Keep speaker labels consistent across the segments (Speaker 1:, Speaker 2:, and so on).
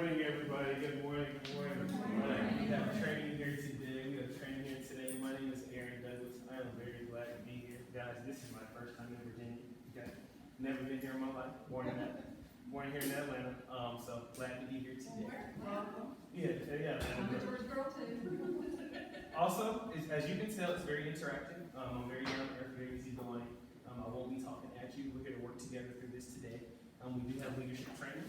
Speaker 1: morning, everybody. Good morning. Good morning. We have training here today. We have training here today. My name is Aaron Douglas. I am very glad to be here. Guys, this is my first time in Virginia. Okay? Never been here in my life. Born here in Atlanta. So glad to be here today. Yeah.
Speaker 2: I'm a George girl too.
Speaker 1: Also, as you can tell, it's very interactive. I'm very young, very easygoing. I won't be talking at you. We're here to work together through this today. We do have leadership training.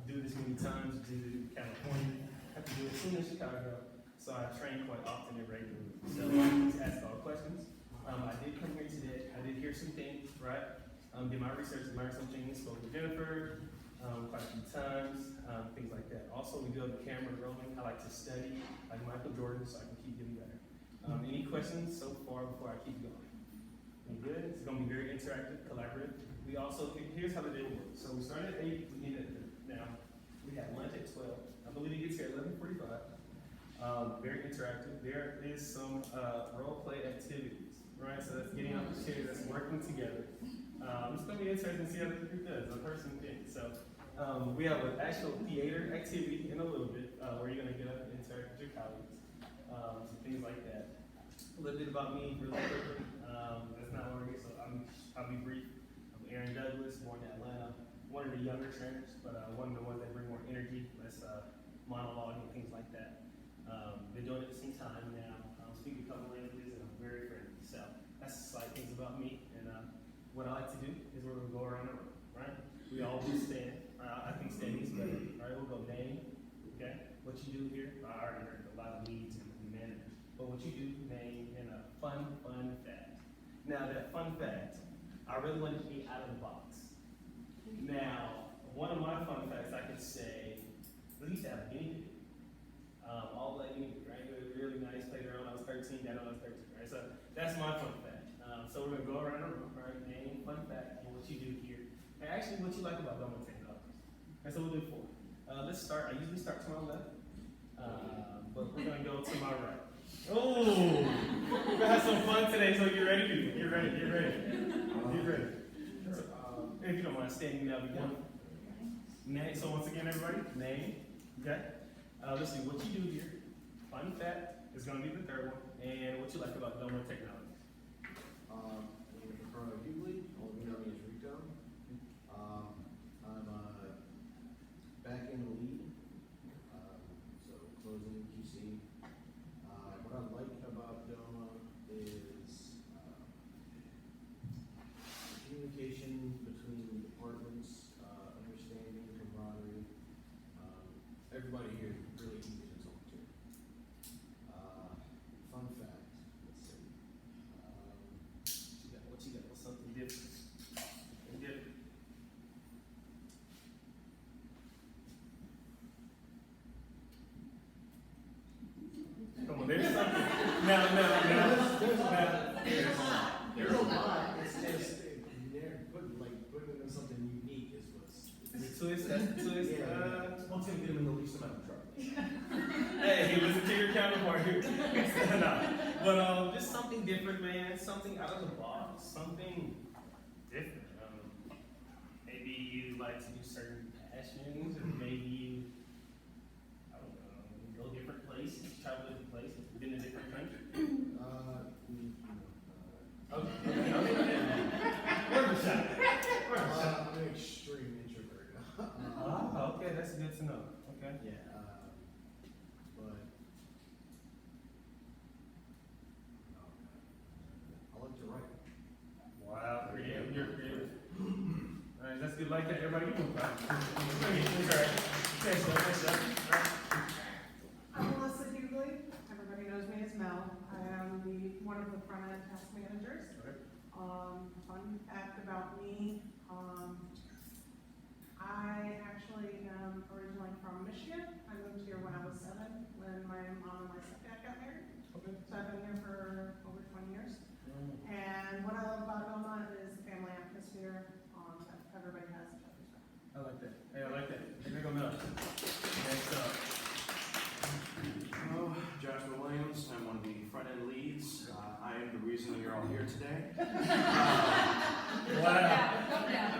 Speaker 1: Do this many times due to California. I have to do it as soon as Chicago. So I train quite often and regularly. So please ask all questions. I did come here today. I did hear some things, right? Did my research, learned some things, spoke with Jennifer quite a few times, things like that. Also, we do have the camera rolling. I like to study like Michael Jordan so I can keep getting better. Any questions so far before I keep going? Any good? It's going to be very interactive, collaborative. We also, here's how the day works. So we start at 8, we end at 3. Now, we have lunch at 12. I believe it gets here at 11:45. Very interactive. There is some role play activities, right? So that's getting out the chair, that's working together. It's going to be interesting to see how the group does, a person thinks. So we have an actual theater activity in a little bit where you're going to get up and interact with your colleagues. Some things like that. A little bit about me really quickly. That's not what we're here, so I'll be brief. I'm Aaron Douglas, born in Atlanta. One of the younger trainers, but one of the ones that bring more energy, less monologue and things like that. Been doing it for some time now. Speak a couple languages, and I'm very friendly. So that's slight things about me. And what I like to do is we're going to go around the room, right? We all will stand. I think standing is better. All right, we'll go name. Okay, what you do here? I already heard a lot of leads and managers. But what you do, name, and a fun fact. Now that fun fact, I really want to be out of the box. Now, one of my fun facts I could say, we used to have a guinea pig. All black guinea pig, right? It was really nice, played around when I was 13, down when I was 13, right? So that's my fun fact. So we're gonna go around the room, right? Name, fun fact, and what you do here. And actually what you like about Doma Technologies. That's what we'll do for. Let's start, I usually start to my left, but we're gonna go to my right. Oh, we're gonna have some fun today, so get ready, people. Get ready. If you don't mind standing now, begin. Name. So once again, everybody, name. Okay. Let's see what you do here. Fun fact is gonna be the third one, and what you like about Doma Technologies.
Speaker 3: I'm Ricardo Hughley. All of you know me as Rico. I'm back in the lead, so closing QC. What I like about Doma is communication between departments, understanding, camaraderie. Everybody here is really easy to talk to. Fun fact, let's see.
Speaker 1: What you got? What's something different? Come on, there's something. Now.
Speaker 3: There's a lot. It's just putting in something unique is what's.
Speaker 1: That's the twist.
Speaker 3: Yeah. What's gonna get him in the least amount of trouble?
Speaker 1: Hey, listen to your counterpart here. No. But just something different, man. Something out of the box. Something different. Maybe you like to do certain passions, or maybe you, I don't know, go different places, travel different places, been to different countries. Okay. Where's the shot?
Speaker 3: I'm an extreme introvert.
Speaker 1: Okay, that's good to know. Okay.
Speaker 3: Yeah, but I like to write.
Speaker 1: Wow, creative. You're creative. All right, that's good. Like that, everybody. Give them a clap. Thanks, Jeff.
Speaker 4: I'm Melissa Hughley. Everybody knows me as Mel. I am one of the front-end task managers.
Speaker 1: Okay.
Speaker 4: Fun fact about me, I actually am originally from Michigan. I moved here when I was 7, when my mom and my stepdad got married.
Speaker 1: Okay.
Speaker 4: So I've been here for over 20 years. And what I love about Doma is the family atmosphere, that everybody has each other's back.
Speaker 1: I like that. Hey, I like that. There go Mel. Next up.
Speaker 5: Hello, Joshua Williams. I'm one of the front-end leads. I am the reason you're all here today.
Speaker 1: Wow.
Speaker 2: Come down.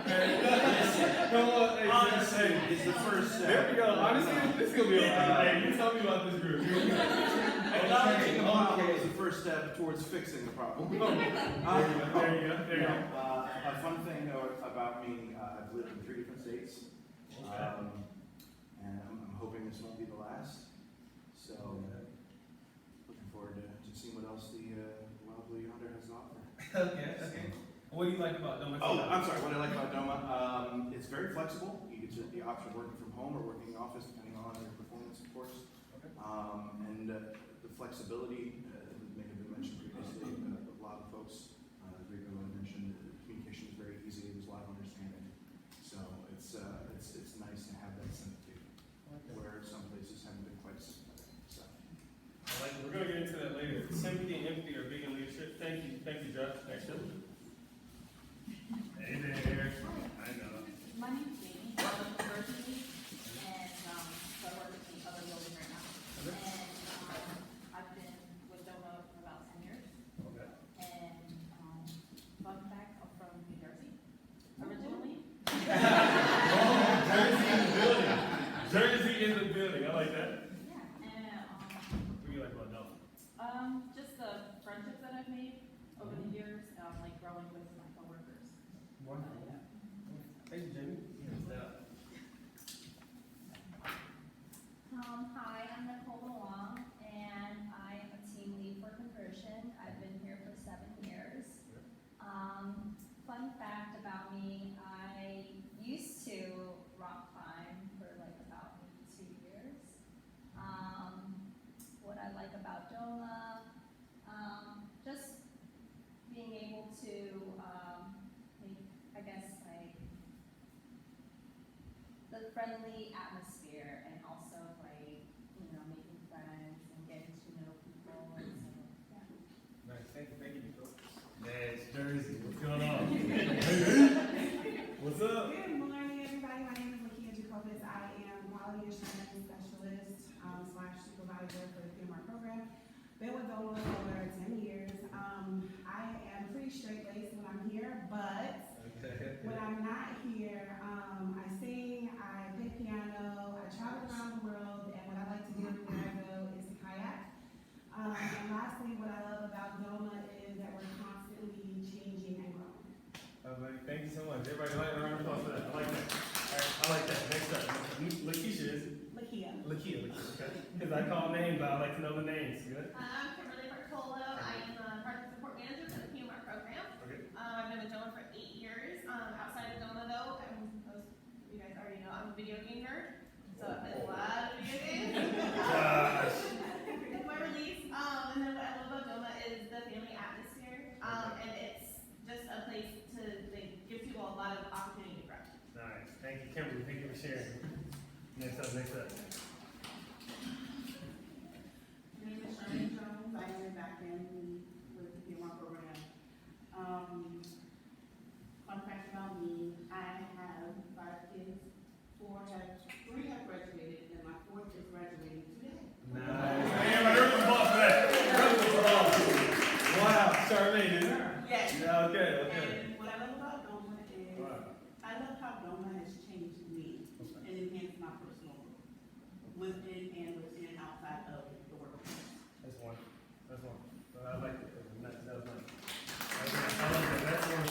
Speaker 1: Come on. Hey,
Speaker 5: gonna say is the first step.
Speaker 1: There we go. Honestly, this is gonna be okay. Hey, you tell me about this group.
Speaker 5: Acknowledging the problem is the first step towards fixing the problem.
Speaker 1: There you go. There you go.
Speaker 5: A fun thing about me, I've lived in 3 different states, and I'm hoping this won't be the last. So, looking forward to seeing what else the Wild Blue Yonder has to offer.
Speaker 1: Okay. What do you like about Doma?
Speaker 5: Oh, I'm sorry. What I like about Doma, it's very flexible. You get the option of working from home or working in the office, depending on your performance, of course.
Speaker 1: Okay.
Speaker 5: And the flexibility, may have been mentioned previously, a lot of folks, Rico mentioned, the communication is very easy. There's a lot of understanding. So it's nice to have that sympathy, where some places haven't been quite sympathetic. So.
Speaker 1: We're gonna get into that later. Sympathy and empathy are big in leadership. Thank you, Josh. Next up. Hey there. I know.
Speaker 2: My name's Jamie, I'm from Berkeley, and so I work at the other building right now. And I've been with Doma for about 10 years.
Speaker 1: Okay.
Speaker 2: And fun fact, I'm from New Jersey originally.
Speaker 1: Jersey in the building. I like that.
Speaker 2: Yeah, and
Speaker 1: What do you like about Doma?
Speaker 2: just the friendships that I've made over the years, like growing with my coworkers.
Speaker 1: Wonderful. Thank you, Jamie.
Speaker 6: Hi, I'm Nicole Long, and I am a team lead for conversion. I've been here for 7 years. Fun fact about me, I used to rock climb for like about maybe 2 years. What I like about Doma, just being able to I guess like the friendly atmosphere and also like, making friends and getting to know people and so, yeah.
Speaker 1: Nice. Thank you, Nicole. That's Jersey. What's going on? What's up?
Speaker 7: Good morning, everybody. My name is Lakia Jacobus. I am quality assurance specialist / supervisor for the PMR program. Been with Doma for over 10 years. I am pretty straight-laced when I'm here, but when I'm not here, I sing, I play piano, I travel around the world, and what I like to do when I go is to kayak. And lastly, what I love about Doma is that we're constantly changing and growing.
Speaker 1: Thank you so much. Everybody, like a round of applause for that. I like that. All right, I like that. Next up, Lakeisha, is it?
Speaker 7: Lakia.
Speaker 1: Lakia, okay. Because I call names, but I like to know the names. Good.
Speaker 8: I'm Kimberly Bartolo. I am a project support manager for the PMR program.
Speaker 1: Okay.
Speaker 8: I've been with Doma for 8 years. Outside of Doma, though, you guys already know, I'm a video game nerd. So I play a lot of video games.
Speaker 1: Gosh.
Speaker 8: With my release. And then what I love about Doma is the family atmosphere. And it's just a place to give people a lot of opportunity to grow.
Speaker 1: Nice. Thank you, Kimberly. Thank you for sharing. Next up.
Speaker 4: My name is Charmaine Jones. I am a back-end lead with the PMR program. Fun fact about me, I have 5 kids. 3 have graduated, and my 4th is graduating today.
Speaker 1: Nice. Damn, I heard the applause for that. Wow. Charmaine, is it?
Speaker 4: Yes.
Speaker 1: Yeah, okay.
Speaker 4: And what I love about Doma is,
Speaker 1: Wow.
Speaker 4: I love how Doma has changed me and enhanced my personal growth within and outside of the workplace.
Speaker 1: That's one. I like it. That was nice. I like that. That's one.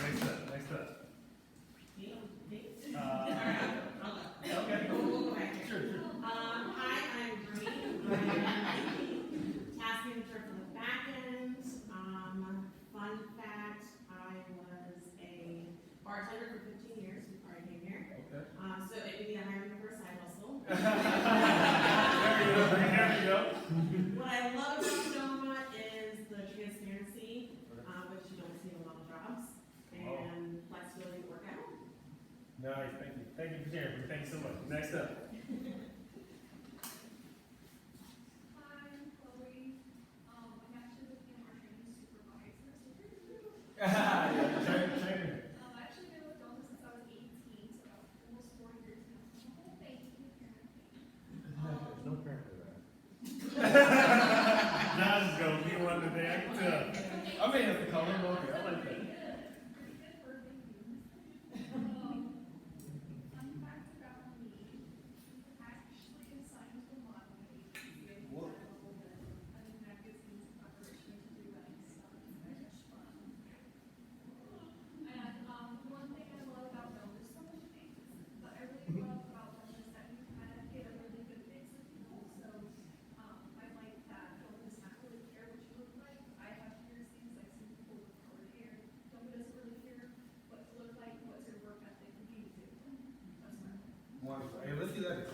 Speaker 1: Next up. Okay. Sure.
Speaker 7: Hi, I'm Bree. I'm task manager for the back end. Fun fact, I was a bartender for 15 years before I came here.
Speaker 1: Okay.
Speaker 7: So it would be a hiring for a side hustle.
Speaker 1: There you go.
Speaker 7: What I love about Doma is the transparency, which you don't see in a lot of jobs, and flexibility to work out.
Speaker 1: Nice. Thank you. Thank you for sharing. Thank you so much. Next up.
Speaker 9: Hi, I'm Chloe. I'm actually the PMR training supervisor.
Speaker 1: Trainer.
Speaker 9: I've actually been with Doma since I was 18, so about almost 4 years now. So oh, thank you, apparently.
Speaker 3: There's no parent for that.
Speaker 1: Now I'm just gonna be one today. I can tell. I may have to call him over. I like that.
Speaker 9: Pretty good for a big dude. Fun fact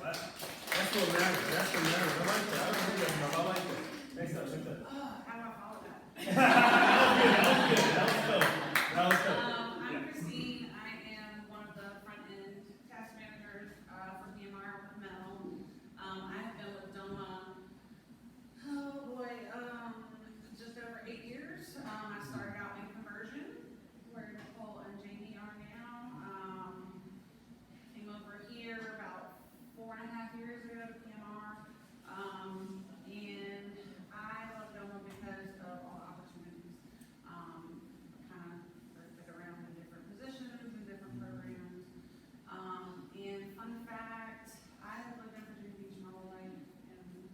Speaker 1: Wow. That's what matters. That's what matters. I like that. I like that. I like that. Next up, next up.
Speaker 7: How do I follow that?
Speaker 1: That was good. That was good. That was tough.
Speaker 10: I'm
Speaker 1: Yeah.
Speaker 10: Christine, I am one of the front-end task managers, for DMR with Mel. I have been with Doma, oh boy, just over 8 years. I started out in conversion, where Nicole and Jamie are now. Came over here about 4.5 years ago to PMR. And I love Doma because of all the opportunities. Kind of fit around in different positions and different programs. And fun fact, I have lived in Virginia Beach my whole life and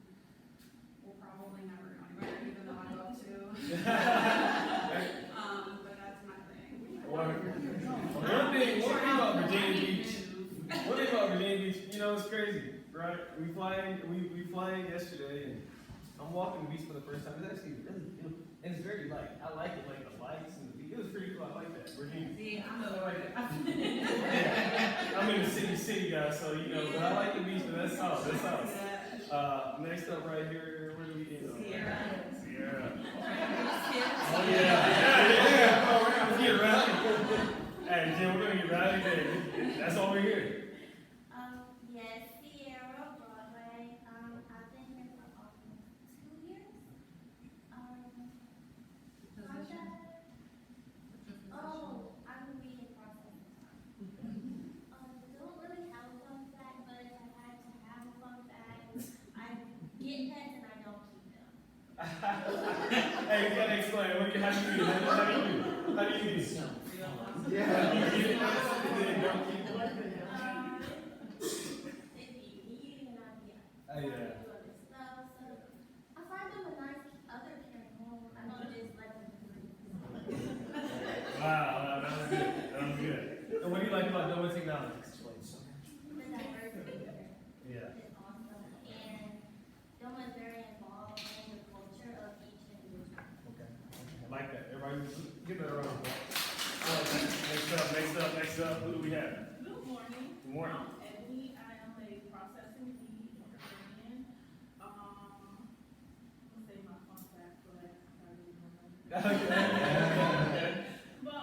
Speaker 10: will probably never go anywhere, even though I love to. But that's my thing.
Speaker 1: One thing about Virginia Beach, you know, it's crazy, right? We flying yesterday, and I'm walking the beach for the first time. It's actually really beautiful, and it's very light. I like it, like the lights and the beach. It was pretty cool. I like that. Virginia.
Speaker 10: See, I'm the
Speaker 1: Yeah. I'm in the city guy, so you know, but I like the beach, but that's solid. That's solid. Next up right here, where do we get? Sierra. Oh yeah. Oh, we're gonna get rowdy. Hey, Jim, we're gonna get rowdy today. That's all we're here.
Speaker 9: Yes, Sierra Broadway. I've been here for almost 2 years. I'm reading process. Don't really have a fun fact, but if I had to have a fun fact, I get pets and I don't keep them.
Speaker 1: Hey, you gotta explain. How do you do? How do you do? How do you do?
Speaker 5: Yeah.
Speaker 1: You get pets and then don't keep them.
Speaker 9: If you need an idea.
Speaker 1: Oh, yeah.
Speaker 9: Do other stuff, so I find them a nice other caring home. I don't just let them
Speaker 1: Wow, that was good. That was good. And what do you like about Doma Technologies?
Speaker 9: the diversity here.
Speaker 1: Yeah.
Speaker 9: It's awesome. And Doma is very involved in the culture of each individual.
Speaker 1: Okay. I like that. Everybody, give that a round of applause. All right, next up. Who do we have?
Speaker 8: Good morning.
Speaker 1: Good morning.
Speaker 8: Ebony, I am a processing lead for Korean. Let's say my fun fact for that. I really don't know. But,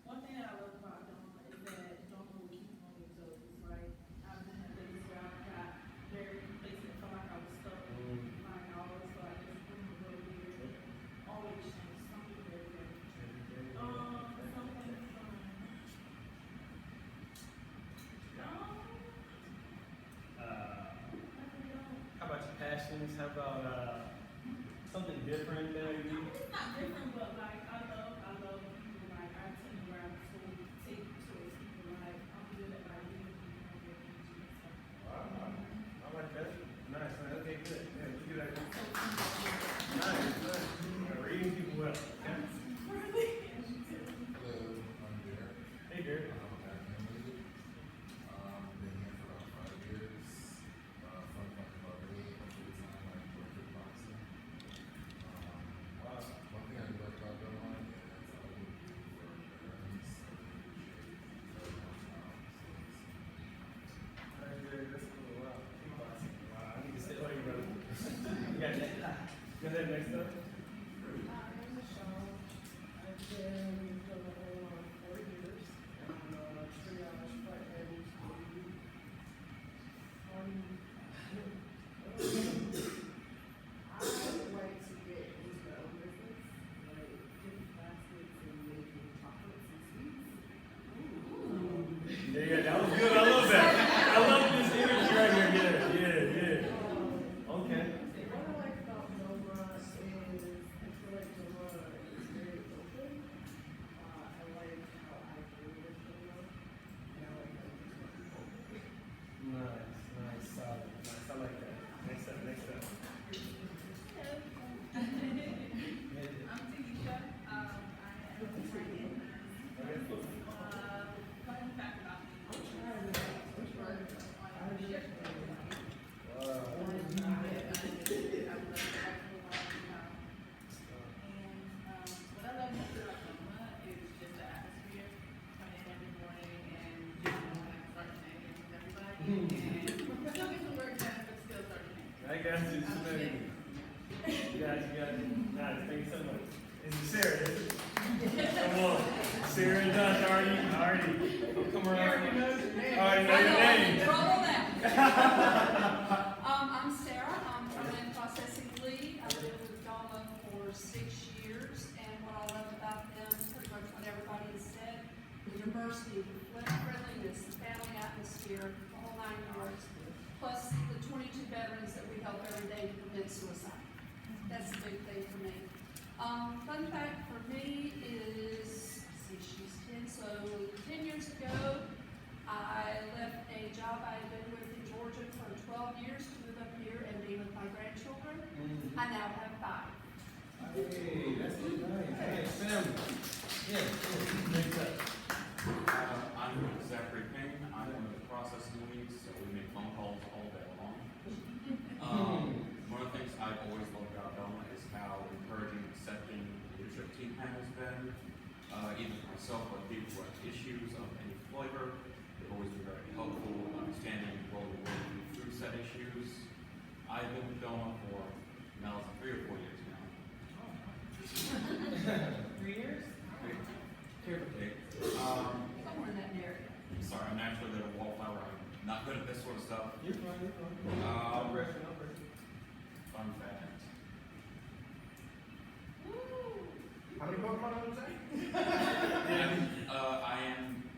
Speaker 8: one thing that I love about Doma is that Doma will keep you on your toes, right? I've been at this job, got very complacent, felt like I was stuck in my hours, so I just bring a little bit, always change something very good. Something fun.
Speaker 1: How about your passions? How about something different that you do?
Speaker 8: It's not
Speaker 1: I already, don't come around.
Speaker 4: Everybody knows your name.
Speaker 1: I already know
Speaker 10: I
Speaker 1: your
Speaker 10: know, I'm
Speaker 1: name.
Speaker 10: in trouble now. I'm Sarah, I'm front-end processing lead. I've been with Doma for 6 years, and what I love about them is pretty much what everybody has said. The diversity, the friendliness, the family atmosphere, the whole 9 yards, plus the 22 veterans that we help every day to prevent suicide. That's a big thing for me. Fun fact for me is, see, she's 10, so 10 years ago, I left a job I had been with in Georgia for 12 years to move up here and be with my grandchildren. I now have 5.
Speaker 3: Hey, that's it, nice, family. Yeah,
Speaker 1: Great stuff.
Speaker 11: I'm Zachary Payne. I'm one of the processing leads, so we make phone calls all day long. One of the things I've always loved about Doma is how encouraging and accepting the leadership team has been. Even for myself, or people who have issues of any flavor, they've always been very helpful, understanding the role of working through set issues. I've been with Doma for now 3 or 4 years now.
Speaker 4: 3 years?
Speaker 11: Give or take.
Speaker 10: Somewhere in that area.
Speaker 11: Sorry, I'm naturally a wallflower. I'm not good at this sort of stuff.
Speaker 3: You're fine, you're fine. No pressure, no pressure.
Speaker 11: Fun fact.
Speaker 3: How many Pokemon was that?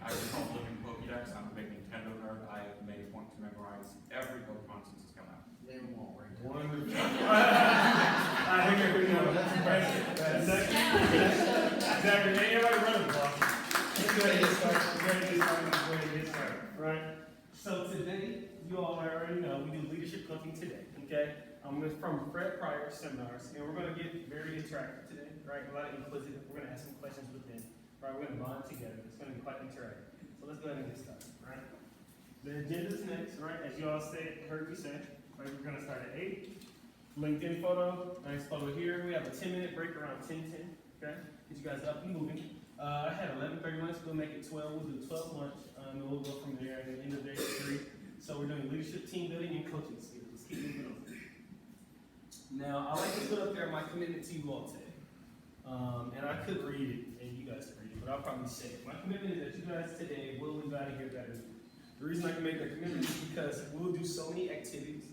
Speaker 11: I was called Living Pokédex. I'm a big Nintendo nerd. I have made a point to memorize every Pokemon since it's come out.
Speaker 3: Name them all, right?
Speaker 1: Wonderful. I think we know. That's impressive. Exactly. Ain't everybody running, boss. Let's go ahead and get started. Right? So today, you all already know, we do leadership coaching today, okay? It's from Fred Pryor seminars, and we're gonna get very interactive today, right? A lot of inquisitive. We're gonna ask some questions within, right? We're gonna bond together. It's gonna be quite interactive. So let's go ahead and get started, right? The agenda is next, right? As you all heard me say, right? We're gonna start at 8. LinkedIn photo, nice photo here. We have a 10-minute break around 10:10, okay? Get you guys up and moving. I had 11:30 lunch, we'll make it 12. We'll do 12 lunch, and we'll go from there. And the end of the day is 3. So we're doing leadership, team building, and coaching skills. Let's keep moving on. Now, I like to put up there my commitment to you all today. And I could read it, and you guys can read it, but I'll probably say it. My commitment is that you guys today will leave out of here better. The reason I can make that commitment is because we'll do so many activities.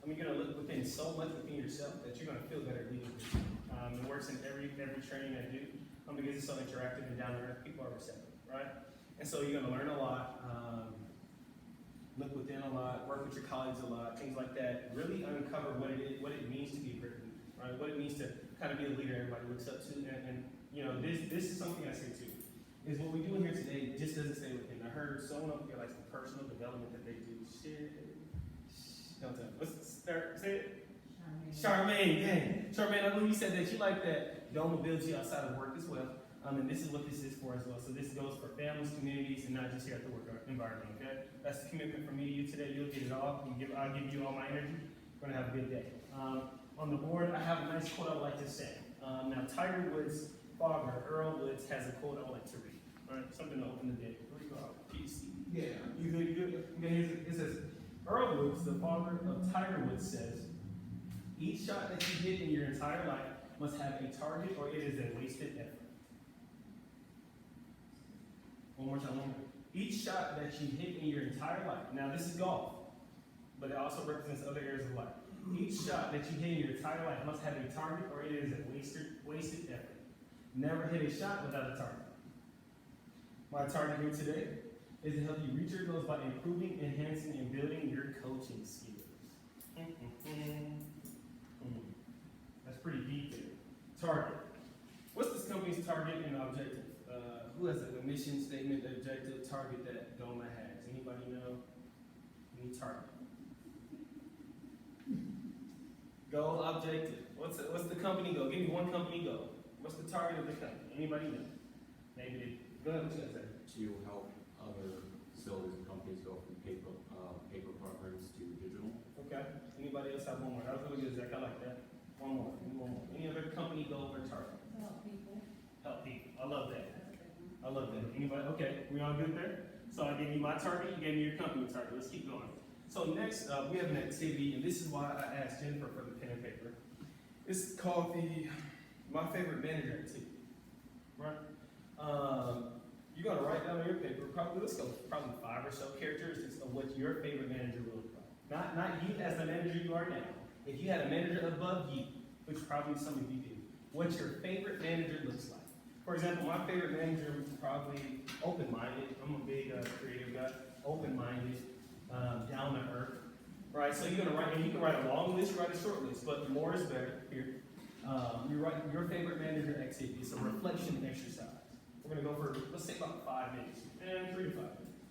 Speaker 1: I mean, you're gonna look within so much within yourself that you're gonna feel better leaving this. It works in every training I do. Because it's so interactive and down to earth, people are receptive, right? And so you're gonna learn a lot, look within a lot, work with your colleagues a lot, things like that. Really uncover what it means to be a great leader, right? What it means to kind of be a leader everybody looks up to. And you know, this is something I say too, is what we do in here today just doesn't stay within. I heard someone up here like some personal development that they do. Don't tell me. Say it? Charmaine, dang. Charmaine, I believe you said that you like that Doma builds you outside of work as well. And this is what this is for as well. So this goes for families, communities, and not just here at the work environment, okay? That's the commitment from me to you today. You'll get it all. I'll give you all my energy. We're going to have a good day. On the board, I have a nice quote I would like to say. Now, Tiger Woods' father, Earl Woods, has a quote I would like to read. All right, something to open the day. Where you go? PC.
Speaker 3: Yeah.
Speaker 1: You good? Okay, it says, Earl Woods, the father of Tiger Woods, says, each shot that you hit in your entire life must have a target or it is a wasted effort. One more time. Each shot that you hit in your entire life, now this is golf, but it also represents other areas of life. Each shot that you hit in your entire life must have a target or it is a wasted effort. Never hit a shot without a target. My target here today is to help you reach your goals by improving, enhancing, and building your coaching skills. That's pretty deep there. Target. What's this company's target and objective? Who has a mission statement, objective, target that Doma has? Anybody know? Any target? Goal, objective. What's the company goal? Give me one company goal. What's the target of the company? Anybody know? Maybe they go ahead. What you guys say?
Speaker 11: To help other facilities and companies go from paper programs to digital.
Speaker 1: Okay. Anybody else have one more? That was really good, Zach. I like that. One more. Any other company goal or target?
Speaker 10: Help people.
Speaker 1: Help people. I love that.
Speaker 10: That's a big one.
Speaker 1: I love that. Anybody? Okay. We all good there? So I gave you my target. You gave me your company target. Let's keep going. So next, we have an activity, and this is why I asked Jennifer for the pen and paper. It's called my favorite manager activity. Right? you're gonna write down on your paper, probably 5 or so characteristics of what your favorite manager will look like. Not you as the manager you are now. If you had a manager above you, which probably some of you do, what your favorite manager looks like. For example, my favorite manager is probably open-minded. I'm a big creative guy. Open-minded, down to earth. Right, so you're gonna write, and you can write a long list, write a short list, but more is better here. You write your favorite manager activity. It's a reflection exercise. We're gonna go for, let's say about 5 minutes, and 3 to 5 minutes.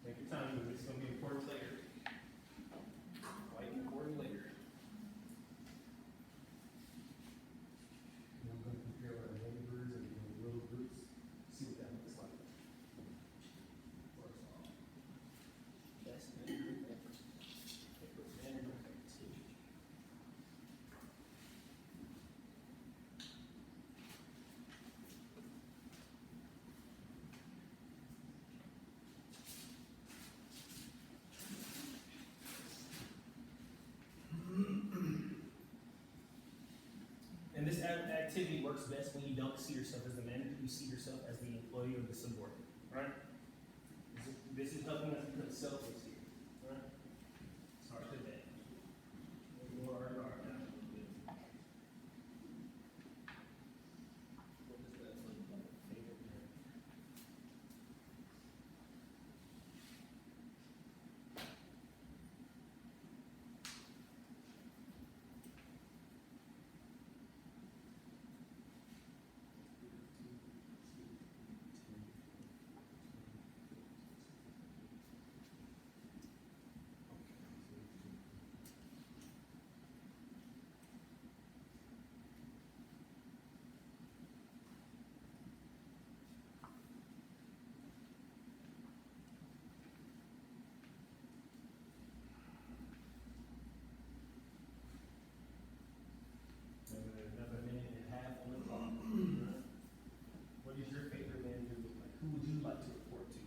Speaker 1: Take your time, it's gonna be important later. Quite important later. And I'm gonna compare our neighbors and little groups, see what that looks like. First off, best manager ever. Favorite manager activity. And this activity works best when you don't see yourself as the manager, you see yourself as the employee or the subordinate, right? This is helping us become selfless here, right? Start with that. More our guard down a little bit. What does that look like? Favorite manager. Another minute and a half on the clock. What does your favorite manager look like? Who would you like to report to?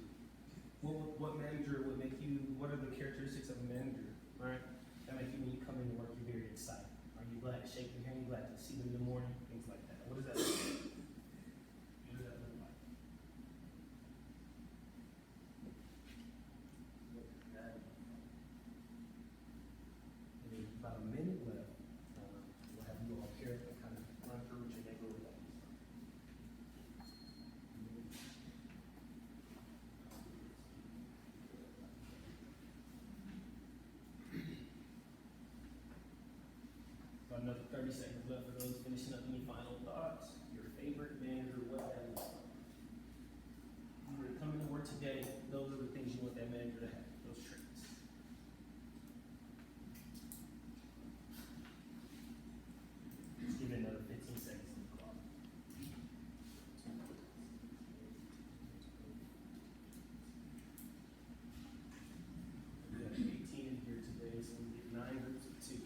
Speaker 1: What manager would make you, what are the characteristics of a manager, right? That make you, when you come into work, you're very excited. Are you glad to shake their hand? You glad to see them in the morning? Things like that. What does that look like? What does that look like? What does that look like? And there's about a minute left. We'll have you all here and kind of run through what your neighbor would like. About another 30 seconds left for those finishing up. Any final thoughts? Your favorite manager, what that looks like. You were coming to work today, those are the things you want that manager to have, those traits. Let's give it another 15 seconds on the clock. We have 18 in here today, so we get 9 groups of 2.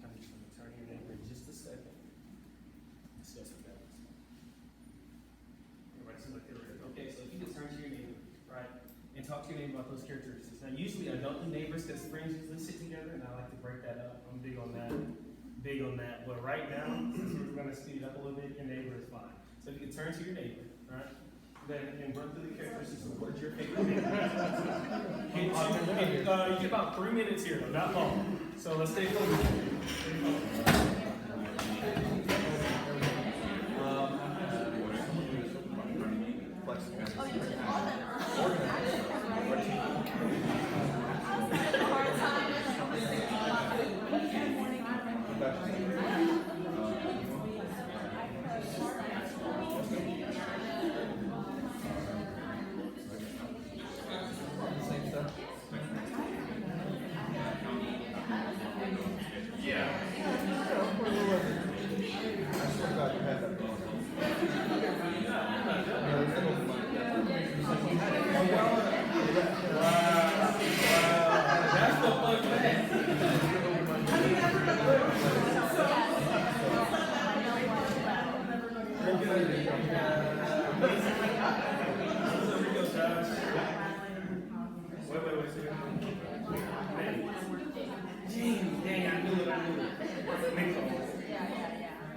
Speaker 1: I'm just going to turn your neighbor in just a second. Discuss what that looks like. Everybody seems like they're ready. Okay, so if you can turn to your neighbor, right, and talk to your neighbor about those characteristics. Now, usually I don't do neighbors because friends usually sit together, and I like to break that up. I'm big on that. But right now, since we're going to speed it up a little bit, your neighbor is fine. So if you can turn to your neighbor, right, then run through the characteristics of what's your favorite neighbor. You get about 3 minutes here, though, not long. So let's stay focused.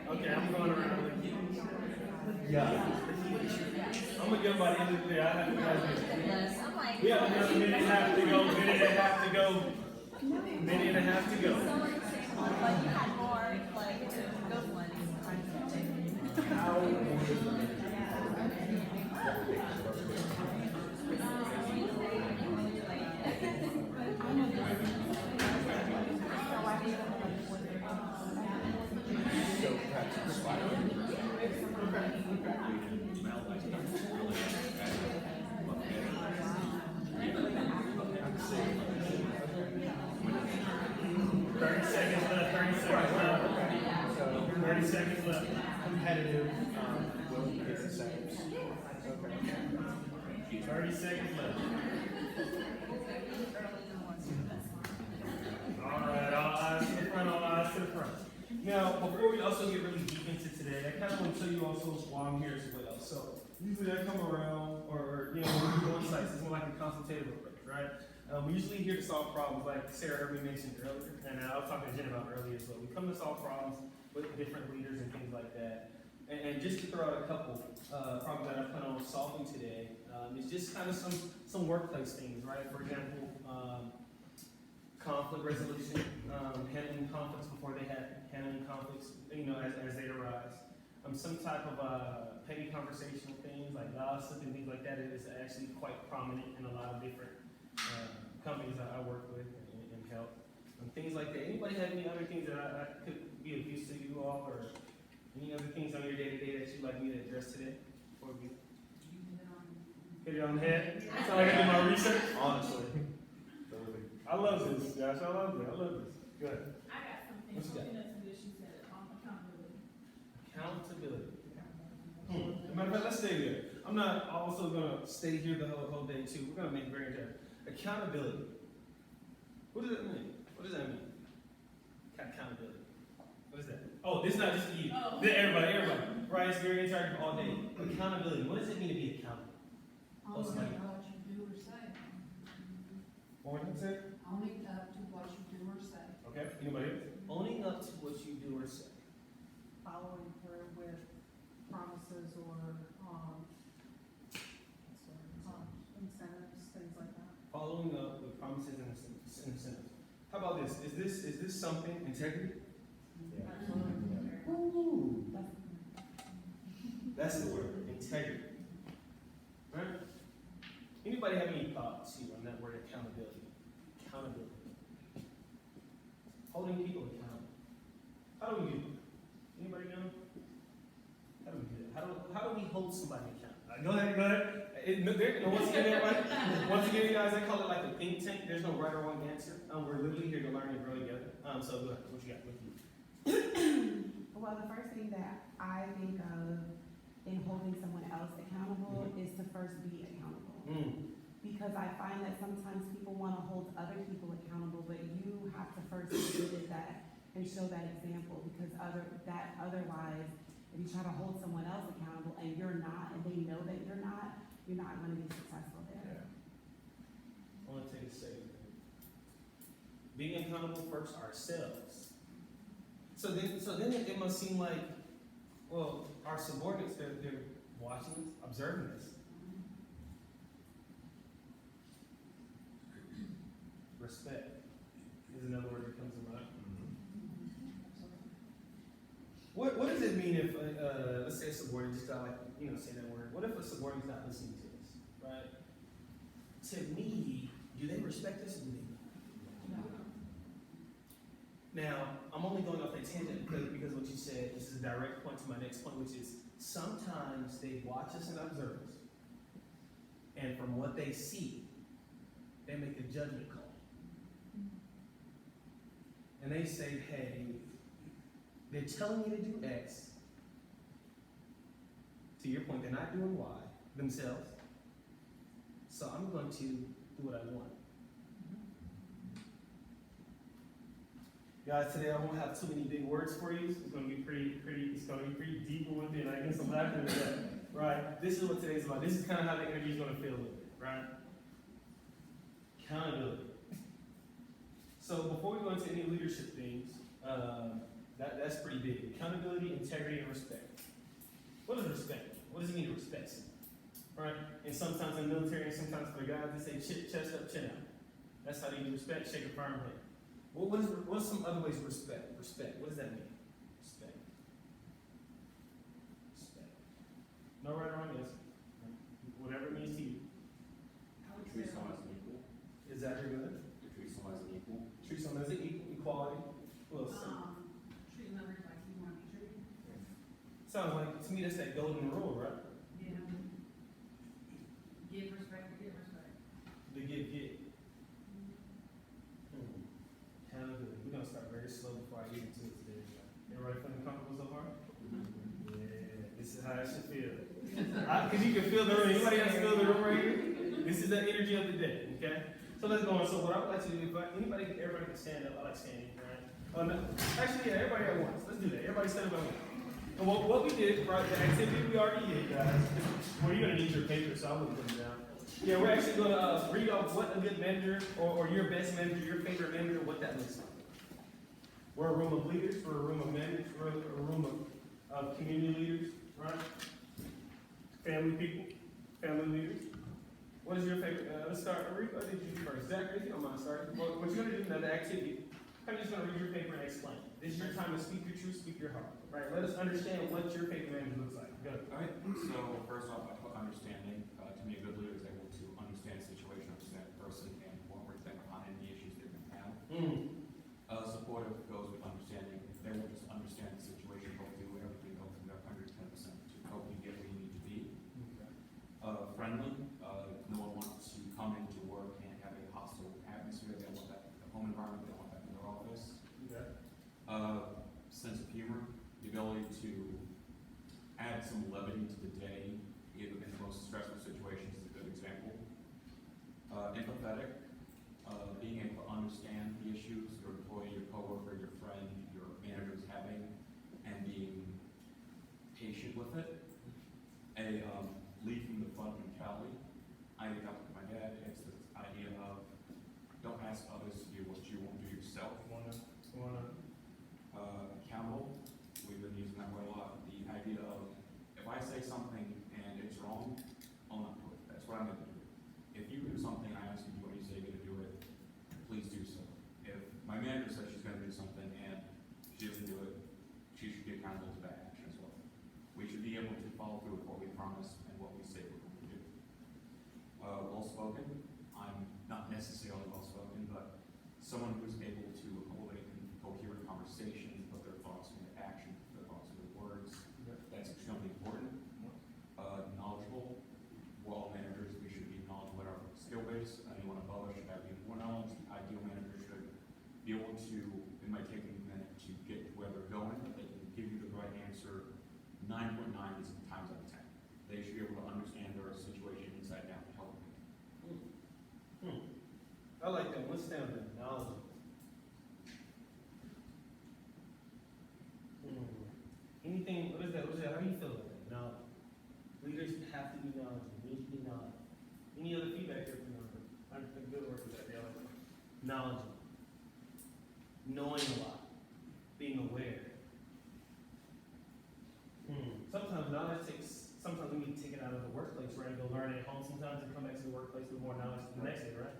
Speaker 1: Okay, I'm going around with you. Yeah. I'm gonna give by the end of the day, I have to guys.
Speaker 6: I'm like.
Speaker 1: We have another minute and a half to go, minute and a half to go, minute and a half to go.
Speaker 6: Like you had more, like, good ones.
Speaker 1: Thirty seconds left.
Speaker 3: Competitive, will get the seconds.
Speaker 1: 30 seconds left. Alright, all eyes to the front, all eyes to the front. Now, before we also get really deep into today, I kind of want to tell you also why I'm here as well. So, usually I come around, or when we go on sites, it's more like a consultative approach, right? We usually here to solve problems, like Sarah heard me mention earlier, and I was talking to Jen about earlier as well. We come to solve problems with different leaders and things like that. And just to throw out a couple problems that I plan on solving today, it's just kind of some workplace things, right? For example, conflict resolution, handling conflicts before they happen, handling conflicts, as they arise. Some type of petty conversational things like gossip and things like that is actually quite prominent in a lot of different companies that I work with and help. Things like that. Anybody have any other things that I could be of use to you all, or any other things on your day-to-day that you'd like me to address today? Before we hit it on the head? Sound like I did my research?
Speaker 5: Honestly.
Speaker 1: I love this, Josh. I love this. Go ahead.
Speaker 8: I got something,
Speaker 1: What you got?
Speaker 8: something that's good, she said, accountability.
Speaker 1: Accountability. As a matter of fact, let's stay there. I'm not also gonna stay here the whole day too. We're gonna make it very interesting. Accountability. What does that mean? What does that mean? Accountability. What is that? Oh, this is not just you.
Speaker 8: Oh.
Speaker 1: Everybody. Right, it's very interactive all day. Accountability. What does it mean to be accountable? Hold somebody.
Speaker 12: What you do or say.
Speaker 1: What was it?
Speaker 12: Owning up to what you do or say.
Speaker 1: Okay. Anybody else? Owning up to what you do or say.
Speaker 4: Following through with promises or, incentives, things like that.
Speaker 1: Following up with promises and incentives. How about this? Is this something? Integrity? Ooh. That's the word. Integrity. Right? Anybody have any thoughts here on that word accountability? Accountability. Holding people accountable. How do we do that? Anybody know? How do we do that? How do we hold somebody accountable? Go ahead. Once again, guys, I call it like a think tank. There's no right or wrong answer. We're literally here to learn and grow together. So go ahead. What you got with you?
Speaker 7: Well, the first thing that I think of in holding someone else accountable is to first be accountable. Because I find that sometimes people want to hold other people accountable, but you have to first exhibit that and show that example, because otherwise, if you try to hold someone else accountable and you're not, and they know that you're not going to be successful there.
Speaker 1: I want to take a second. Being accountable first ourselves. So then it must seem like, well, our subordinates, they're watching us, observing us. Respect is another word that comes to mind. What does it mean if, let's say a subordinate, just like, say that word. What if a subordinate's not listening to us, right? To me, do they respect us or do they not? Now, I'm only going off that tangent because what you said, this is a direct point to my next point, which is sometimes they watch us and observe us. And from what they see, they make a judgment call. And they say, hey, they're telling me to do X. To your point, they're not doing Y themselves. So I'm going to do what I want. Guys, today I won't have too many big words for you. It's going to be pretty deep with it. I guess I'm laughing at that. Right? This is what today's about. This is kind of how the interview is going to feel a little bit, right? Accountability. So before we go into any leadership things, that's pretty big. Accountability, integrity, and respect. What is respect? What does it mean to respect someone? Right? And sometimes in the military and sometimes for guys, they say chest up, chin out. That's how you respect, shake a firm hand. What's some other ways of respect? Respect. What does that mean? Respect. Respect. No right or wrong answer. Whatever it means to you.
Speaker 11: Treat someone as an equal.
Speaker 1: Is that good?
Speaker 11: Treat someone as an equal.
Speaker 1: Treat someone as an equal, equality. Well,
Speaker 12: Treating others like you want to be treated.
Speaker 1: sounds like, to me, that's that golden rule, right?
Speaker 12: Yeah. Give respect to get respect.
Speaker 1: The give. Kind of good. We're gonna start very slow before I get into it today. Everybody feeling comfortable so far? Yeah, this is how it should feel. Cause you can feel the room. Anybody else feel the room right here? This is the energy of the day, okay? So let's go on. So what I would like to do, everybody can stand up. I like standing, right? Oh, no. Actually, yeah, everybody at once. Let's do that. Everybody stand up at once. And what we did, right, the activity we already did, guys, well, you're gonna need your paper, so I wouldn't put them down. Yeah, we're actually gonna read off what a good manager, or your best manager, your favorite manager, what that looks like. We're a room of leaders, we're a room of managers, we're a room of community leaders, right? Family people, family leaders. What is your favorite? Let's start. Aretha, did you first? Zachary, if you don't mind starting. What you're going to do now, the activity, I'm just going to read your paper and explain. This is your time to speak your truth, speak your heart. Right? Let us understand what your favorite manager looks like. Go.
Speaker 11: Alright, so first off, I put understanding. To me, a good leader is able to understand the situation, understand the person, and won't reflect on any issues they're going to have. Supportive goes with understanding. If they will just understand the situation, they'll do everything, they'll do their 110% to help you get where you need to be. Friendly, no one wants to come into work and have a hostile atmosphere. They want that in the home environment, they want that in their office.
Speaker 1: Okay.
Speaker 11: Sense of humor, the ability to add some levity to the day, even in the most stressful situations is a good example. Empathetic, being able to understand the issues your employee, your coworker, your friend, your manager is having, and being patient with it. A lead from the front mentality. I did that with my dad. It's the idea of don't ask others to do what you won't do yourself. Accountable. We've been using that word a lot. The idea of if I say something and it's wrong, I'll not do it. That's what I'm going to do. If you do something, I ask you to do what you say you're going to do it, please do so. If my manager says she's going to do something and she doesn't do it, she should be accountable to that action as well. We should be able to follow through with what we promise and what we say we're going to do. Well-spoken. I'm not necessarily well-spoken, but someone who's able to hold a coherent conversation, put their thoughts into action, put their thoughts into words. That's extremely important. Knowledgeable. We're all managers. We should be knowledgeable at our skill base. Anyone above us should have even more knowledge. The ideal manager should be able to, it might take them a minute to get to where they're going, but they can give you the right answer 9.9 times out of 10. They should be able to understand their situation inside down to help them.
Speaker 1: I like that. Let's stand there. Knowledgeable. Anything, what is that? How do you feel about that? Knowledge. Leaders have to be knowledgeable. We need to be knowledgeable. Any other feedback here from you? I'm a good word for that. Yeah. Knowledgeable. Knowing a lot. Being aware. Sometimes we need to take it out of the workplace, right? Go learn it at home sometimes and come back to the workplace with more knowledge the next day, right?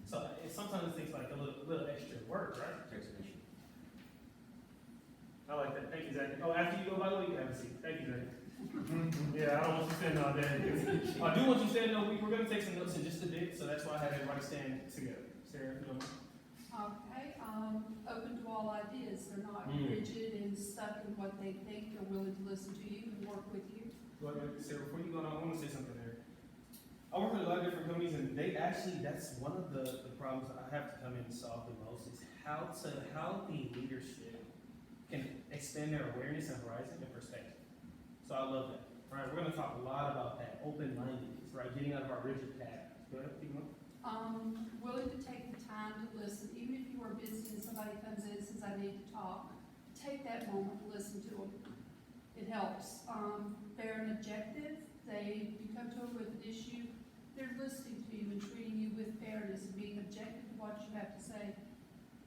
Speaker 1: So sometimes it takes like a little extra work, right?
Speaker 11: Takes an issue.
Speaker 1: I like that. Thank you, Zach. Oh, after you go, by the way, you have a seat. Thank you, Zach. Yeah, I don't want you standing all day. I do want you standing. No, we're going to take some notes in just a bit, so that's why I had everybody stand together. Sarah, if you don't mind.
Speaker 12: Okay, open to all ideas. They're not rigid and stuck in what they think. They're willing to listen to you and work with you.
Speaker 1: Well, Sarah, before you go on, I want to say something there. I work with a lot of different companies, and they actually, that's one of the problems I have to come in and solve the most is how the leadership can expand their awareness and horizon and perspective. So I love that. All right, we're going to talk a lot about that, open-mindedness, right? Getting out of our rigid path. Go ahead, keep going.
Speaker 12: Willing to take the time to listen, even if you are busy and somebody comes in and says, I need to talk, take that moment to listen to them. It helps. They're an objective. You come to them with an issue, they're listening to you and treating you with fairness and being objective to what you have to say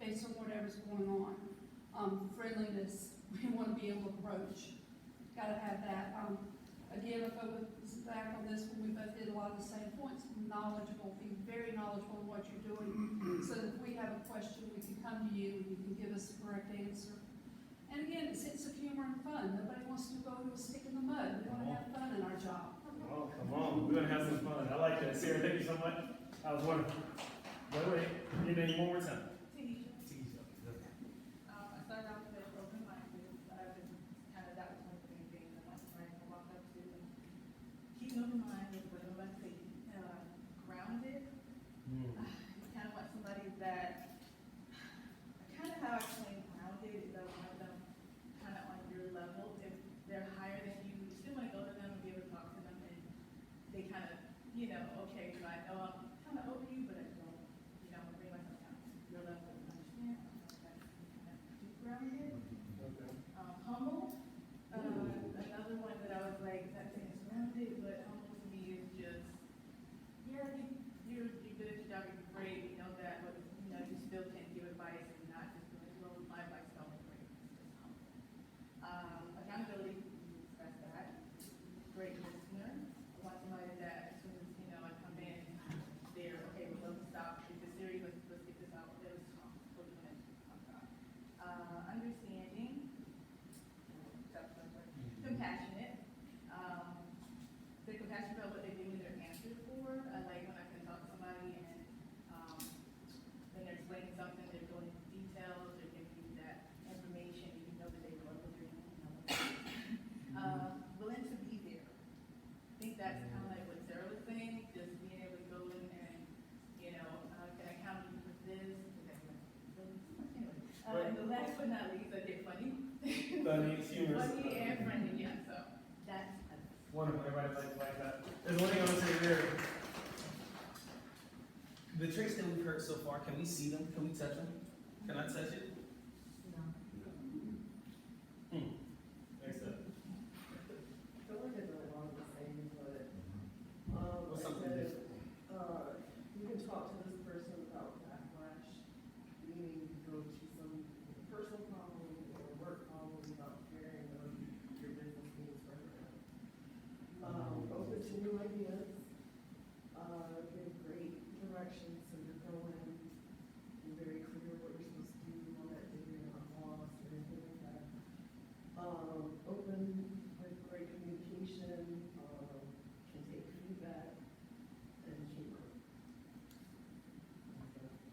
Speaker 12: based on whatever's going on. Friendliness, we want to be able to approach. Got to have that. Again, if I was back on this one, we both hit a lot of the same points, knowledgeable, be very knowledgeable in what you're doing. So that if we have a question, we can come to you, and you can give us the correct answer. And again, it's sense of humor and fun. Nobody wants to go to a stick in the mud. We want to have fun in our job.
Speaker 1: Oh, come on, we're gonna have some fun. I like that. Sarah, thank you so much. I was wondering. Wait, your name one more time. Teisha.
Speaker 2: I started out with open-minded, but I've been kind of, that was one of the main things I want to walk up to. Keep an open mind with what nobody say, grounded. I kind of want somebody that, kind of how I explain grounded is that want them kind of on your level. If they're higher than you, you still want to go to them and be able to talk to them, and they kind of, you know, okay, so I know I'm kind of over you, but I don't, you know, bring myself down to your level of understanding. That's kind of keep grounded. Humble. Another one that I was like, not saying it's grounded, but humble to me is just, yeah, you're good at your job, you're great, you know that, but you know, you still can give advice and not just be like, well, my advice don't work great. It's just humble. Accountability, you express that. Great listener. I want somebody that as soon as, you know, I come in, they're, okay, well, let's stop. If it's serious, let's get this out. Let's talk. What do you want to talk about? Understanding. Compassionate. They're compassionate about what they give me their answer for. I like when I can talk to somebody and when they're explaining something, they're going into details, they're giving you that information, you know that they know what they're doing. Willing to be there. I think that's kind of like what Sarah was saying, just being able to go in and, you know, can I count on you for this? Anyway, and the last but not least, I get funny.
Speaker 1: Funny, humorous.
Speaker 2: Funny and friendly, yeah, so that's.
Speaker 1: Wonderful, everybody like that. There's one thing I want to say there. The traits that we've heard so far, can we see them? Can we touch them? Can I touch it? Next up.
Speaker 13: I feel like I do a lot of the same, but,
Speaker 1: What's something different?
Speaker 13: you can talk to this person without backlash, meaning you go to some personal problem or work problem without caring of your business needs right now. Open to new ideas, give great direction, so you're going, you're very clear what you're supposed to do on that day, you're not lost or anything like that. Open with great communication, can take feedback, and humor.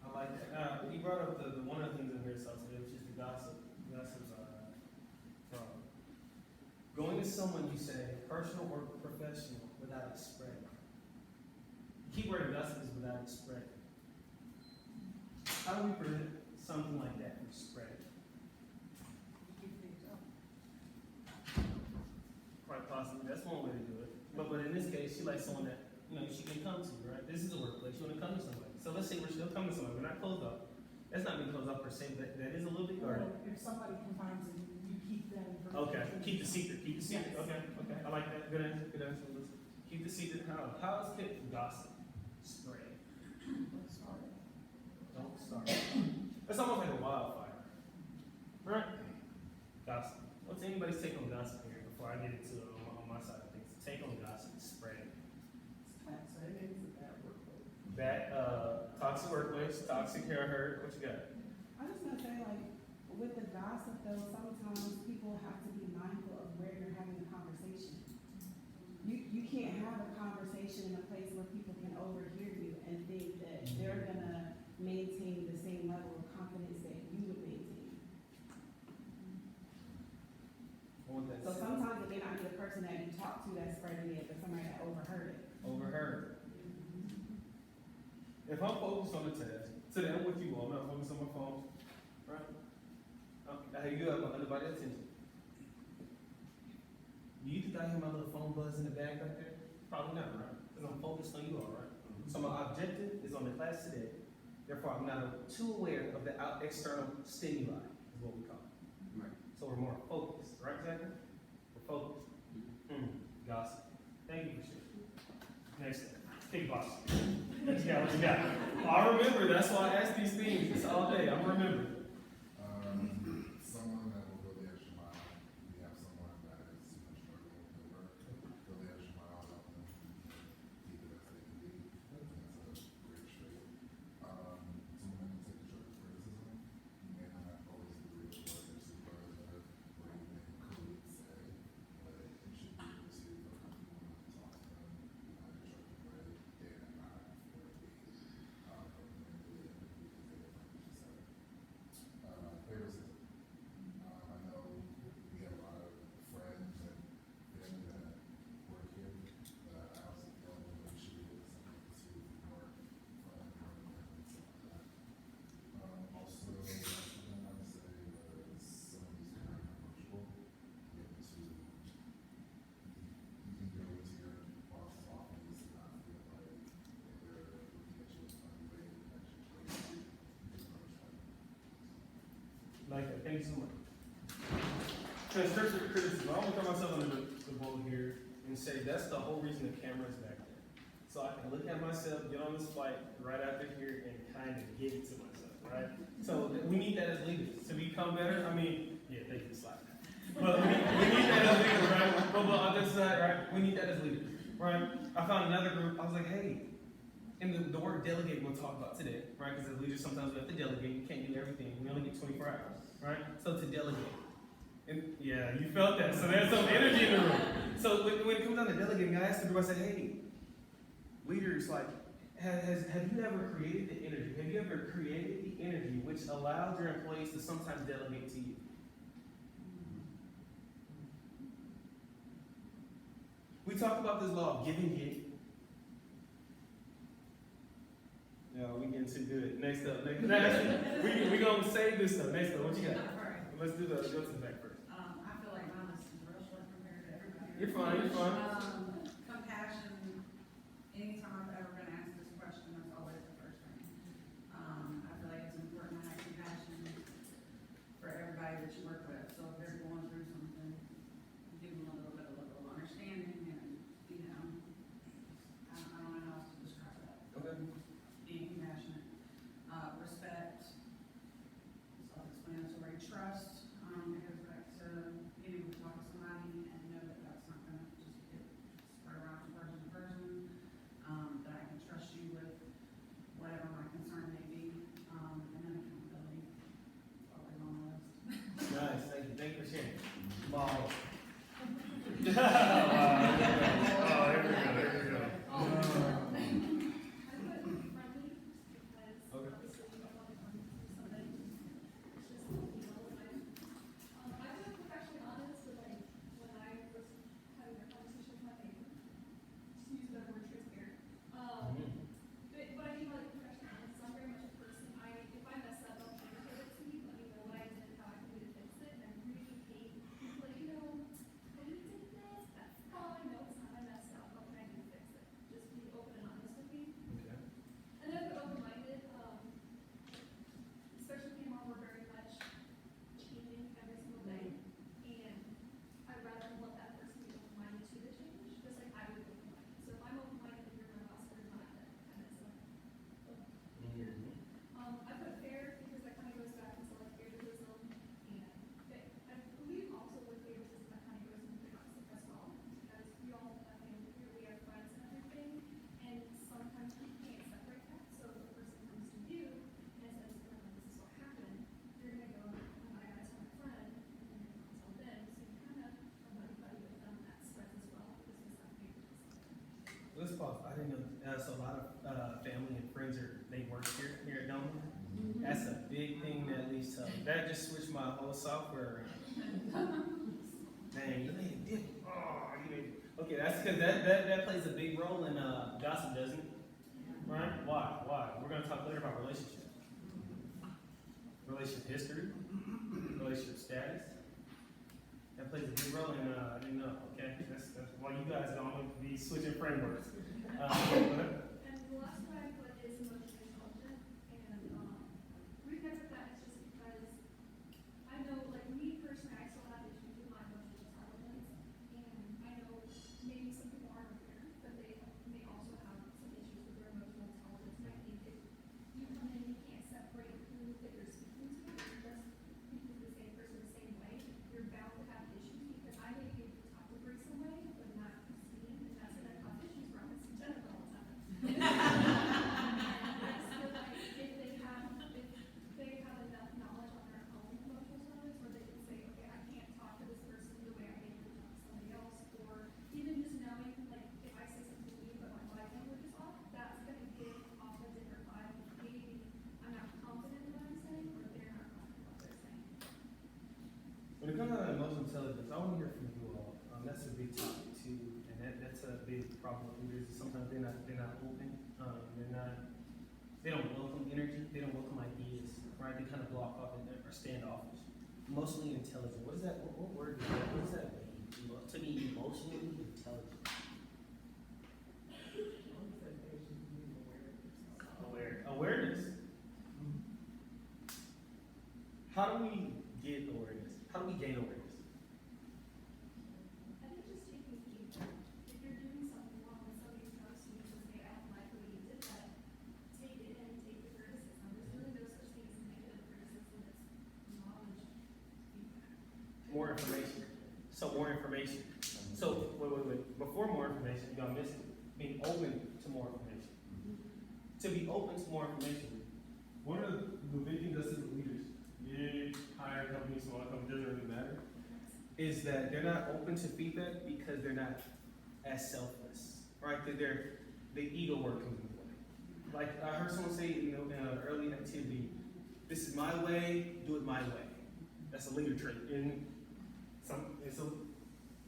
Speaker 1: I like that. You brought up the one of the things in here, so today, which is the gossip. Gossip's from going to someone you say, personal or professional, without it spreading. The key word in gossip is without it spreading. How do we prevent something like that from spreading? Quite possibly, that's one way to do it. But in this case, she likes someone that, you know, she can come to, right? This is a workplace, you want to come to somebody. So let's say we're still coming to somebody, we're not closed up. That's not being closed up per se, but that is a little bit, or,
Speaker 4: If somebody confines it, you keep them from.
Speaker 1: okay, keep the secret,
Speaker 4: Yes.
Speaker 1: okay, I like that, good answer, Melissa. Keep the secret, how is it gossip spread? Don't start. It's almost like a wildfire, right? Gossip. What's anybody's take on gossip here before I get into on my side of things? Take on gossip, spread.
Speaker 13: So it is a bad workload.
Speaker 1: That, toxic workplace, toxic hair hurt, what you got?
Speaker 7: I was gonna say, like, with the gossip though, sometimes people have to be mindful of where you're having the conversation. You can't have a conversation in a place where people can overhear you and think that they're gonna maintain the same level of confidence that you would maintain. So sometimes it may not be the person that you talk to that's spreading it, but somebody that overheard it.
Speaker 1: Overheard. If I'm focused on the task, today I'm with you all, I'm not focused on my phone, right? You have my undivided attention. Do you think I hear my little phone buzz in the bag back there? Probably not, right? Because I'm focused on you all, right? So my objective is on the class today. Therefore, I'm not too aware of the external stimuli, is what we call it.
Speaker 5: Right.
Speaker 1: So we're more focused, right, Jackie? We're focused. Gossip. Thank you for sharing. Next, big boss. What you got? What you got? I remember. That's why I ask these things. It's all day. I'm remembering.
Speaker 14: Someone that will go the extra mile. We have someone that is struggling with their work, feel
Speaker 1: Like that. Thank you so much. Constructive criticism. I want to throw myself under the boat here and say that's the whole reason the camera's back there. So I can look at myself, get on this flight right after here, and kind of give it to myself, right? So we need that as leaders to become better. I mean, yeah, thank you, slide. But we need that as leaders, right? But on this side, right? We need that as leaders, right? I found another group. I was like, hey, and the word delegate we'll talk about today, right? Because as leaders, sometimes we have to delegate. You can't do everything. We only get 24 hours, right? So to delegate. And yeah, you felt that. So there's some energy in the room. So when it comes down to delegating, I asked the group, I said, hey, leaders, like, have you ever created the energy? Have you ever created the energy which allows your employees to sometimes delegate to you? We talk about this law of give and get. No, we getting too good. Next up, we gonna save this stuff. Next up, what you got? Let's do go to the back first.
Speaker 14: I feel like mine is real short compared to everybody.
Speaker 1: You're fine, you're fine.
Speaker 14: Compassion, anytime I've ever been asked this question, that's always the first thing. I feel like it's important to have compassion for everybody that you work with. So if they're going through something, give them a little bit of understanding and, you know, I don't know how else to describe that.
Speaker 1: Okay.
Speaker 14: Being compassionate, respect, self-explanatory, trust, it goes back to being able to talk to somebody and know that that's not gonna just get spread around from person to person, that I can trust you with whatever my concern may be, and then accountability, always on the list.
Speaker 1: Nice, thank you. Thank you for sharing. Wow. Let's pause. I didn't know. So a lot of family and friends they work here at Doma. That's a big thing that leads to. That just switched my whole software around. Dang, you made a dip. Oh, you made. Okay, that's because that plays a big role in gossip, doesn't it? Right? Why? We're gonna talk later about relationships, relationship history, relationship status. That plays a big role in, I didn't know, okay? That's why you guys don't be switching frameworks.
Speaker 9: And the last one I put is emotionally intelligent, and we've never that, it's just because I know, like me personally, I still have issues with my emotional intelligence, and I know maybe some people aren't aware, but they may also have some issues with their emotional intelligence, and I think if you come in, you can't separate who that you're speaking to, and just speak to the same person the same way, you're bound to have issues, because I may be able to talk to Bree some way, but not Christine, and that's what I cause issues from, it's Jennifer all the time. I just feel like if they have enough knowledge on their own emotional intelligence, where they can say, okay, I can't talk to this person the way I maybe would talk to somebody else, or even just knowing, like, if I say something to you, but my body language is off, that's gonna give off a different vibe. Maybe I'm not confident in what I'm saying, or they're not confident in what they're saying.
Speaker 1: When it comes down to emotional intelligence, I want to hear from you all. That's a big topic too, and that's a big problem with leaders. Sometimes they're not open. They don't welcome energy. They don't welcome ideas. Right? They kind of block off and are standoffish. Emotionally intelligent. What is that? What word is that? What does that mean? To be emotionally intelligent. Awareness. How do we to be open to more information. One of the big things I see with leaders, big, higher companies, smaller companies, doesn't really matter, is that they're not open to feedback because they're not as selfless, right? That the ego work comes into play. Like I heard someone say, in an early activity, this is my way, do it my way. That's a leader trait.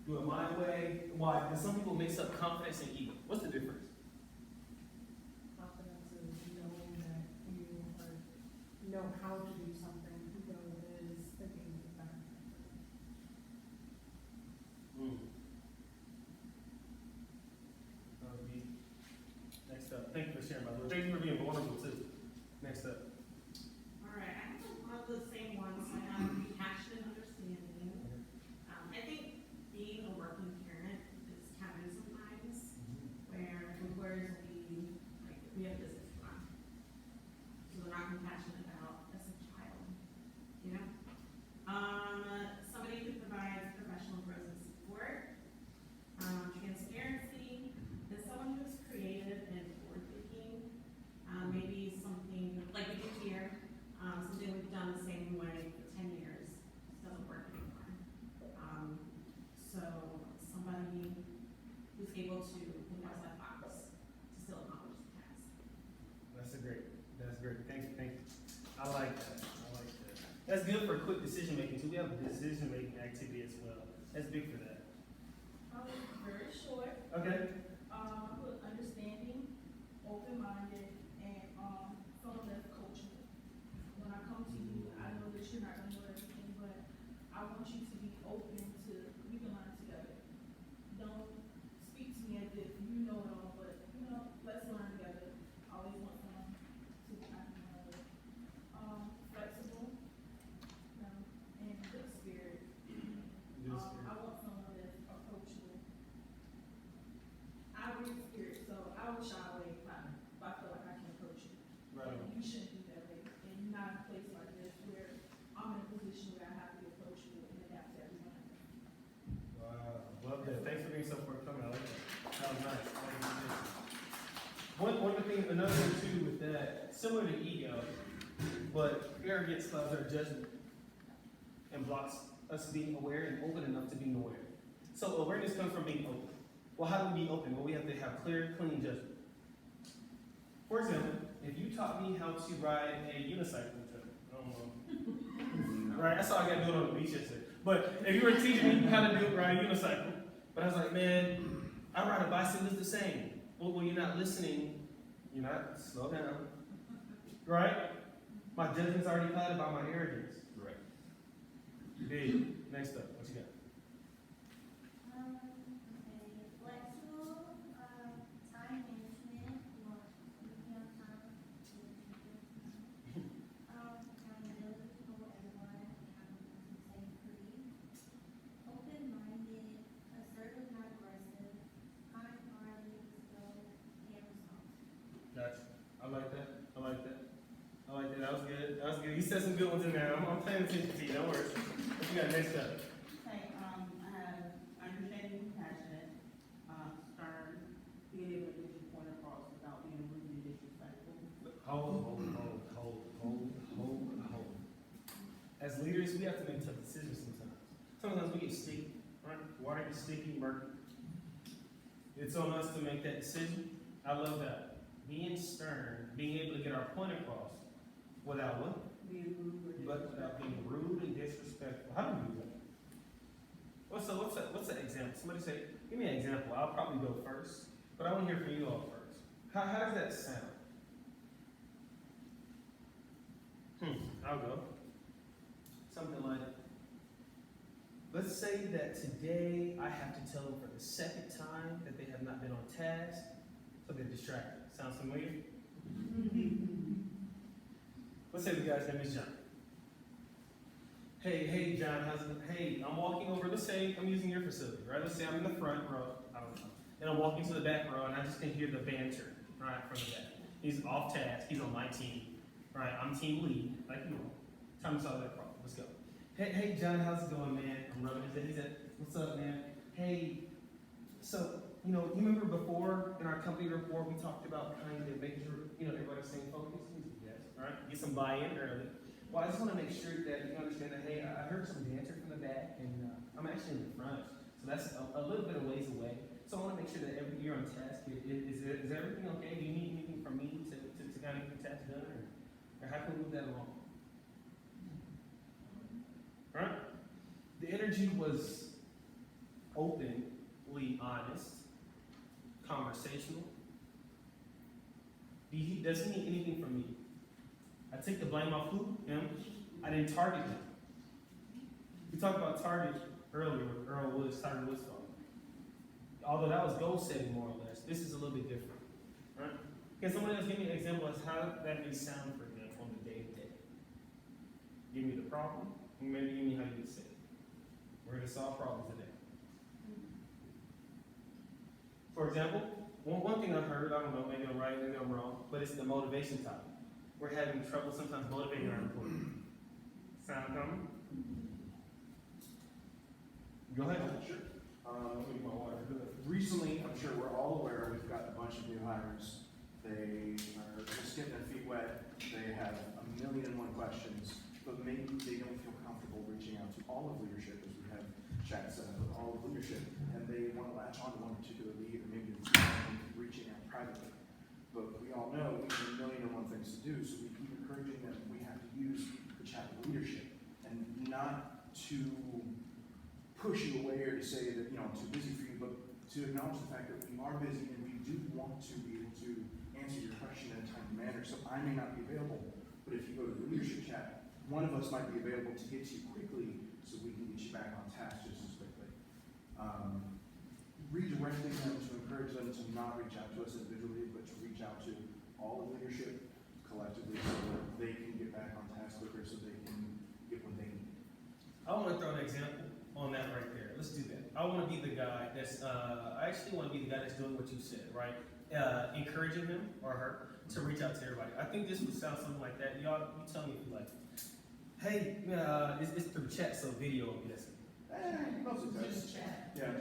Speaker 1: Do it my way. Why? Because some people mix up confidence and ego. What's the difference?
Speaker 4: Confidence is knowing that you know how to do something, ego is thinking better.
Speaker 1: That would be next up. Thank you for sharing, by the way. Thank you for being vulnerable too. Next up.
Speaker 15: All right, I have one of the same ones. I have compassion and understanding. I think being a working parent is common sometimes, where employers will be like, we have business to run. So they're not compassionate about as a child, you know? Somebody who provides professional growth and support, transparency, and someone who's creative and forward-thinking. Maybe something like we do here, something we've done the same way for 10 years, just doesn't work anymore. So somebody who's able to think outside the box to still accomplish the task.
Speaker 1: That's great. Thank you. I like that. That's good for quick decision making too. We have a decision making activity as well. That's big for that.
Speaker 8: Very short.
Speaker 1: Okay.
Speaker 8: Put understanding, open-minded, and someone that's coachable. When I come to you, I know that you're not gonna know everything, but I want you to be open to, we can learn together. Don't speak to me as if you know it all, but, let's learn together. I always want someone to kind of know, flexible, and good spirit. I want someone that's approachable. I read spirit, so I will shy away if I feel like I can approach you.
Speaker 1: Right.
Speaker 8: And you shouldn't be that way, and you're not in a place like this where I'm in a position where I have to be approachable and adapt to everyone.
Speaker 1: Wow. Love that. Thanks for being so forthcoming. I like that. That was nice. One of the things, another thing too with that, similar to ego, but arrogance clouds our judgment and blocks us being aware and open enough to being aware. So awareness comes from being open. Well, how do we be open? Well, we have to have clear, clean judgment. For example, if you taught me how to ride a unicycle, I don't know. Right, that's all I got to do on the beach yesterday. But if you were teaching me how to ride a unicycle, but I was like, man, I ride a bicycle, it's the same. Well, when you're not listening, you're not, slow down. Right? My judgment's already clouded by my arrogance.
Speaker 11: Right.
Speaker 1: Big. Next up, what you got?
Speaker 9: Flexible, time management, or looking on time, accountability for everyone, and free. Open-minded, assertive, not aggressive, kind-hearted, slow, and responsible.
Speaker 1: Gotcha. I like that. That was good. You said some good ones in there. I'm paying attention to you. Don't worry. What you got next up?
Speaker 15: Okay, I have understanding, compassionate, stern, being able to get your point across without being rude and disrespectful.
Speaker 1: Hold. As leaders, we have to make tough decisions sometimes. Sometimes we get sticky, right? Water gets sticky, murky. It's on us to make that decision. I love that. Being stern, being able to get our point across without what?
Speaker 15: Being rude or disrespectful.
Speaker 1: But without being rude and disrespectful. How do we do that? What's an example? Somebody say, give me an example. I'll probably go first, but I want to hear from you all first. How does that sound? I'll go. Something like, let's say that today I have to tell them for the second time that they have not been on task, so they're distracted. Sounds familiar? Let's say the guy's name is John. Hey, John, how's it? Hey, I'm walking over, let's say I'm using your facility, right? Let's say I'm in the front row, I don't know, and I'm walking to the back row, and I just can hear the banter, right, from the back. He's off task, he's on my team, right? I'm team lead, like you know. Time to solve that problem, let's go. Hey, John, how's it going, man? I'm rubbing his head, he said, what's up, man? Hey, so, you remember before, in our company report, we talked about kind of making sure, everybody everybody staying focused? Yes. All right, get some buy-in early. Well, I just want to make sure that you understand that, hey, I heard some banter from the back, and I'm actually in the front, so that's a little bit of ways away. So I want to make sure that you're on task. Is everything okay? Do you need anything from me to kind of get the task done, or how can we move that along? All right? The energy was openly honest, conversational. Does he need anything from me? I take the blame off who? Him. I didn't target him. We talked about target earlier with Earl Woods, Tiger Woods fault. Although that was goal setting more or less, this is a little bit different. Right? Can somebody else give me an example of how that may sound for them on the day to day? Give me the problem, and maybe give me how you would say it. We're going to solve problems today. For example, one thing I heard, I don't know, maybe I'm right, maybe I'm wrong, but it's the motivation topic. We're having trouble sometimes motivating our employees. Sound coming? Go ahead.
Speaker 5: Sure. Recently, I'm sure we're all aware, we've got a bunch of new hires. They are just getting their feet wet. They have 1,000,001 questions, but maybe they don't feel comfortable reaching out to all of leadership, as we have chats set up with all of leadership, and they want to latch on to one particular lead, or maybe it's reaching out privately. But we all know we have 1,000,001 things to do, so we keep encouraging them. We have to use the chat with leadership, and not to push you away or to say that, I'm too busy for you, but to acknowledge the fact that we are busy and we do want to be able to answer your question in a timely manner. So I may not be available, but if you go to the leadership chat, one of us might be available to get to you quickly so we can get you back on task just as quickly. Redirecting them to encourage them to not reach out to us individually, but to reach out to all of leadership collectively so that they can get back on task quicker, so they can get what they need.
Speaker 1: I want to throw an example on that right there. Let's do that. I want to be the guy I actually want to be the guy that's doing what you said, right? Encouraging him or her to reach out to everybody. I think this would sound something like that. Y'all, you tell me if you like it. Hey, it's through chat, so video, I'm guessing.
Speaker 5: Just chat. Yeah.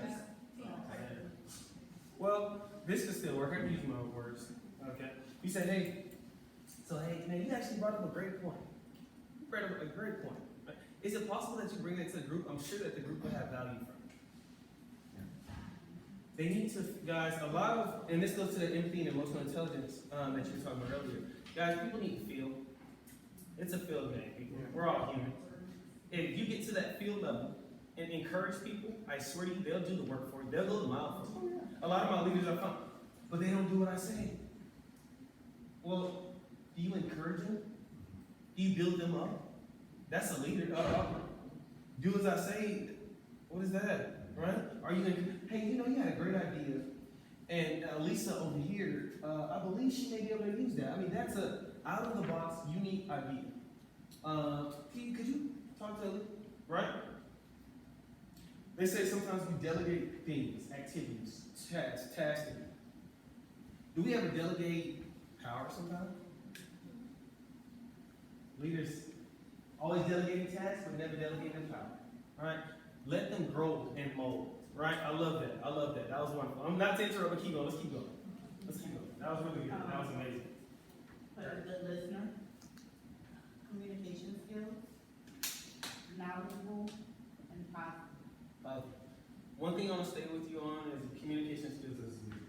Speaker 1: Well, this could still work. I can use my own words. Okay. You say, hey, man, you actually brought up a great point. You brought up a great point. Right? Is it possible that you bring that to the group? I'm sure that the group will have value from it. They need to, guys, a lot of, and this goes to the empathy and emotional intelligence that you were talking about earlier. Guys, people need to feel. It's a feel game, people. We're all human. If you get to that feel level and encourage people, I swear to you, they'll do the work for you. They'll go the mile for you. A lot of my leaders are fun, but they don't do what I say. Well, do you encourage them? Do you build them up? That's a leader. Do as I say. What is that? Right? Are you hey, you had a great idea, and Lisa over here, I believe she may be able to use that. I mean, that's a out-of-the-box, unique idea. Could you talk to Lisa? Right? They say sometimes we delegate things, activities, tasking. Do we ever delegate power sometimes? Leaders always delegating tasks, but never delegating power. All right? Let them grow and mold. Right? I love that. That was wonderful. I'm not to interrupt, but keep going. Let's keep going. That was really good. That was amazing.
Speaker 15: For the listener, communication skills, knowledgeable, and positive.
Speaker 1: One thing I want to stay with you on is communication skills as a leader.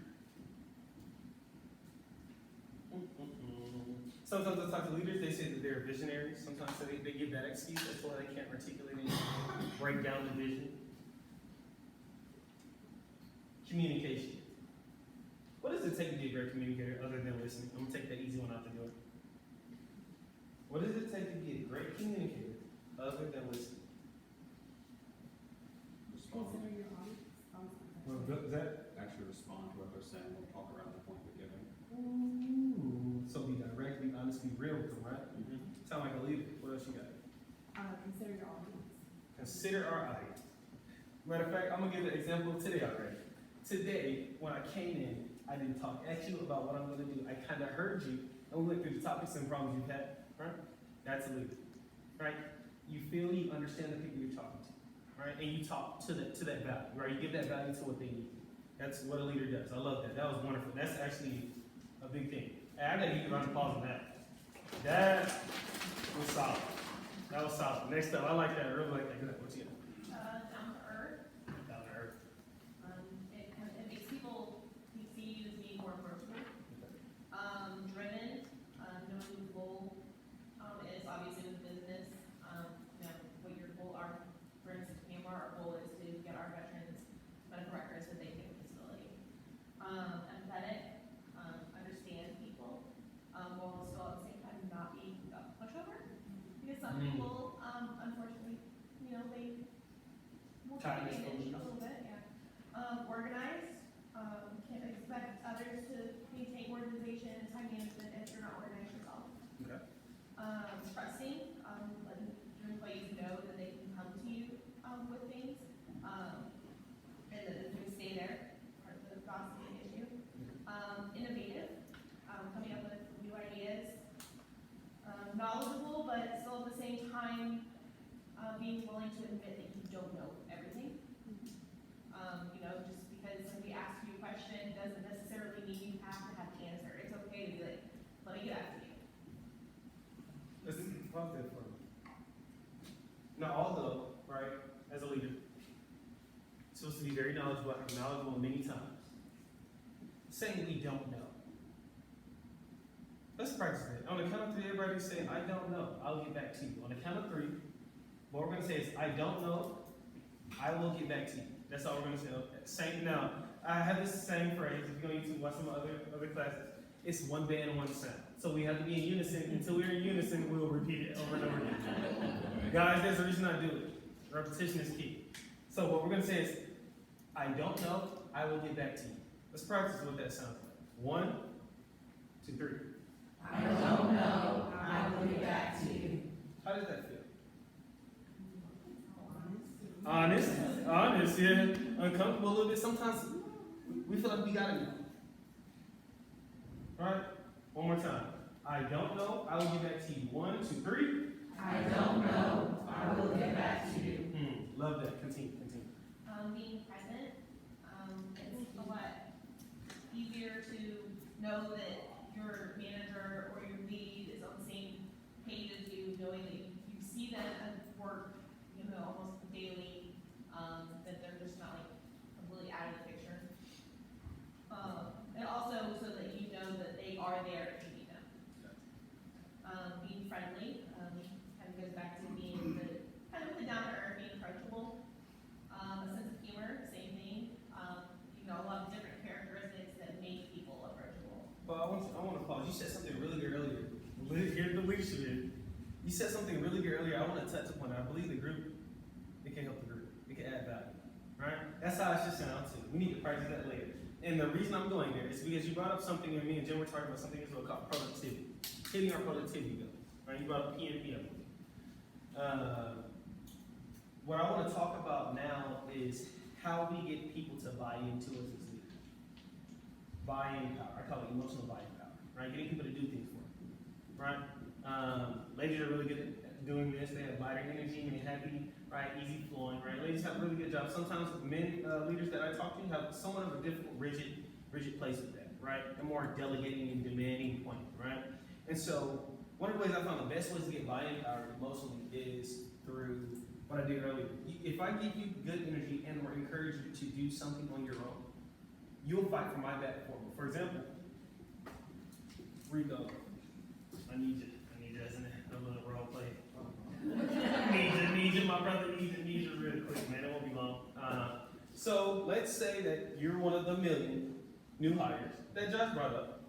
Speaker 1: Sometimes I talk to leaders, they say that they're visionaries. Sometimes they give that excuse as to why they can't articulate anything, break down the vision. Communication. What does it take to be a great communicator other than listening? I'm going to take that easy one out the door. What does it take to be a great communicator other than listening?
Speaker 7: Consider your audience.
Speaker 1: Is that?
Speaker 11: Actually respond to what they're saying, we'll talk around the point they're giving.
Speaker 1: Ooh. So be direct, be honest, be real with them, right? Sound like a leader. What else you got?
Speaker 7: Consider your audience.
Speaker 1: Consider our audience. Matter of fact, I'm going to give an example of today already. Today, when I came in, I didn't talk at you about what I'm going to do. I kind of heard you, and we went through the topics and problems you've had, right? That's a leader, right? You feel, you understand the people you're talking to, right? And you talk to that value, right? You give that value to what they need. That's what a leader does. I love that. That was wonderful. That's actually a big thing. I gotta give you a round of applause on that. That was solid. That was solid. Next up, I like that. I really like that. Good. What's you got?
Speaker 6: Down to earth.
Speaker 1: Down to earth.
Speaker 6: It makes people see you as being more approachable. Driven, knowing the goal, is obviously with business, you know, what your goal are. For instance, our goal is to get our veterans medical records so they can get a facility. Empathetic, understand people, while still at the same time not being a pushover. Because some people, unfortunately, you know, they will take
Speaker 1: Kindness
Speaker 6: advantage
Speaker 1: goes.
Speaker 6: a little bit, yeah. Organized, can't expect others to maintain organization and time management if you're not organized yourself.
Speaker 1: Okay.
Speaker 6: Trusting, letting your employees know that they can come to you, with things, and that it's gonna stay there, part of the gossiping issue. Innovative, coming up with new ideas. Knowledgeable, but still at the same time, being willing to admit that you don't know everything. You know, just because somebody asks you a question doesn't necessarily mean you have to have the answer. It's okay to be like, let me get back to you.
Speaker 1: This is positive for me. Now, although, right, as a leader, supposed to be very knowledgeable many times. Saying we don't know. Let's practice it. On the count of three, everybody say, I don't know. I'll get back to you. On the count of three, what we're going to say is, I don't know. I will get back to you. That's all we're going to say. Okay. Same. Now, I have this same phrase. If you're going to watch some other classes, it's one band, one sound. So we have to be in unison. Until we're in unison, we'll repeat it over and over again. Guys, there's a reason I do it. Repetition is key. So what we're going to say is, I don't know. I will get back to you. Let's practice what that sounds like. 1, 2, 3.
Speaker 7: I don't know. I will get back to you.
Speaker 1: How does that feel? Honest, yeah. Uncomfortable a little bit. Sometimes we feel like we gotta know. All right? One more time. I don't know. I will get back to you. 1, 2, 3.
Speaker 7: I don't know. I will get back to you.
Speaker 1: Love that. Continue.
Speaker 6: Being present, it's a lot easier to know that your manager or your lead is on the same page as you, knowing that you see them at work, you know, almost daily, that they're just not like completely out of the picture. And also so that you know that they are there if you need them. Being friendly, kind of goes back to being kind of the down to earth, being approachable. A sense of humor, same thing. You know, a lot of different characteristics that make people approachable.
Speaker 1: But I want to pause. You said something really good earlier. Here's the leadership here. You said something really good earlier. I want to touch upon it. I believe the group, it can help the group. It can add value. Right? That's how it should sound too. We need to practice that later. And the reason I'm going there is because you brought up something, and me and Jim were talking about something as well called productivity. Hitting our productivity goals. Right? You brought up PNP, I believe. What I want to talk about now is how we get people to buy into us as leaders. Buy-in power. I call it emotional buy-in power. Right? Getting people to do things for them. Right? Ladies are really good at doing this. They have lighter energy and happy, right? Easy flowing, right? Ladies have a really good job. Sometimes men, leaders that I talk to have somewhat of a difficult, rigid place with that, right? They're more delegating and demanding point, right? And so one of the ways I found the best ways to get buy-in power emotionally is through what I did earlier. If I give you good energy and or encourage you to do something on your own, you'll fight for my back for me. For example, Rico, I need you, isn't it? A little role play. Need you, my brother need you real quick, man. It won't be long. So let's say that you're one of the million new hires that Josh brought up.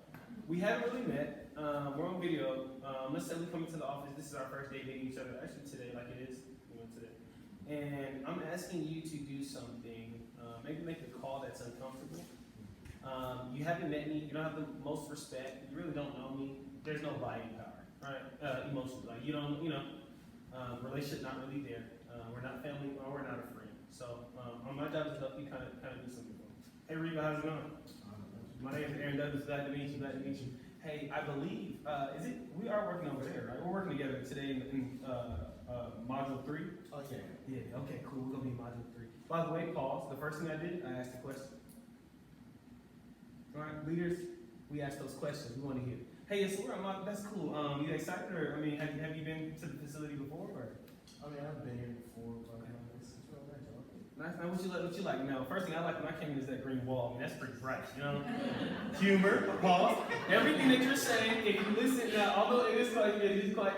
Speaker 1: We haven't really met. We're on video. Let's say we come into the office. This is our first day meeting each other. Actually today, like it is. We went today. And I'm asking you to do something. Maybe make a call that's uncomfortable. You haven't met me. You don't have the most respect. You really don't know me. There's no buying power, right? Emotionally, like you don't, relationship not really there. We're not family, or we're not a friend. So my job is to help you kind of do something for me. Hey, Reba, how's it going? My name is Aaron Douglas. Glad to meet you. Hey, I believe we are working over there, right? We're working together today in module 3.
Speaker 3: Oh, yeah.
Speaker 1: Yeah. Okay. Cool. We're gonna be in module 3. By the way, pause. The first thing I did, I asked a question. All right, leaders, we ask those questions. We want to hear. Hey, yes, sir, that's cool. You excited, or, I mean, have you been to the facility before, or?
Speaker 3: I mean, I've been here before, but it's real nice. I like it.
Speaker 1: Nice, man. What you like? No, first thing I like when I came in is that green wall. I mean, that's pretty bright, you know? Humor, pause. Everything that you're saying, if you listen, now, although it is quite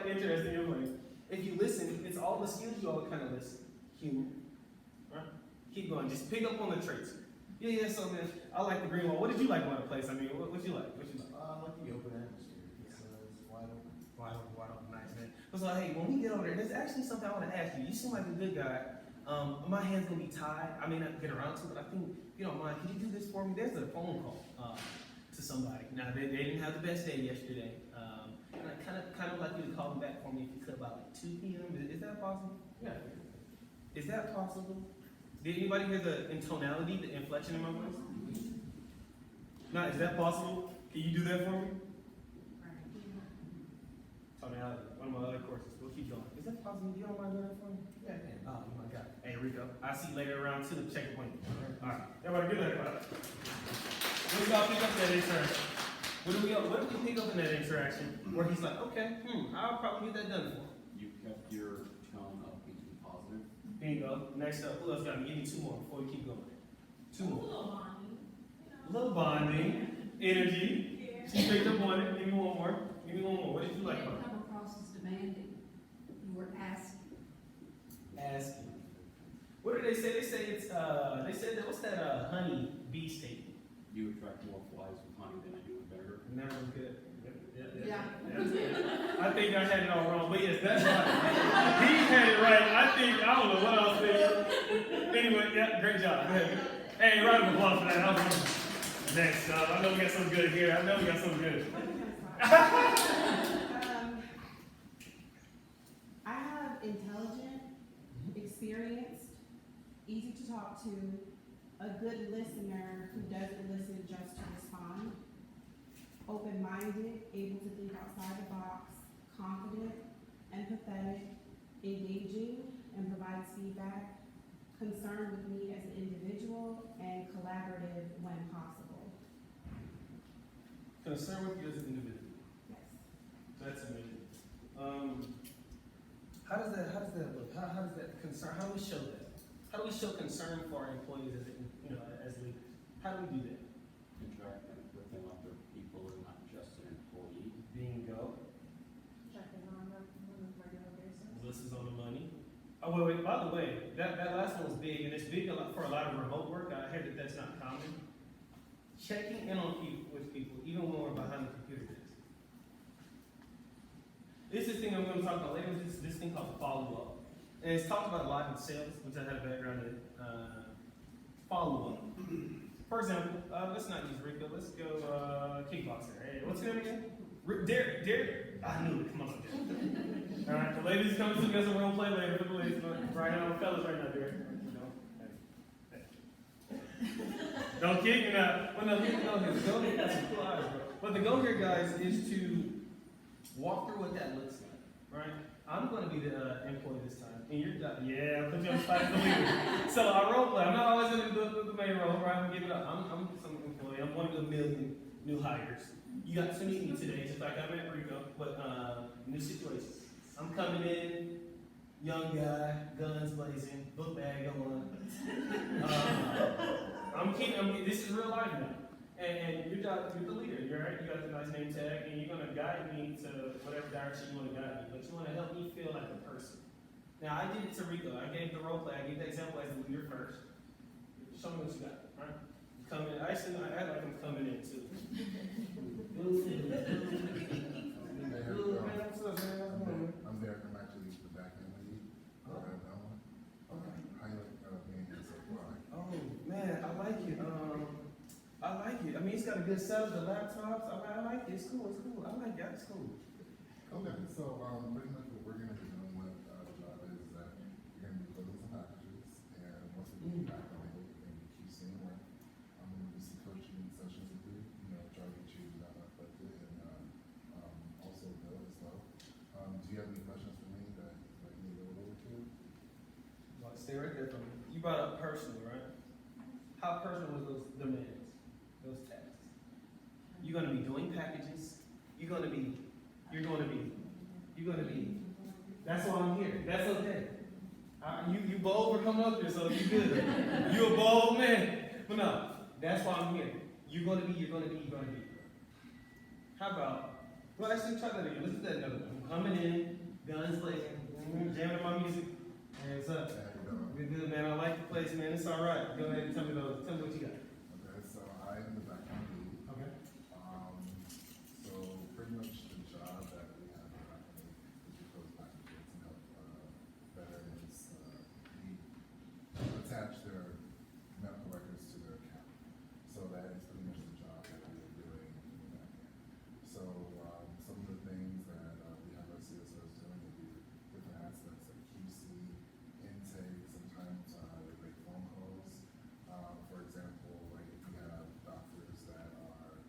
Speaker 1: interesting in a way, if you listen, it's all the skills you all kind of listen. Humor, right? Keep going. Just pick up on the traits. Yeah, so man, I like the green wall. What did you like about the place? I mean, what you like? What you like?
Speaker 3: I like the open atmosphere. It's wide open.
Speaker 1: Wide open, nice, man. So, hey, when we get over there, there's actually something I want to ask you. You seem like a good guy. My hand's gonna be tied. I may not get around to it, but I think, if you don't mind, could you do this for me? There's a phone call to somebody. Now, they didn't have the best day yesterday. And I kind of like you to call them back for me if you could about like 2 p.m. Is that possible?
Speaker 3: Yeah.
Speaker 1: Is that possible? Did anybody hear the intonality, the inflection in my voice? Now, is that possible? Can you do that for me? Tonality, one of my other courses. We'll keep going. Is that possible? You don't mind doing that for me?
Speaker 3: Yeah, man.
Speaker 1: Oh my God. Hey, Rico, I'll see you later around 2. Check your point. All right. Everybody, good night. What do y'all pick up that interaction? What do we pick up in that interaction where he's like, okay, I'll probably get that done for him.
Speaker 11: You kept your tone upbeat and positive.
Speaker 1: Bingo. Next up, who else got me? Give me 2 more before we keep going. 2
Speaker 9: A
Speaker 1: more.
Speaker 9: little bonding,
Speaker 1: A little bonding, energy. She picked up on it. Give me 1 more. Give me 1 more. What did you like
Speaker 12: You
Speaker 1: about
Speaker 12: didn't come across as demanding. You were asking.
Speaker 1: it? Asking. What did they say? They say it's they said that what's that honey bee statement?
Speaker 11: You attract more flies with honey than I do with vinegar.
Speaker 1: Never good.
Speaker 12: Yeah.
Speaker 1: I think I had it all wrong, but yes, that's right. He had it right. I don't know what I was thinking. Anyway, yeah, great job. Go ahead. Hey, round of applause for that. That was wonderful. Next, I know we got something good here. I know we got something good.
Speaker 7: I have intelligent, experienced, easy to talk to, a good listener who doesn't listen just to respond, open-minded, able to think outside the box, confident, empathetic, engaging, and provides feedback, concerned with me as an individual, and collaborative when possible.
Speaker 1: Concern with you as an individual.
Speaker 7: Yes.
Speaker 1: That's amazing. How does that look? How does that concern? How do we show that? How do we show concern for our employees as as leaders? How do we do that?
Speaker 11: Interacting with them other people and not just an employee.
Speaker 1: Bingo.
Speaker 4: Checking on them on a regular basis.
Speaker 1: This is on the money. Oh wait. By the way, that last one was big, and it's big for a lot of remote work. I heard that that's not common. Checking in on with people, even when we're behind the computer desk. This is the thing I'm going to talk about later. This thing called follow-up. And it's talked about a lot in sales, which I had a background in. Follow-up. For example, let's not use Rico. Let's go kickboxer. Hey, what's his name again? Derek. I knew it. Come on, Derek. All right, the ladies coming to us, and we're going to play later for the ladies. But right now, fellas, right now, Derek. Don't kick me now. Well, no, here's the go here. The go here, that's some cool eyes, bro. But the go here, guys, is to walk through what that looks like, right? I'm going to be the employee this time, and you're yeah, I'll put you on the spot as the leader. So I role play. I'm not always going to do the main role, right? I'm going to give it up. I'm some employee. I'm one of the million new hires. You got to meet me today, just like I met Rico, but new situation. I'm coming in, young guy, guns blazing, book bag on. This is real life now. And you're the leader, you're right. You got the nice name tag, and you're gonna guide me to whatever direction you want to guide me. But you want to help me feel like a person. Now I did it to Rico. I gave the role play. I gave the example as the leader first. Show me what you got, right? Come in. Actually, I act like I'm coming in too.
Speaker 16: I'm Derek. I'm actually the back end lead. Okay.
Speaker 1: Oh man, I like it. I like it. I mean, it's got a good setup. The laptops. I like it. It's cool. I like that. It's cool.
Speaker 16: Okay, so pretty much what we're gonna be doing with the job is that we're gonna be building some packages, and once we get back on it and keep seeing work, I'm gonna do some coaching sessions with you. Try to get you uplifted and also build as well. Do you have any questions for me that you need to go over to?
Speaker 1: Well, stay right there for me. You brought up personal, right? How personal was those demands, those tasks? You're gonna be doing packages. You're You're gonna be. You're gonna be. You're gonna be. That's why I'm here. That's okay. You bold for coming up here, so you good. You a bold man. But no, that's why I'm here. You're gonna be. You're gonna be. You're gonna be. How about? Well, actually, try that again. Let's do that another one. I'm coming in, guns blazing, jamming my music. Hands up. We're good, man. I like the place, man. It's all right. Go ahead and tell me what you got.
Speaker 16: Okay, so I am the background lead.
Speaker 1: Okay.
Speaker 16: So pretty much the job that we have in background lead is we close back and kids and help veterans attach their medical records to their account. So that is pretty much the job that we are doing in the back end. So some of the things that we have our CSOs doing would be different aspects like QC, intake, sometimes they make phone calls. For example, like if we have doctors that are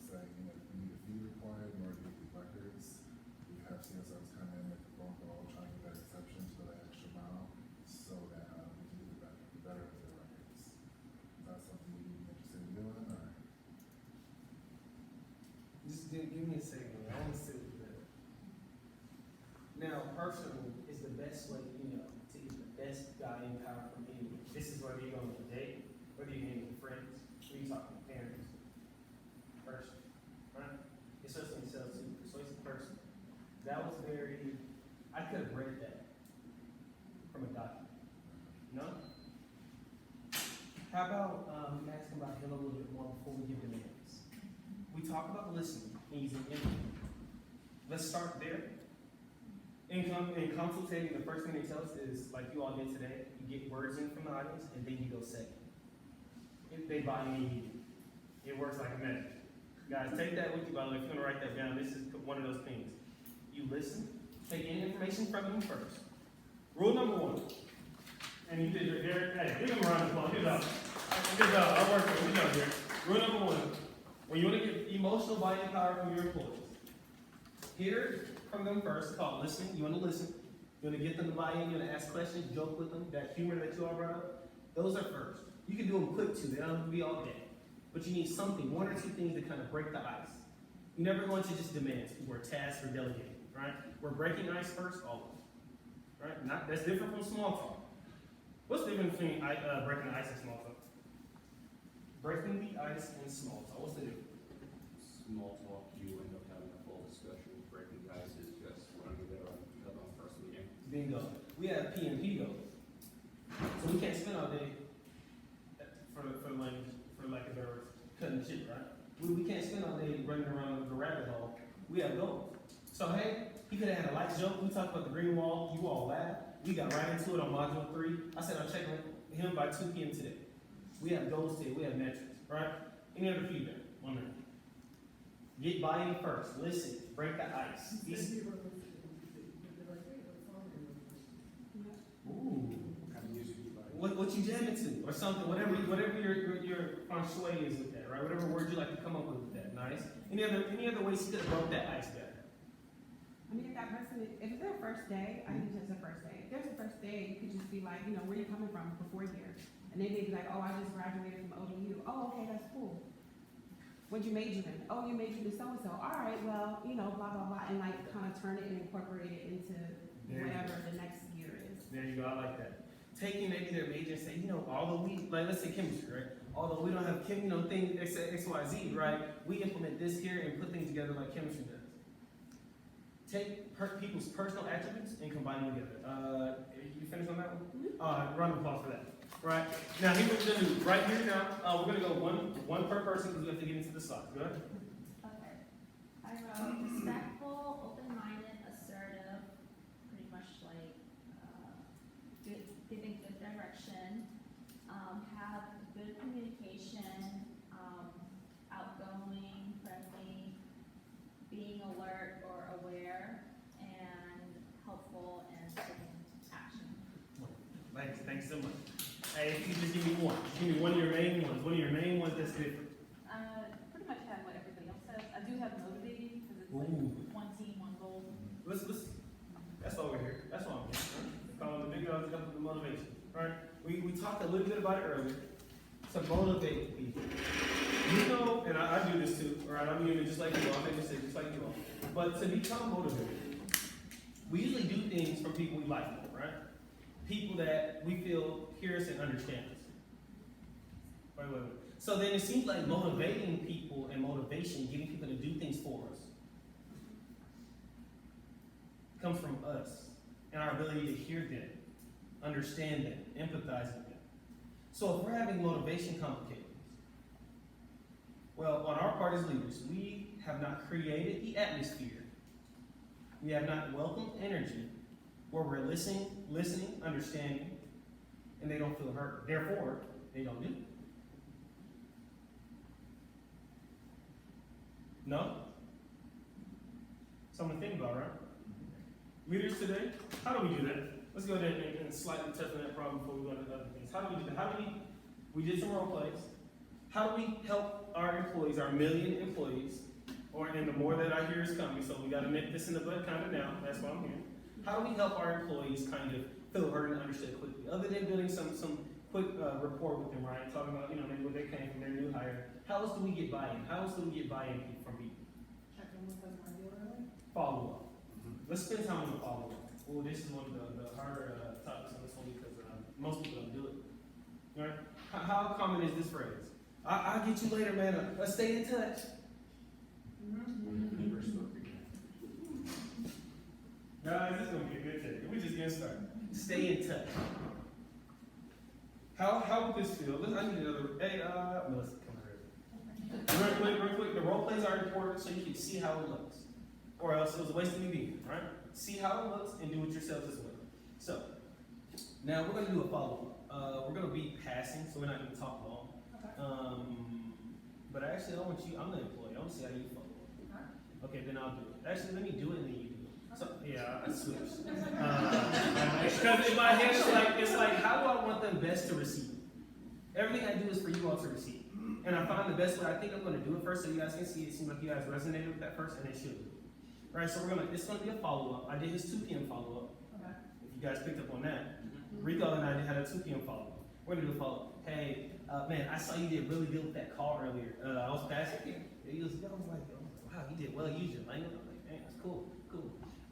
Speaker 16: saying, you know, we need a fee required in order to get these records, we have CSOs come in, make a phone call, try and get that exception to go that extra mile so that we can do the better of their records. Is that something you'd be interested in doing, or?
Speaker 1: Just give me a second. I want to sit with that. Now, personally, is the best way, you know, to get the best guiding power from anyone. This is whether you're going on a date, whether you're hanging with friends, whether you're talking to parents, person, right? Especially in sales too, persuasive person. That was very, I could have read that from a document. No? How about asking about him a little bit more before we give the names? We talk about listening and using empathy. Let's start there. In consultating, the first thing they tell us is, like you all did today, you get words in from the audience and then you go second. If they buy in, it works like a magic. Guys, take that with you, by the way. If you're gonna write that down, this is one of those things. You listen, take any information from them first. Rule number 1. And you did your, Derek, hey, give him a round of applause. Good job. Good job. I worked with you. Good job, Derek. Rule number 1. When you want to get emotional buying power from your employees, hear from them first. Called listening. You want to listen. You want to get them to buy in. You want to ask questions, joke with them. That humor that you all brought up, those are first. You can do them quick too. They don't have to be all day. But you need something, 1 or 2 things to kind of break the ice. You're never going to just demand or task or delegate, right? We're breaking ice first, always. Right? That's different from small talk. What's the difference between breaking the ice and small talk? Breaking the ice and small talk. What's the difference?
Speaker 11: Small talk, you end up having a full discussion. Breaking the ice is just when you get on the first meeting.
Speaker 1: Bingo. We have P&P goals. So we can't spend all day for lack of better words, cutting the shit, right? We can't spend all day running around the rabbit hole. We have goals. So hey, he could have had a light joke. We talked about the green wall. You all laughed. We got right into it on module 3. I said I'm checking him by 2 p.m. today. We have goals today. We have metrics, right? Any other feedback on that? Get buy-in first. Listen. Break the ice. Ooh. What you jamming to, or something, whatever your feng shui is with that, right? Whatever word you like to come up with that, nice. Any other ways you could have broke that ice better?
Speaker 7: I mean, if that person, if it's their first day, I think it's just their first day. If there's a first day, you could just be like, you know, where you coming from before here? And they may be like, oh, I just graduated from ODU. Oh, okay, that's cool. What'd you major in? Oh, you majored in so-and-so. All right, well, you know, blah, blah, blah. And like kind of turn it and incorporate it into whatever the next year is.
Speaker 1: There you go, I like that. Taking maybe their major and say, you know, although we, like let's say chemistry, right? Although we don't have thing X, Y, Z, right? We implement this here and put things together like chemistry does. Take people's personal attributes and combine them together. You finished on that one? Round of applause for that. Right? Now, here's what we're going to do. Right here now, we're going to go one per person because we have to get into the slides. Go ahead.
Speaker 17: Okay. I wrote respectful, open-minded, assertive, pretty much like giving good direction, have good communication, outgoing, friendly, being alert or aware, and helpful and taking action.
Speaker 1: Thanks so much. Hey, if you just give me one. Give me one of your main ones. One of your main ones that's different.
Speaker 2: Pretty much have what everybody else says. I do have motivating because it's like one team, one goal.
Speaker 1: That's why we're here. That's why I'm here. Right? Calling the big dogs up with the motivation. Right? We talked a little bit about it earlier. To motivate people. You know, and I do this too. right? I'm human just like you all, I make mistakes just like you all. But to become motivated, we usually do things from people we like, right? People that we feel hear us and understand us. Wait. So then it seems like motivating people and motivation, getting people to do things for us, comes from us and our ability to hear them, understand them, empathize with them. So if we're having motivation complications, well, on our part as leaders, we have not created the atmosphere. We have not welcomed energy where we're listening, understanding, and they don't feel hurt. Therefore, they don't do it. No? Something to think about, right? Leaders today, how do we do that? Let's go ahead and slightly touch on that problem before we go into other things. How do we do that? We did some role plays. How do we help our employees, our million employees, and the more that I hear is coming, so we got to nip this in the bud kind of now, that's why I'm here. How do we help our employees kind of feel heard and understood quickly? Other than building some quick rapport with them, right? Talking about, maybe where they came from, their new hire. How else do we get buy-in? How else do we get buy-in from people?
Speaker 4: Check in with them regularly.
Speaker 1: Follow up. Let's spend time on the follow up. Well, this is one of the harder topics on this one because most people don't do it. All right? How common is this phrase? I'll get you later, man. Let's stay in touch. Guys, this is going to be a good take. We're just getting started. Stay in touch. How would this feel? I need another. Hey, Melissa, come here. Real quick. The role plays are important so you can see how it looks. Or else it was a waste of me being here, right? See how it looks and do it yourselves as well. So, now we're going to do a follow-up. We're going to be passing, so we're not going to talk long. But actually, I'm the employee. I want to see how you follow up. Okay, then I'll do it. Actually, let me do it and then you do it. So, yeah, I switched. Because in my head, it's like, how do I want them best to receive? Everything I do is for you all to receive. And I find the best way, I think I'm going to do it first so you guys can see it. It seems like you guys resonated with that first, and they should. Right, so it's going to be a follow-up. I did his 2 p.m. follow-up. Okay. If you guys picked up on that. Rico and I had a 2 p.m. follow-up. We're going to do a follow-up. Hey, man, I saw you did really good with that call earlier. I was passing here. I was like, wow, you did well. Use your language. I'm like, man, that's cool.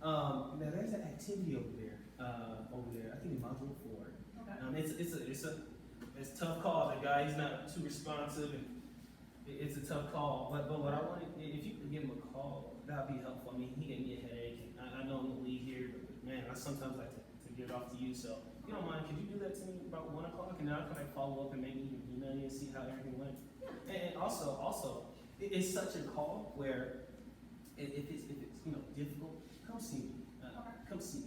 Speaker 1: Now there's an activity over there. I think in module 4. Okay. It's a tough call. The guy, he's not too responsive, and it's a tough call. But what I wanted, if you could give him a call, that'd be helpful. I mean, he gave me a headache, and I know I'm the lead here, but man, I sometimes like to give it off to you. So if you don't mind, could you do that to me about 1 o'clock, and now can I follow up and maybe even email you and see how everything went? Yeah. And also, it's such a call where if it's difficult, come see me. Come see me.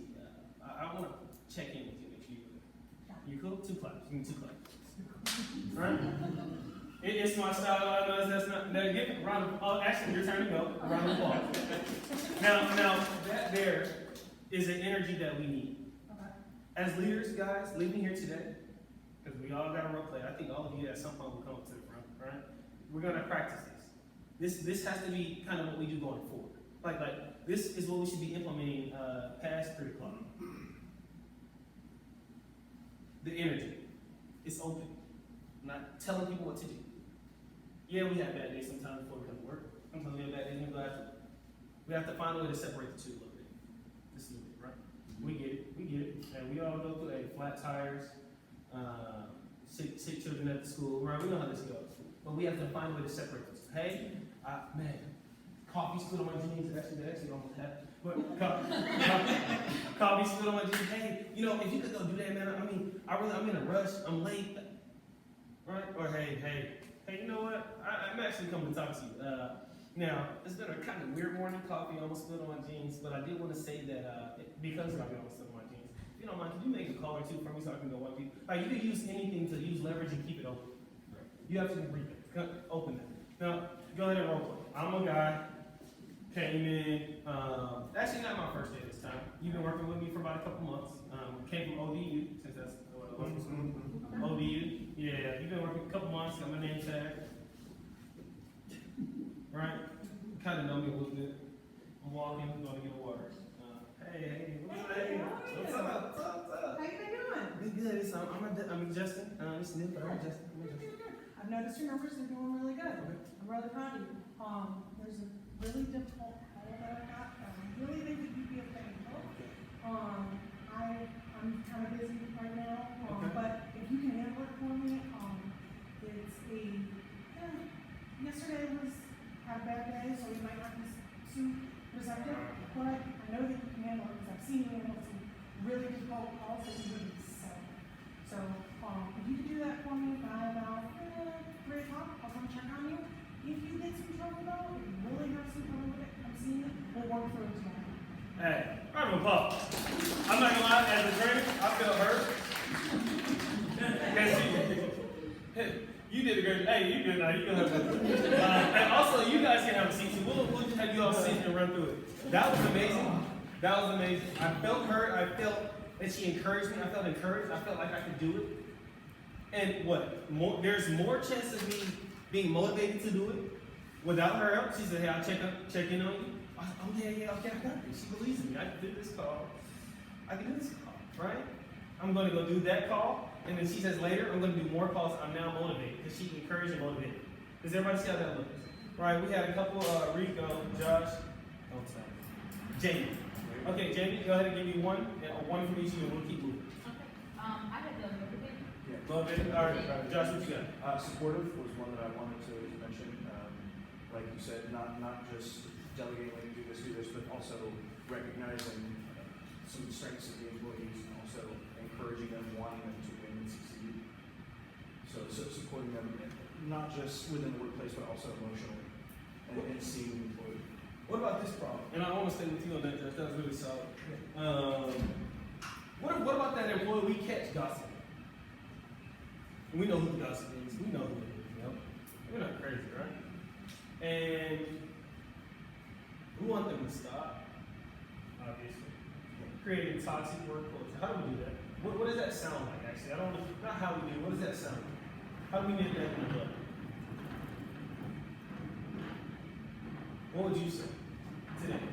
Speaker 1: I want to check in with you, make sure you're good. You cool? 2 claps. Give me 2 claps. Right? It's my style. I know that's not. Now, give a round of actually, your turn to go. A round of applause. Now, that there is an energy that we need. Okay. As leaders, guys, leaving here today, because we all got a role play. I think all of you at some point will come up to the front, right? We're going to practice this. This has to be kind of what we do going forward. Like this is what we should be implementing past 3 o'clock. The energy. It's open. I'm not telling people what to do. Yeah, we have bad days sometimes before we come to work. Sometimes we have bad days when we go after. We have to find a way to separate the two a little bit. Just a little bit, right? We get it. And we all go through flat tires, sick children at the school, right? We know how this goes. But we have to find a way to separate those. Hey, man, coffee spilled on my jeans. Actually almost happened. But coffee spilled on my jeans. Hey, if you could go do that, man. I'm in a rush. I'm late. Right? Or hey, you know what? I'm actually coming to talk to you. Now, it's been a kind of weird morning. Coffee almost spilled on my jeans, but I did want to say that because coffee almost spilled on my jeans, if you don't mind, can you make a call or two for me so I can go wipe you? You can use anything to use leverage and keep it open. You have to read it. Open it. Now, go ahead and role play. I'm a guy. Came in, actually not my first day this time. You've been working with me for about a couple months. Came from ODU, since that's what I was from. ODU, yeah, you've been working a couple months, got my name tag. Right? Kind of know me a little bit. I'm walking, going to get water. Hey, what's up?
Speaker 4: How you been doing?
Speaker 1: Been good. I'm adjusting. It's new, but I'm adjusting.
Speaker 4: I've noticed your numbers are doing really good. I'm really proud of you. There's a really difficult call that I got, I really think that you'd be a fit. I'm kind of busy right now, but if you can handle it for me, yesterday had a bad day, so you might not be super receptive, but I know that you can handle it, because I've seen you handle some really difficult calls that you wouldn't sell. So, if you could do that for me by about 3 o'clock, I'll come check on you. If you get some trouble though, if you really have some trouble with it, I'm seeing it, we'll work through it together.
Speaker 1: Hey, round of applause. I'm not gonna lie, as a trainer, I feel hurt. You did a great, hey, you did now, you can have it. And also, you guys can have a seat, so we'll just have you all sit and run through it. That was amazing. That was amazing. I felt hurt, I felt that she encouraged me, I felt encouraged, I felt like I could do it. And there's more chance of me being motivated to do it without her help. She said, hey, I'll check in on you. I said, oh yeah, okay, I got this. She believes in me. I can do this call. Right? I'm gonna go do that call. And then she says later, I'm going to do more calls. I'm now motivated because she encouraged and motivated. Does everybody see how that looks? Right, we had a couple, Rico, Josh, Jamie. Okay, Jamie, go ahead and give me one from each of you, and we'll keep moving.
Speaker 17: Okay, I had the motivate.
Speaker 1: Motivated, all right, Josh, what you got?
Speaker 5: Supportive was one that I wanted to mention. Like you said, not just delegating, like do this, but also recognizing some strengths of the employees and also encouraging them, wanting them to win and succeed. So supporting them, not just within the workplace, but also emotionally, and seeing the employee.
Speaker 1: What about this problem? And I want to stay with you on that, Josh. That was really solid. What about that employee we catch gossiping? We know who the gossip is. We know who it is, you know? We're not crazy, right? And we want them to stop, obviously. Creating toxic work culture. How do we do that? What does that sound like, actually? I don't know, not how we do it. What does that sound like? How do we get that in the book? What would you say today?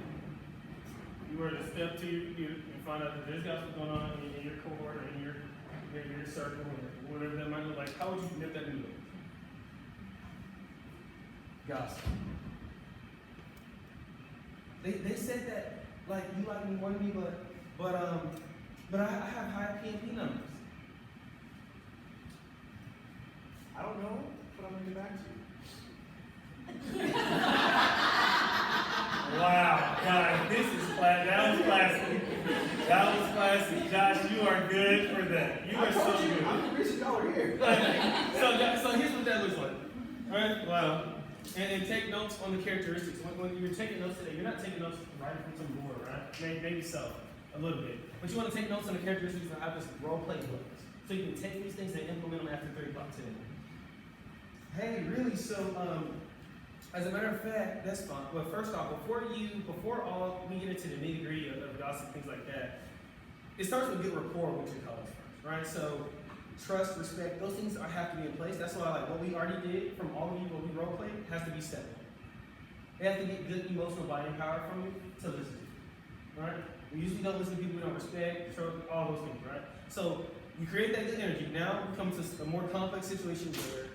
Speaker 1: You were to step to you and find out that there's gossip going on in your cohort or in your circle or whatever that might look like. How would you nip that in the book? Gossip. They said that, like, you like me, want me, but I have high PNP numbers.
Speaker 5: I don't know, but I'm gonna get back to you.
Speaker 1: Wow, guys, this is class. That was classic. That was classic. Josh, you are good for that. You are so good.
Speaker 5: I'm the reason y'all are here.
Speaker 1: So here's what that looks like. All right? Wow. And take notes on the characteristics. When you're taking notes today, you're not taking notes right from some board, right? Maybe so, a little bit. But you want to take notes on the characteristics of how this role play looks. So you can take these things and implement them after 3 o'clock today. Hey, really? So, as a matter of fact, that's fine. Well, first off, before we get into the nitty gritty of gossip, things like that, it starts with good rapport with your colleagues first, right? So, trust, respect, those things have to be in place. That's why, like, what we already did from all of you, what we role played, has to be stepped on. They have to get good emotional buying power from you to listen to you, right? We usually don't listen to people we don't respect, all those things, right? So, you create that good energy. Now, we come to a more complex situation where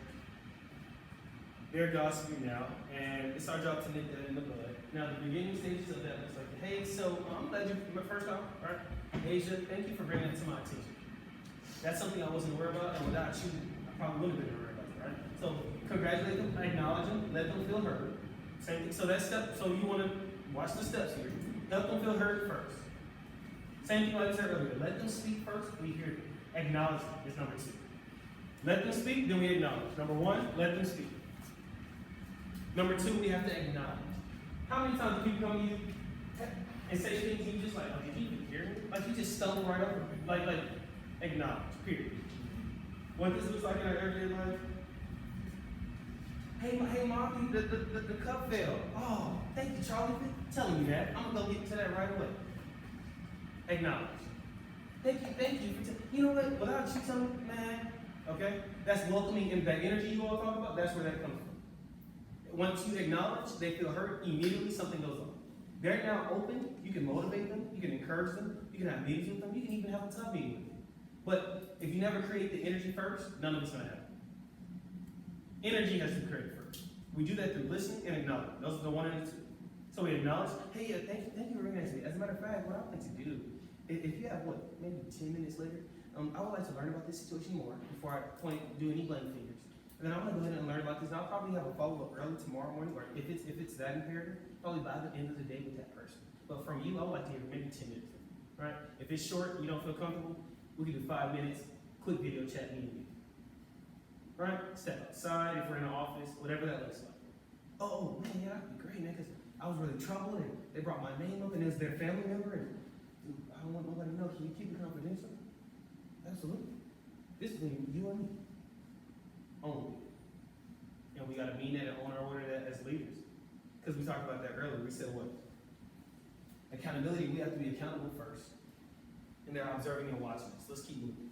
Speaker 1: they're gossiping now, and it's our job to nip that in the bud. Now, the beginning stages of that looks like, hey, so I'm glad you, first off, right? Asia, thank you for bringing it to my attention. That's something I wasn't aware about, and without you, I probably wouldn't have been aware about it, right? So, congratulate them, acknowledge them, let them feel heard. Same thing. So that's step. So you want to watch the steps here. Help them feel heard first. Same thing like I said earlier. Let them speak first. We hear them. Acknowledge them is number 2. Let them speak, then we acknowledge. Number 1, let them speak. Number 2, we have to acknowledge. How many times do people come to you and say things and you just like, oh, did you even hear me? Like you just stumble right over me. Like acknowledge. Period. What this looks like in our everyday life. Hey, Mom, the cup fell. Oh, thank you, Charlie, for telling me that. I'm gonna go get to that right away. Acknowledge. Thank you. You know what? Without you telling me, man, okay? That's welcoming, and that energy you all talk about, that's where that comes from. Once you acknowledge, they feel hurt, immediately something goes on. They're now open, you can motivate them, you can encourage them, you can have meetings with them, you can even have a tough meeting with them. But if you never create the energy first, none of it's gonna happen. Energy has to be created first. We do that through listening and acknowledging. Those are the one and the two. So we acknowledge, hey, thank you for bringing that to me. As a matter of fact, what I want to do, if you have, maybe 10 minutes later, I would like to learn about this situation more before I do any blame fingers. And then I'm gonna go ahead and learn about this, and I'll probably have a follow-up early tomorrow morning, or if it's that imperative, probably by the end of the day with that person. But from you, I would like to hear maybe 10 minutes, right? If it's short, you don't feel comfortable, we can do 5 minutes, quick video chat, meeting. Right? Step outside, if we're in the office, whatever that looks like. Oh, man, yeah, that'd be great, man, because I was really troubled, and they brought my name up, and it was their family member, and I don't want nobody to know. Can you keep it confidential? Absolutely. This is between you and me. Only. And we gotta mean that and own our order that as leaders. Because we talked about that earlier. We said what? Accountability, we have to be accountable first. And they're observing and watching us. Let's keep moving.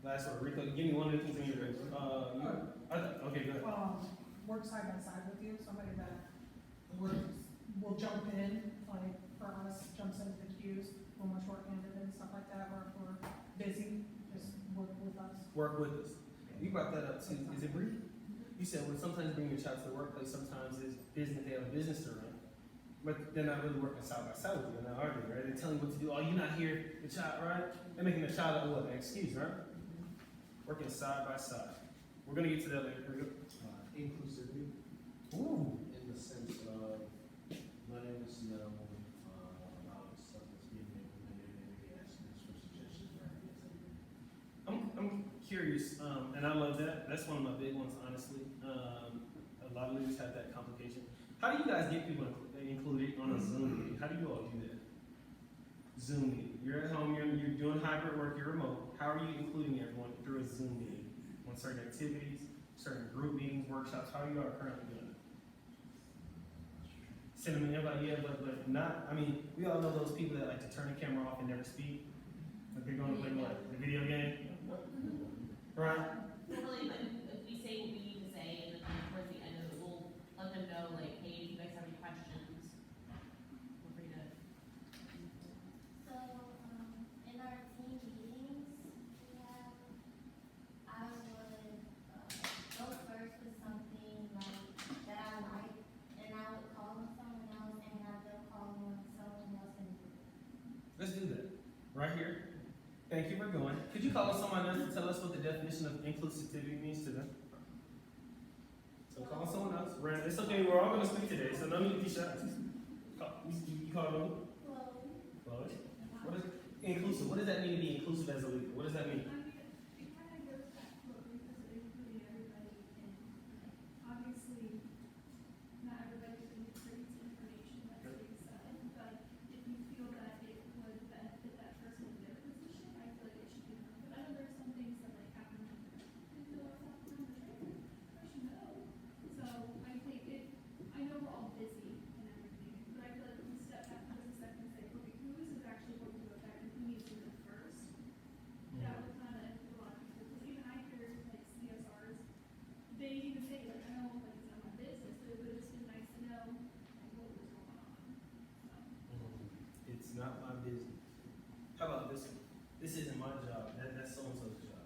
Speaker 1: Last word, Rico, give me one of the things in your okay, go ahead.
Speaker 4: Work side by side with you, somebody that will jump in, like for us, jumps into the queues when we're short-handed and stuff like that, or if we're busy, just work with us.
Speaker 1: Work with us. You brought that up too. Is it brief? You said, well, sometimes bring your child to the workplace, sometimes it's business, they have a business to run. But they're not really working side by side with you now, are they, right? They're telling you what to do. Oh, you're not here, the child, right? They're making the child an excuse, right? Working side by side. We're gonna get to that later. Here we go.
Speaker 3: Inclusivity.
Speaker 1: Ooh.
Speaker 3: In the sense of letting us know about stuff that's being implemented and maybe asking us for suggestions or ideas.
Speaker 1: I'm curious, and I love that. That's one of my big ones, honestly. A lot of leaders have that complication. How do you guys get people included on a Zoom meeting? How do you all do that? Zoom meeting. You're at home, you're doing hybrid work, you're remote. How are you including everyone through a Zoom meeting? On certain activities, certain group meetings, workshops, how are you all currently doing it? Send them an invite, yeah, but not, I mean, we all know those people that like to turn the camera off and never speak. Like they're going to play what? The video game? Right?
Speaker 6: Normally, if we say what we need to say, and then towards the end of it, we'll let them know, like, hey, if you guys have any questions, feel free to.
Speaker 9: So, in our team meetings, I would go first with something like that I like, and I would call on someone else and have them call on someone else and do it.
Speaker 1: Let's do that. Right here. Thank you for going. Could you call on someone else to tell us what the definition of inclusivity means to them? So call someone else. It's okay, we're all going to speak today, so no need to be shy. You call them? Chloe. What is inclusive? What does that mean to be inclusive as a leader? What does that mean?
Speaker 9: It kind of goes back to what Rita said, including everybody, and obviously, not everybody's going to agree to information that's being said, but if you feel that it would benefit that person in their position, I feel like it should be done. But I know there's some things that like happen, didn't know what's happening on the trailer, I should know. So I think I know we're all busy and everything, but I feel like if we step back for a second and say, okay, who is this actually going to affect and who needs to do it first? That would kind of include a lot of people, because even I hear like CSRs, they even say like, I know like it's not my business, but it would have been nice to know like what was going on.
Speaker 1: It's not my business. How about this one? This isn't my job. That's so-and-so's job.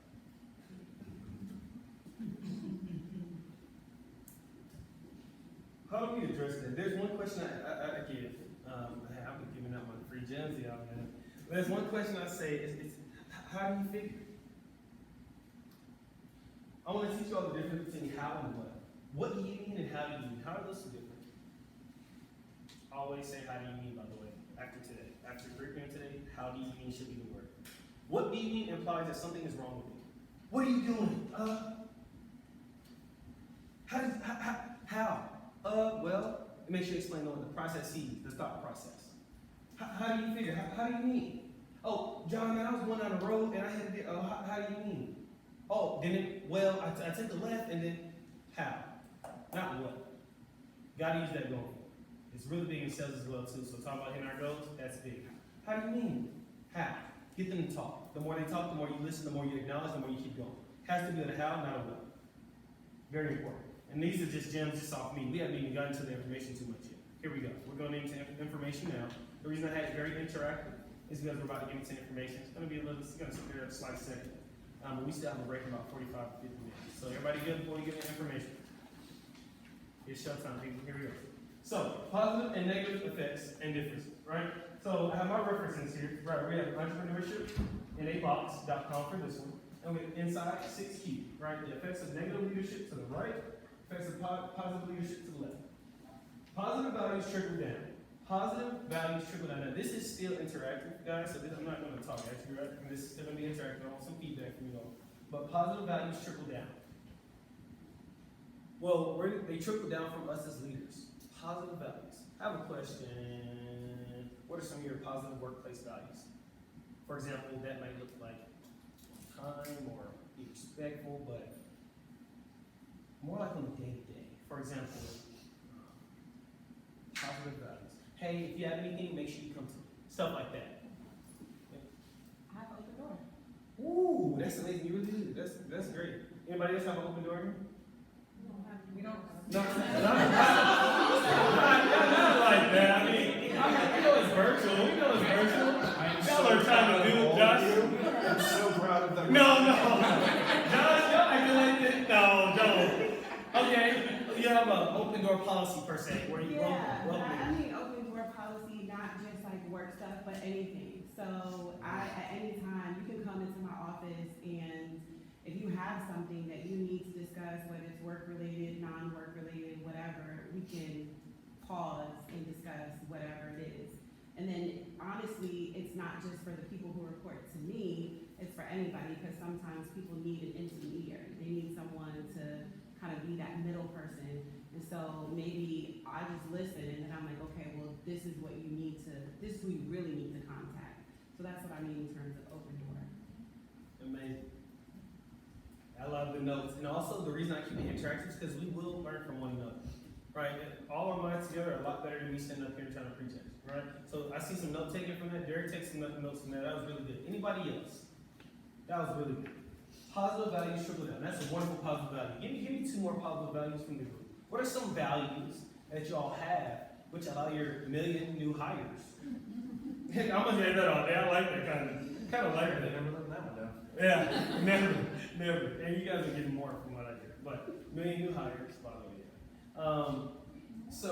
Speaker 1: How do we address that? There's one question I give. I've been giving out my free gems, y'all, man. There's one question I say, it's how do you figure? I want to teach you all the difference between how and what. What do you mean and how do you mean? How are those two different? Always say how do you mean, by the way, after today. After curriculum today, how do you mean should be the word. What do you mean implies that something is wrong with you. What are you doing? How? Well, it makes you explain the processes, the thought process. How do you figure? How do you mean? Oh, John, man, I was going down the road and I had to how do you mean? Oh, then I took the left and then how? Not what. Gotta use that goal. It's really big in sales as well too. So talk about hitting our goals, that's big. How do you mean? How? Get them to talk. The more they talk, the more you listen, the more you acknowledge, the more you keep going. Has to be a how, not a what. Very important. And these are just gems just off me. We haven't even gotten to the information too much yet. Here we go. We're going into information now. The reason I had it very interactive is because we're about to get into information. It's going to spare a slight second. But we still have a break in about 45 to 50 minutes. So everybody good before we get into information? It's showtime, people. Here we go. So, positive and negative effects and differences, right? So, I have my references here. Right, we have entrepreneurship in a box.com for this one. And with inside 6Q, right? The effects of negative leadership to the right, effects of positive leadership to the left. Positive values trickle down. Positive values trickle down. Now, this is still interactive, guys, so I'm not going to talk at you, right? This is still going to be interactive. I want some feedback from you all. But positive values trickle down. Well, they trickle down from us as leaders. Positive values. I have a question. What are some of your positive workplace values? For example, that might look like time or be respectful, but more like on the day-to-day. For example, positive values. Hey, if you have anything, make sure you come to me. Stuff like that.
Speaker 7: I have an open door.
Speaker 1: Ooh, that's amazing. You really do. That's great. Anybody else have an open door here?
Speaker 7: We don't.
Speaker 1: No, not like that. I mean, we know it's virtual. Y'all are trying to do, Josh.
Speaker 5: I'm so proud of them.
Speaker 1: No. Josh, y'all acting like this. No, don't. Okay, you have an open door policy per se, where you
Speaker 7: I mean open door policy, not just like work stuff, but anything. So at any time, you can come into my office, and if you have something that you need to discuss, whether it's work related, non-work related, whatever, we can pause and discuss whatever it is. And then honestly, it's not just for the people who report to me, it's for anybody, because sometimes people need an intermediary. They need someone to kind of be that middle person. And so maybe I just listen, and then I'm like, okay, well, this is who you really need to contact. So that's what I mean in terms of open door.
Speaker 1: Amazing. I love the notes. And also, the reason I keep it interactive is because we will learn from one another. Right? And all our minds together are a lot better than me standing up here and trying to preach at you. Right? So I see some note taking from that. Derek takes some notes from that. That was really good. Anybody else? That was really good. Positive values trickle down. That's a wonderful positive value. Give me two more positive values from the group. What are some values that y'all have which allow your million new hires? I'm gonna say that all day. I like that kind of like that.
Speaker 3: Never let that one down.
Speaker 1: Yeah, never. And you guys are getting more from what I hear. But million new hires, by the way. So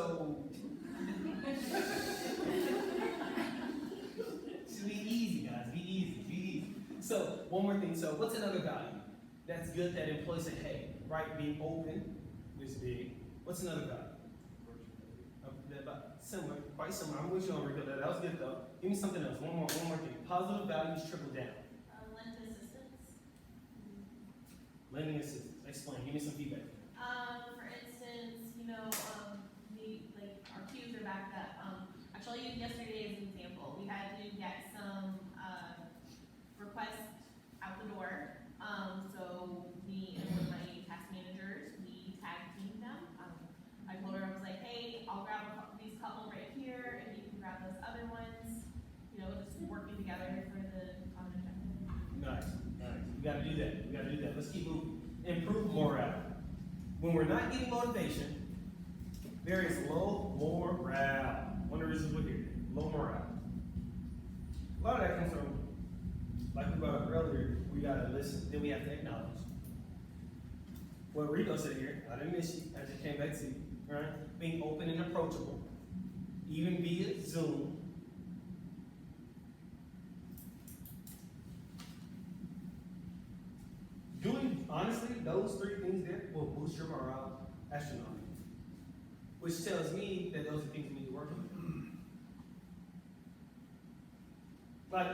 Speaker 1: be easy, guys. Be easy. So one more thing. So what's another value that's good that employees say, hey, right? Being open is big. What's another value? Similar, quite similar. I'm with you on Rico. That was good though. Give me something else. One more thing. Positive values trickle down.
Speaker 6: Lending assistance.
Speaker 1: Lending assistance. Explain. Give me some feedback.
Speaker 6: For instance, our queues are backed up. I'll show you yesterday as an example. We had to get some requests out the door. So me and my task managers, we tag teamed them. I told her, I was like, hey, I'll grab these couple right here, and you can grab those other ones. Just working together for the common objective.
Speaker 1: Nice. We gotta do that. Let's keep moving. Improve morale. When we're not getting motivation, there is low morale. One of the reasons we're here. Low morale. A lot of that comes from, like we brought up earlier, we gotta listen, then we have to acknowledge. What Rico said here, I didn't miss you, I just came back to you, right? Being open and approachable, even via Zoom. Doing, honestly, those three things there will boost your morale astronomically. Which tells me that those are things we need to work on. Like,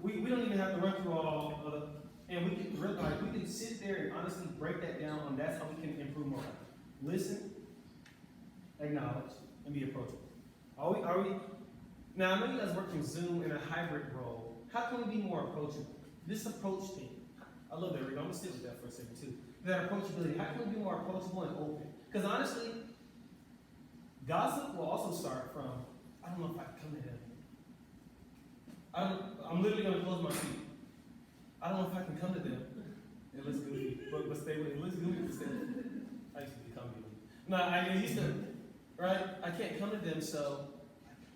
Speaker 1: we don't even have to run through all of the, and we can sit there and honestly break that down, and that's how we can improve morale. Listen, acknowledge, and be approachable. Are we, now I know you guys work from Zoom in a hybrid role. How can we be more approachable? This approach thing. I love that, Rick. I'm gonna sit with that for a second too. That approachability. How can we be more approachable and open? Because honestly, gossip will also start from, I don't know if I can come to him. I'm literally gonna close my feet. I don't know if I can come to them. It looks goofy, but stay with it. It looks goofy, but stay with it. I used to be comedy. No, I used to, right? I can't come to them, so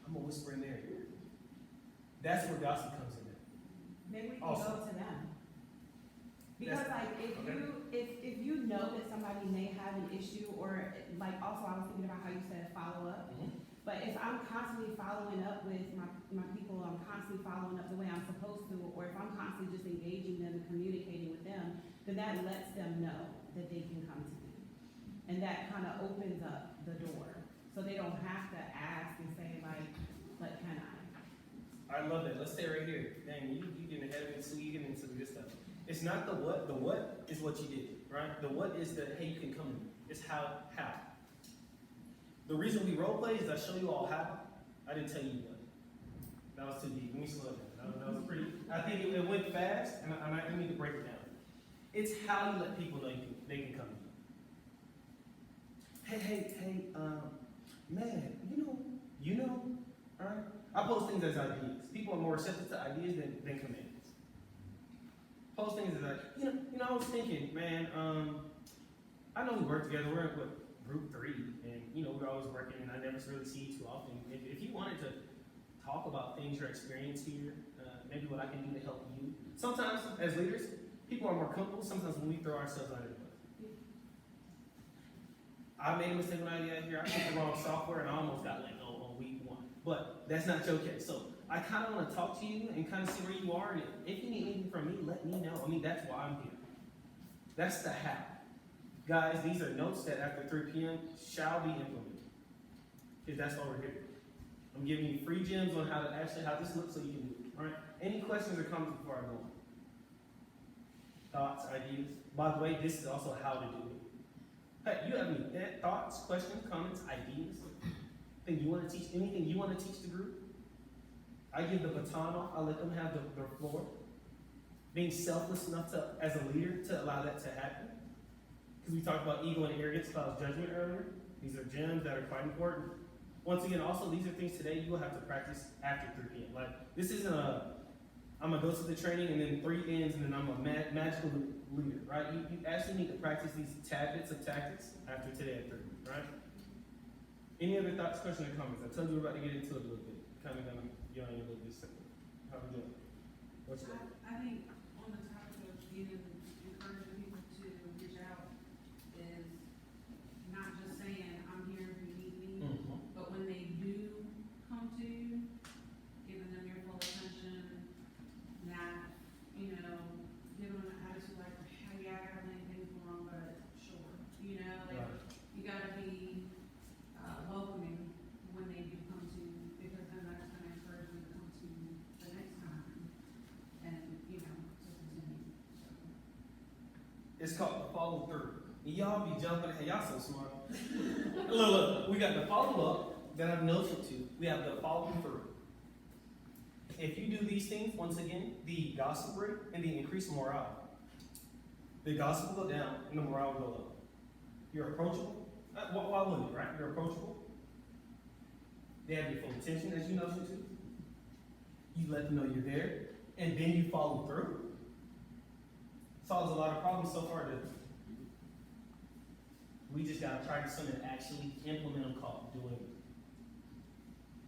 Speaker 1: I'm gonna whisper in their ear. That's where gossip comes in.
Speaker 7: Maybe we can
Speaker 1: Awesome.
Speaker 7: go to them. Because like, if you know that somebody may have an issue, or like, also I was thinking about how you said follow up. But if I'm constantly following up with my people, I'm constantly following up the way I'm supposed to, or if I'm constantly just engaging them and communicating with them, then that lets them know that they can come to me. And that kind of opens up the door, so they don't have to ask and say like, but can I?
Speaker 1: I love that. Let's stay right here. Dang, you getting ahead of me, so you getting into this stuff. It's not the what. The what is what you did, right? The what is the, hey, you can come to me. It's how. The reason we role play is I show you all how. I didn't tell you what. That was too deep. Let me slow it down. That was pretty. I think it went fast, and I need to break it down. It's how you let people know they can come to you. Hey, man, you know, all right? I post things as ideas. People are more receptive to ideas than commands. Post things as like, I was thinking, man, I know we work together. We're in group 3, and we're always working, and I never really see you too often. If you wanted to talk about things you're experiencing here, maybe what I can do to help you. Sometimes, as leaders, people are more comfortable. Sometimes when we throw ourselves out of the way. I made a mistake when I got here. I picked the wrong software, and I almost got let go on week 1. But that's not your case. So I kind of want to talk to you and kind of see where you are. And if you need anything from me, let me know. I mean, that's why I'm here. That's the how. Guys, these are notes that after 3 p.m. shall be implemented. Because that's why we're here. I'm giving you free gems on how this looks so you can do it. All right? Any questions or comments before I go on? Thoughts, ideas? By the way, this is also how to do it. Hey, you have any thoughts, questions, comments, ideas? Anything you want to teach the group? I give the baton off. I let them have the floor. Being selfless enough to, as a leader, to allow that to happen. Because we talked about ego and arrogance clouds judgment earlier. These are gems that are quite important. Once again, also, these are things today you will have to practice after 3 p.m. Like, this isn't I'm going to go to the training and then 3 ends and then I'm a magical leader, right? You actually need to practice these tidbits of tactics after today at 3, right? Any other thoughts, questions, or comments? I told you we're about to get into it a little bit. Kind of going to get on you a little bit simpler. How we doing? What's that?
Speaker 14: I think on the topic of even encouraging people to reach out is not just saying, I'm here if you need me, but when they do come to you, giving them your full attention, not, giving them an attitude like, hey, yeah, I got many things going on, but sure. You gotta be welcoming when they do come to you, because then that's gonna encourage them to come to you the next time, and, to continue, so.
Speaker 1: It's called the follow through. Y'all be jumping, hey, y'all so smart. Look, we got the follow up that I've noted to. We have the follow through. If you do these things, once again, the gossip rate and the increased morale. The gossip will go down and the morale will go up. You're approachable. Why wouldn't you, right? You're approachable. They have your full attention, as you know to. You let them know you're there, and then you follow through. Solves a lot of problems so far, doesn't it? We just got to practice something and actually implement them, called doing it.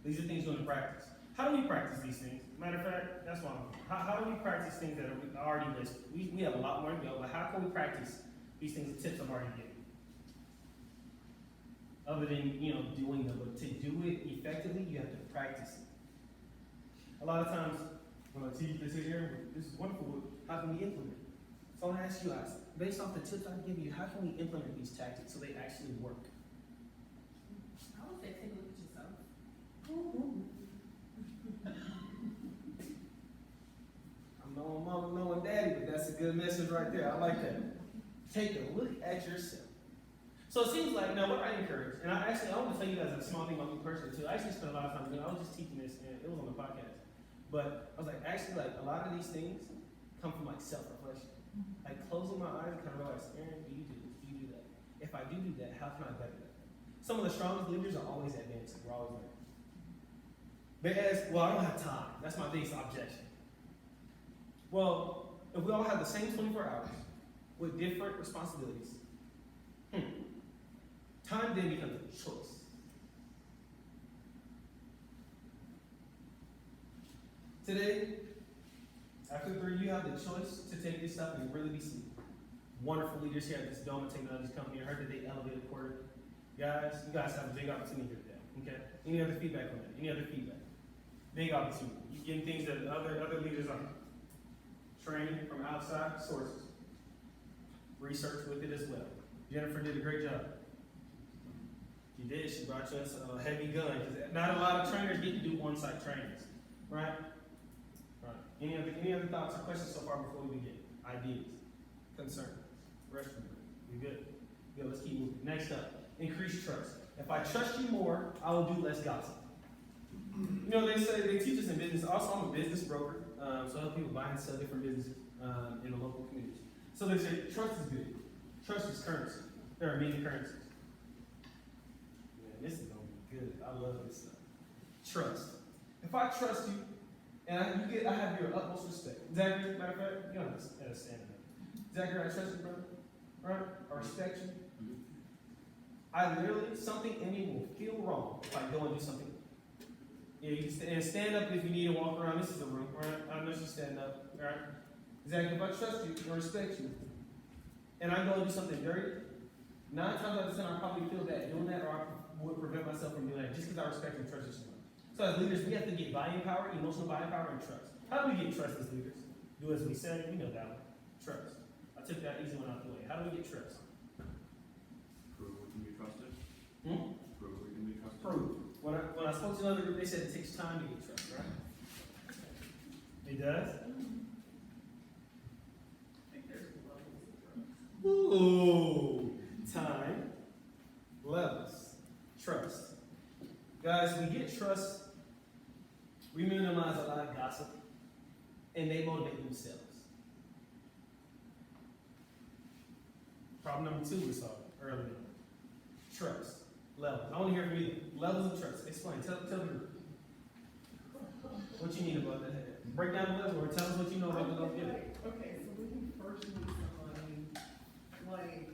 Speaker 1: These are things you want to practice. How do we practice these things? Matter of fact, that's why I'm here. How do we practice things that are already listed? We have a lot more to go, but how can we practice these things, the tips I'm already giving? Other than, doing them, but to do it effectively, you have to practice it. A lot of times, when I teach this here, this is wonderful, how can we implement it? So I want to ask you guys, based off the tips I give you, how can we implement these tactics so they actually work?
Speaker 6: I would say take a look at yourself.
Speaker 1: I'm knowing mama, knowing daddy, but that's a good message right there. I like that. Take a look at yourself. So it seems like, what I encourage, and I want to tell you guys a small thing about me personally too. I actually spent a lot of time doing it. I was just teaching this, and it was on the podcast. But I was like, a lot of these things come from self-reflection. Like closing my eyes and kind of realize, Aaron, do you do this? Do you do that? If I do that, how can I better that? Some of the strongest leaders are always advancing. We're always learning. Whereas, I don't have time. That's my biggest objection. Well, if we all have the same 24 hours with different responsibilities, time then becomes a choice. Today, After 3, you have the choice to take this stuff and really be seen. Wonderful leaders here at this Doma Technologies company. I heard that they elevated quarter. Guys, you guys have a big opportunity here today. Okay? Any other feedback on that? Any other feedback? Big opportunity. You getting things that other leaders aren't. Training from outside sources. Research with it as well. Jennifer did a great job. She did. She brought us a heavy gun because not a lot of trainers get to do on-site trainings, right? Right. Any other thoughts or questions so far before we begin? Ideas, concerns, rest of it. We good? Good. Let's keep moving. Next up, increase trust. If I trust you more, I will do less gossip. You know, they teach us in business. Also, I'm a business broker, so I help people buy and sell different businesses in the local communities. So they say trust is good. Trust is currency. There are many currencies. Man, this is gonna be good. I love this stuff. Trust. If I trust you, and I have your utmost respect. Zachary, matter of fact, you don't understand that. Zachary, I trust you, brother. Right? I respect you. I literally, something in me will feel wrong if I go and do something. Yeah, you can stand up if you need to walk around. This is a room, right? I know you stand up, right? Exactly. If I trust you and respect you, and I go and do something dirty, 9 times out of 10, I probably feel bad doing that, or I would prevent myself from doing that just because I respect and trust you so much. So as leaders, we have to get buying power, emotional buying power, and trust. How do we get trust as leaders? Do as we say. We know that one. Trust. I took that easy one out the way. How do we get trust?
Speaker 11: Prove we can be trusted.
Speaker 1: Hmm?
Speaker 11: Prove we can be trusted.
Speaker 1: Prove. When I spoke to another group, they said it takes time to get trust, right? It does?
Speaker 13: I think there's levels of trust.
Speaker 1: Ooh. Time, levels, trust. Guys, we get trust, we minimize a lot of gossip, and they motivate themselves. Problem number 2 we saw earlier. Trust. Levels. I want to hear from you. Levels of trust. Explain. Tell the group. What you mean about that? Break down the level or tell us what you know about the level.
Speaker 13: Okay, so when you first meet somebody, like,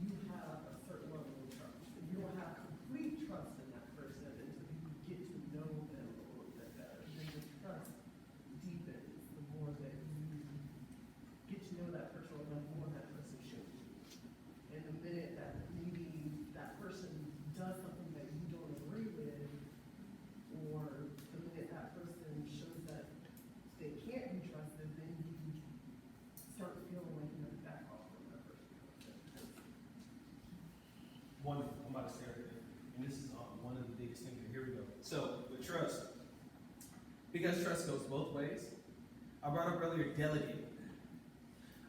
Speaker 13: you have a certain level of trust. You don't have complete trust in that person until you get to know them a little bit better. Then the trust deepens the more that you get to know that person or the more that person shows you. And the minute that maybe that person does something that you don't agree with, or the minute that person shows that they can't be trusted, then you start feeling like you have to back off from that person.
Speaker 1: Wonderful. I'm about to say right there. And this is one of the biggest things. Here we go. So, with trust, because trust goes both ways, I brought up earlier delegating.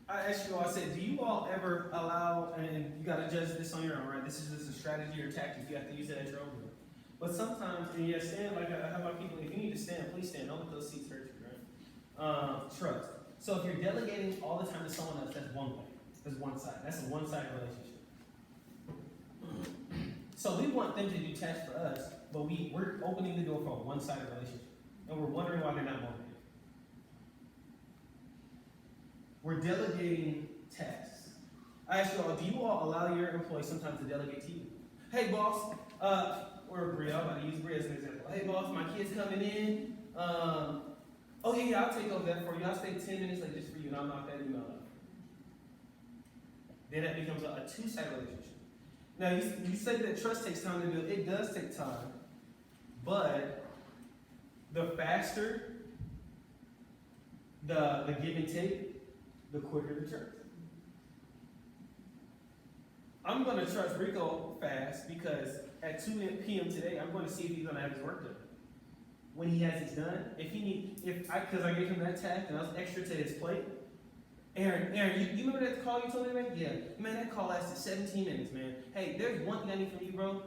Speaker 1: I asked you all, I said, do you all ever allow, and you got to judge this on your own, right? This is just a strategy or tactic. You have to use it at your own will. But sometimes, and you stand, like I have my people, if you need to stand, please stand. Don't let those seats hurt you, right? Trust. So if you're delegating all the time to someone else, that's one way. That's one side. That's a one-sided relationship. So we want them to do tasks for us, but we're opening the door for a one-sided relationship. And we're wondering why they're not motivated. We're delegating tasks. I ask you all, do you all allow your employees sometimes to delegate to you? Hey boss, or Bria, I'm about to use Bria as an example. Hey boss, my kid's coming in. Oh yeah, I'll take over that for you. I'll stay 10 minutes late just for you, and I'll knock that email out. Then that becomes a two-sided relationship. Now you said that trust takes time to build. It does take time, but the faster the give and take, the quicker the trust. I'm going to trust Rico fast because at 2 p.m. today, I'm going to see if he's going to have his work done. When he has it done, because I gave him that task and I was extra to his plate. Aaron, you remember that call you told me to make? Yeah, man, that call lasted 17 minutes, man. Hey, there's one thing I need from you, bro.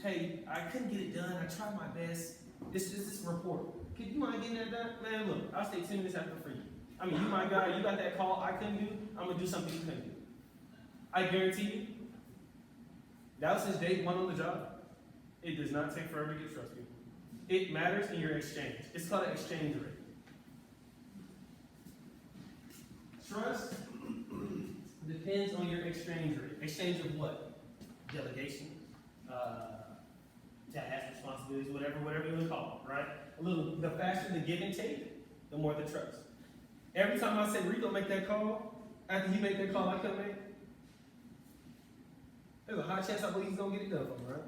Speaker 1: Hey, I couldn't get it done. I tried my best. This report. Could you mind getting that done? Man, look, I'll stay 10 minutes after for you. I mean, you my guy, you got that call I couldn't do, I'm going to do something you couldn't do. I guarantee you, that was his day 1 on the job. It does not take forever to get trust people. It matters in your exchange. It's called an exchange rate. Trust depends on your exchange rate. Exchange of what? Delegation, tasks, responsibilities, whatever you want to call it, right? The faster the give and take, the more the trust. Every time I say Rico make that call, after he make that call I come make, there's a high chance I believe he's gonna get it done for me, right?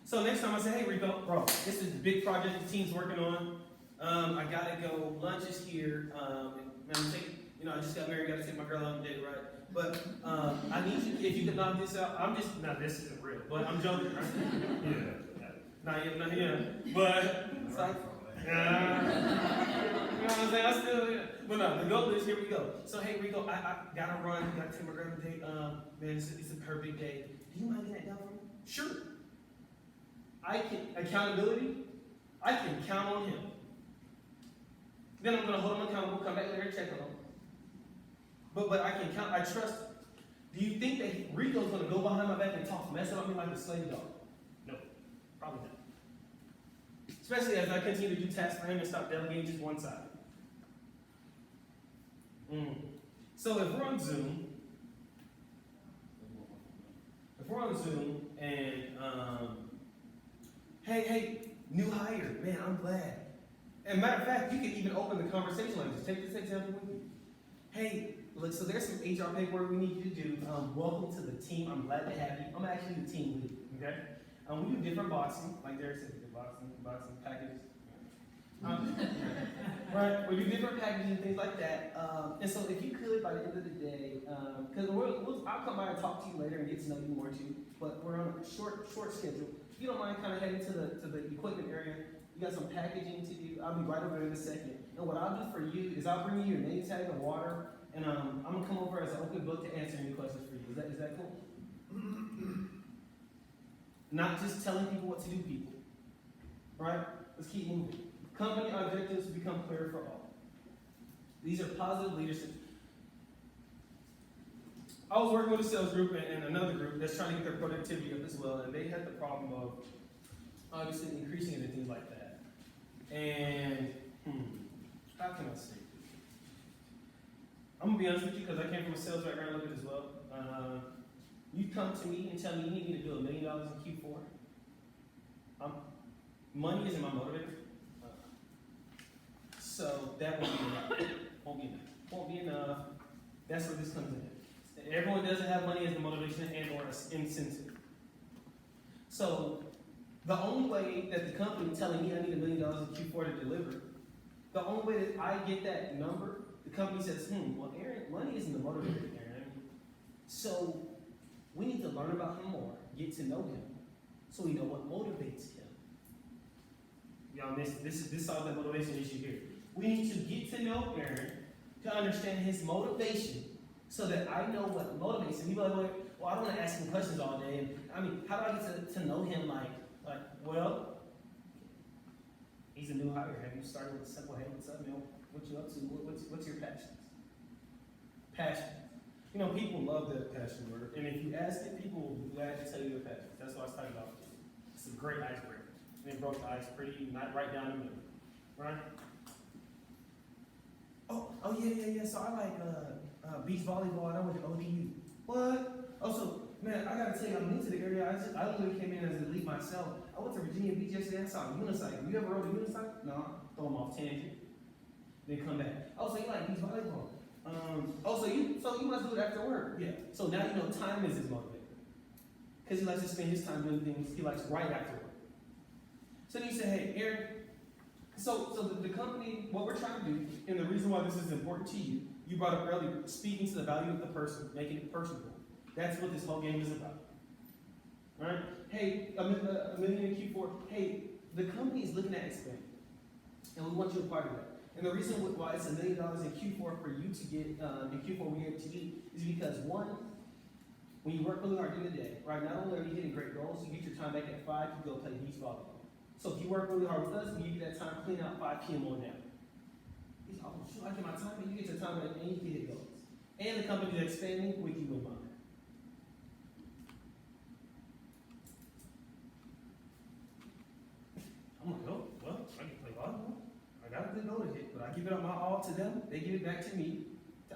Speaker 1: So next time I say, hey Rico, bro, this is the big project the team's working on. I gotta go, lunch is here, and I'm taking, I just got married, gotta take my girl out on a date, right? But I need you, if you could knock this out, this isn't real, but I'm joking, right? Yeah. Not yet. But, it's like, you know what I'm saying? I still, but no, the goal is, here we go. So, hey, Rico, I gotta run, gotta take my girl on a date, man, it's a perfect day. Do you mind getting that done for me? Sure. Accountability, I can count on him. Then I'm gonna hold him accountable, come back later and check on him. But I can count, I trust. Do you think that Rico's gonna go behind my back and talk mess about me like a slave dog? No, probably not. Especially as I continue to do tasks for him and stop delegating just one side. So if we're on Zoom, and hey, new hire, man, I'm glad. And matter of fact, you can even open the conversation like this. Take this example with me. Hey, look, so there's some HR paperwork we need you to do. Welcome to the team. I'm glad to have you. I'm actually the team lead, okay? We do different boxing, like Derek said, boxing packages. Right, we do different packages and things like that. And so if you could, by the end of the day, because I'll come by and talk to you later and get to know you more too, but we're on a short schedule. If you don't mind kind of heading to the equipment area, you got some packaging to do. I'll be right over there in a second. And what I'll do for you is I'll bring you your name tag and water, and I'm gonna come over as an open book to answer any questions for you. Is that cool? Not just telling people what to do, people. Right? Let's keep moving. Company objectives become clear for all. These are positive leadership. I was working with a sales group and another group that's trying to get their productivity up as well, and they had the problem of obviously increasing it and things like that. And how can I say this? I'm gonna be honest with you because I came from a sales background a little bit as well. You come to me and tell me you need me to do $1 million in Q4. Money isn't my motivator. So that won't be enough. Won't be enough. That's where this comes in. Everyone doesn't have money as the motivation and or incentive. So the only way that the company telling me I need $1 million in Q4 to deliver, the only way that I get that number, the company says, well, Aaron, money isn't the motivator, Aaron. So we need to learn about him more, get to know him, so we know what motivates him. Y'all, this solves the motivation issue here. We need to get to know Aaron to understand his motivation so that I know what motivates him. People are like, well, I don't want to ask him questions all day. And I mean, how do I get to know him well, he's a new hire. Have you started with a simple, hey, what's up, man? What you up to? What's your passions? Passion. People love that passion word. And if you ask it, people will be glad to tell you their passions. That's why I started off with. It's a great icebreaker. And it broke the ice pretty, not right down the middle. Right? Oh yeah. So I like beach volleyball and I went to ODU. What? Also, man, I gotta tell you, I'm new to the area. I literally came in as an elite myself. I went to Virginia Beach yesterday. I saw a unicycle. You ever rode a unicycle? No. Throw them off tangent. Then come back. Oh, so you like beach volleyball? So you must do it after work. Yeah. So now you know time is his motivator. Because he likes to spend his time doing things he likes right after work. So then you say, hey, Aaron, so the company, what we're trying to do, and the reason why this is important to you, you brought up earlier, speaking to the value of the person, making it personable. That's what this whole game is about. Right? Hey, $1 million in Q4. Hey, the company is looking at expanding. And we want you a part of that. And the reason why it's $1 million in Q4 for you to get, in Q4 we get to you, is because one, when you work really hard during the day, right, not only are you hitting great goals, you get your time back at 5, you go play beach volleyball. So if you work really hard with us, we give you that time, clean out 5 p.m. on down. He's like, oh, shoot, I get my time, and you get your time back, and you can hit goals. And the company's expanding with you in mind. I'm like, oh, well, I can play volleyball. I got a good goal to hit, but I give it up my all to them. They give it back to me.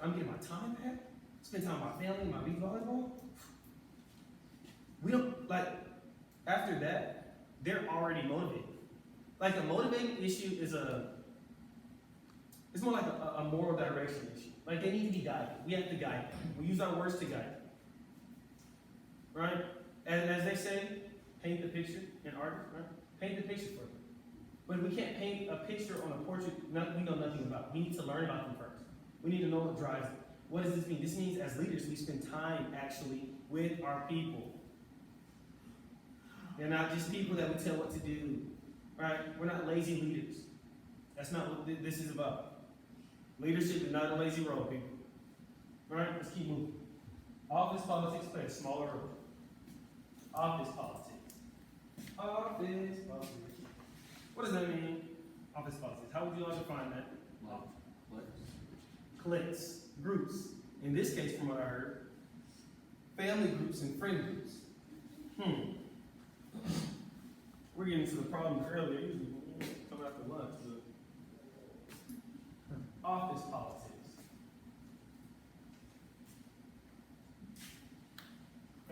Speaker 1: I'm getting my time back. Spend time with my family, my beach volleyball. We don't, after that, they're already motivated. A motivating issue is It's more like a moral direction issue. Like they need to be guided. We have to guide them. We use our words to guide them. Right? And as they say, paint the picture in art, right? Paint the picture for them. But we can't paint a picture on a portrait we know nothing about. We need to learn about them first. We need to know what drives them. What does this mean? This means as leaders, we spend time actually with our people. They're not just people that we tell what to do, right? We're not lazy leaders. That's not what this is about. Leadership is not a lazy role, people. All right, let's keep moving. Office politics play a smaller role. Office politics. Office politics. What does that mean? Office politics. How would you all define that? Cliques, groups. In this case, from what I heard, family groups and friend groups. We're getting to the problem earlier. Usually come after lunch. But office politics.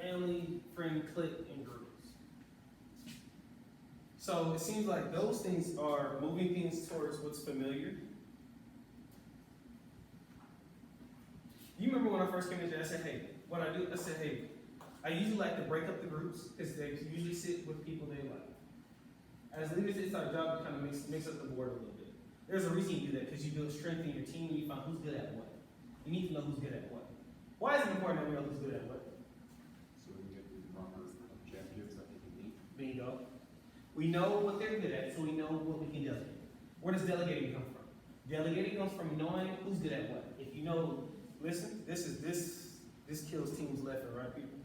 Speaker 1: Family, friend, clique, and groups. So it seems like those things are moving things towards what's familiar. You remember when I first came in here, I said, hey, what I do, I said, hey, I usually like to break up the groups because they usually sit with people they like. As leaders, it's our job to kind of mix up the board a little bit. There's a reason you do that, because you build strength in your team and you find who's good at what. You need to know who's good at what. Why is it important that we know who's good at what?
Speaker 11: So we get the proper objectives that we can meet.
Speaker 1: Bingo. We know what they're good at, so we know what we can delegate. Where does delegating come from? Delegating comes from knowing who's good at what. If you know, listen, this kills teams left and right, people.